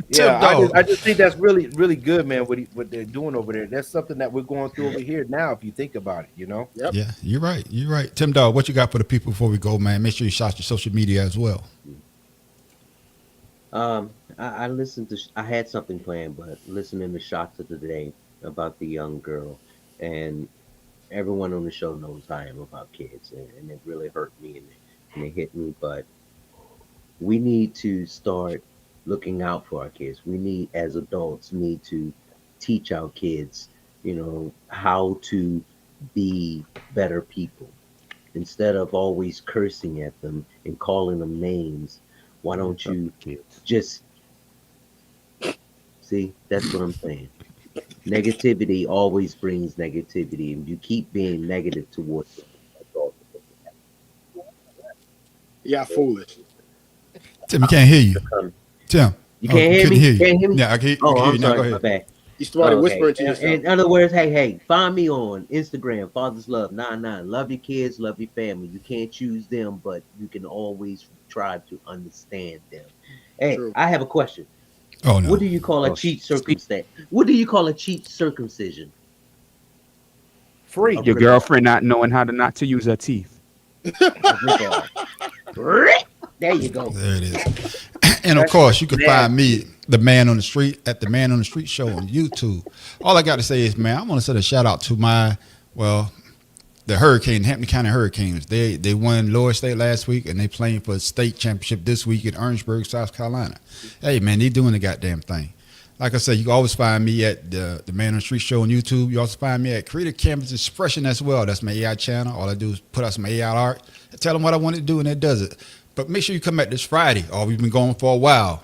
Yeah, I just think that's really, really good, man. What they're doing over there. That's something that we're going through over here now. If you think about it, Yep. Yeah, you're right. You're right. Tim Dog, what you got for the people before we go, man? Make sure you shout your social media as well. I listened to. I had something planned, but listening to shots of the day about the young girl, and everyone on the show knows how I am about kids, and it really hurt me and it hit me. But we need to start looking out for our kids. We need, as adults, need to teach our kids, how to be better people. Instead of always cursing at them and calling them names, why don't you just see? That's what I'm saying. Negativity always brings negativity, and you keep being negative towards them. Yeah, foolish. Tim, you can't hear you. Tim, You can't hear me? Hear you. Can't hear me? Yeah, I can hear I'm you now. sorry, Go my ahead. bad. You started Okay. whispering to yourself. In other words, hey, find me on Instagram, Father's Love 99. Love your kids, love your family. You can't choose them, but you can always try to understand them. Hey, True. I have a question. Oh no. What do you call a cheat circumstance? What do you call a cheat circumcision? Free. Your girlfriend not knowing how not to use her teeth. There you go. There it is. And of course, you can find me, the Man on the Street, at the Man on the Street show on YouTube. All I got to say is, man, I want to send a shout out to the Hampton County Hurricanes. They won Lower State last week, and they playing for a state championship this week in Orangeburg, South Carolina. Hey, man, they doing the goddamn thing. Like I said, you can always find me at the Man on the Street show on YouTube. You also find me at Creative Campus Expression as well. That's my AI channel. All I do is put out some AI art, tell them what I want to do, and it does it. But make sure you come back this Friday. We've been going for a while.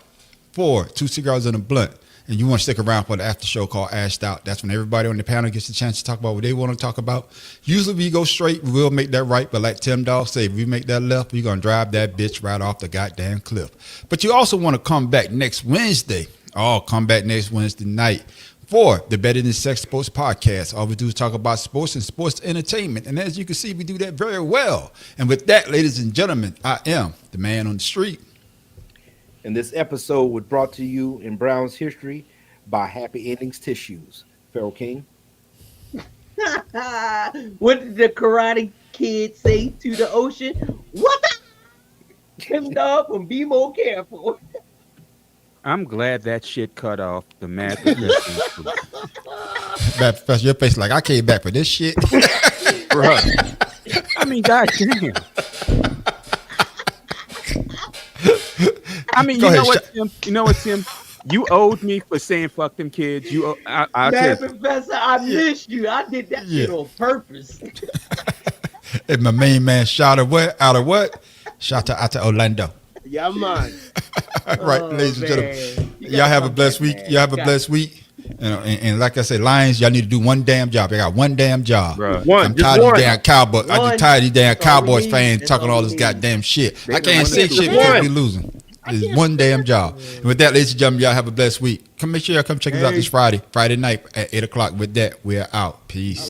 2 cigars and a blunt. And you want to stick around for the after show called Ashed Out. That's when everybody on the panel gets a chance to talk about what they want to talk about. Usually we go straight, we will make that right. But like Tim Dog said, if we make that left, we're going to drive that bitch right off the goddamn cliff. But you also want to come back next Wednesday. Come back next Wednesday night for the Better Than Sex Sports podcast. All we do is talk about sports and sports entertainment. And as you can see, we do that very well. And with that, ladies and gentlemen, I am the Man on the Street. And this episode was brought to you in Brown's history by Happy Endings Tissues. Pharaoh King. What did the Karate Kid say to the ocean? What the? Tim Dog from Be More Careful. I'm glad that shit cut off the mad professional. Bad professor, your face like I came back for this shit. Bro. I mean, goddamn. I mean, you know what, Tim? You owed me for saying fuck them kids. Mad Professor, I missed you. I did that shit on purpose. And my main man shot of what? Out of what? Shout out to Orlando. Yeah, man. Right, ladies and gentlemen. Y'all have a blessed week. Y'all have a blessed week. You know, and like I said, Lions, y'all need to do one damn job. I got one damn job. I'm tired of these damn Cowboys. I'm tired of these damn Cowboys fans talking all this goddamn shit. I can't say shit because we losing. It's one damn job. And with that, ladies and gentlemen, y'all have a blessed week. Make sure y'all come check us out this Friday night at 8 o'clock. With that, we're out. Peace.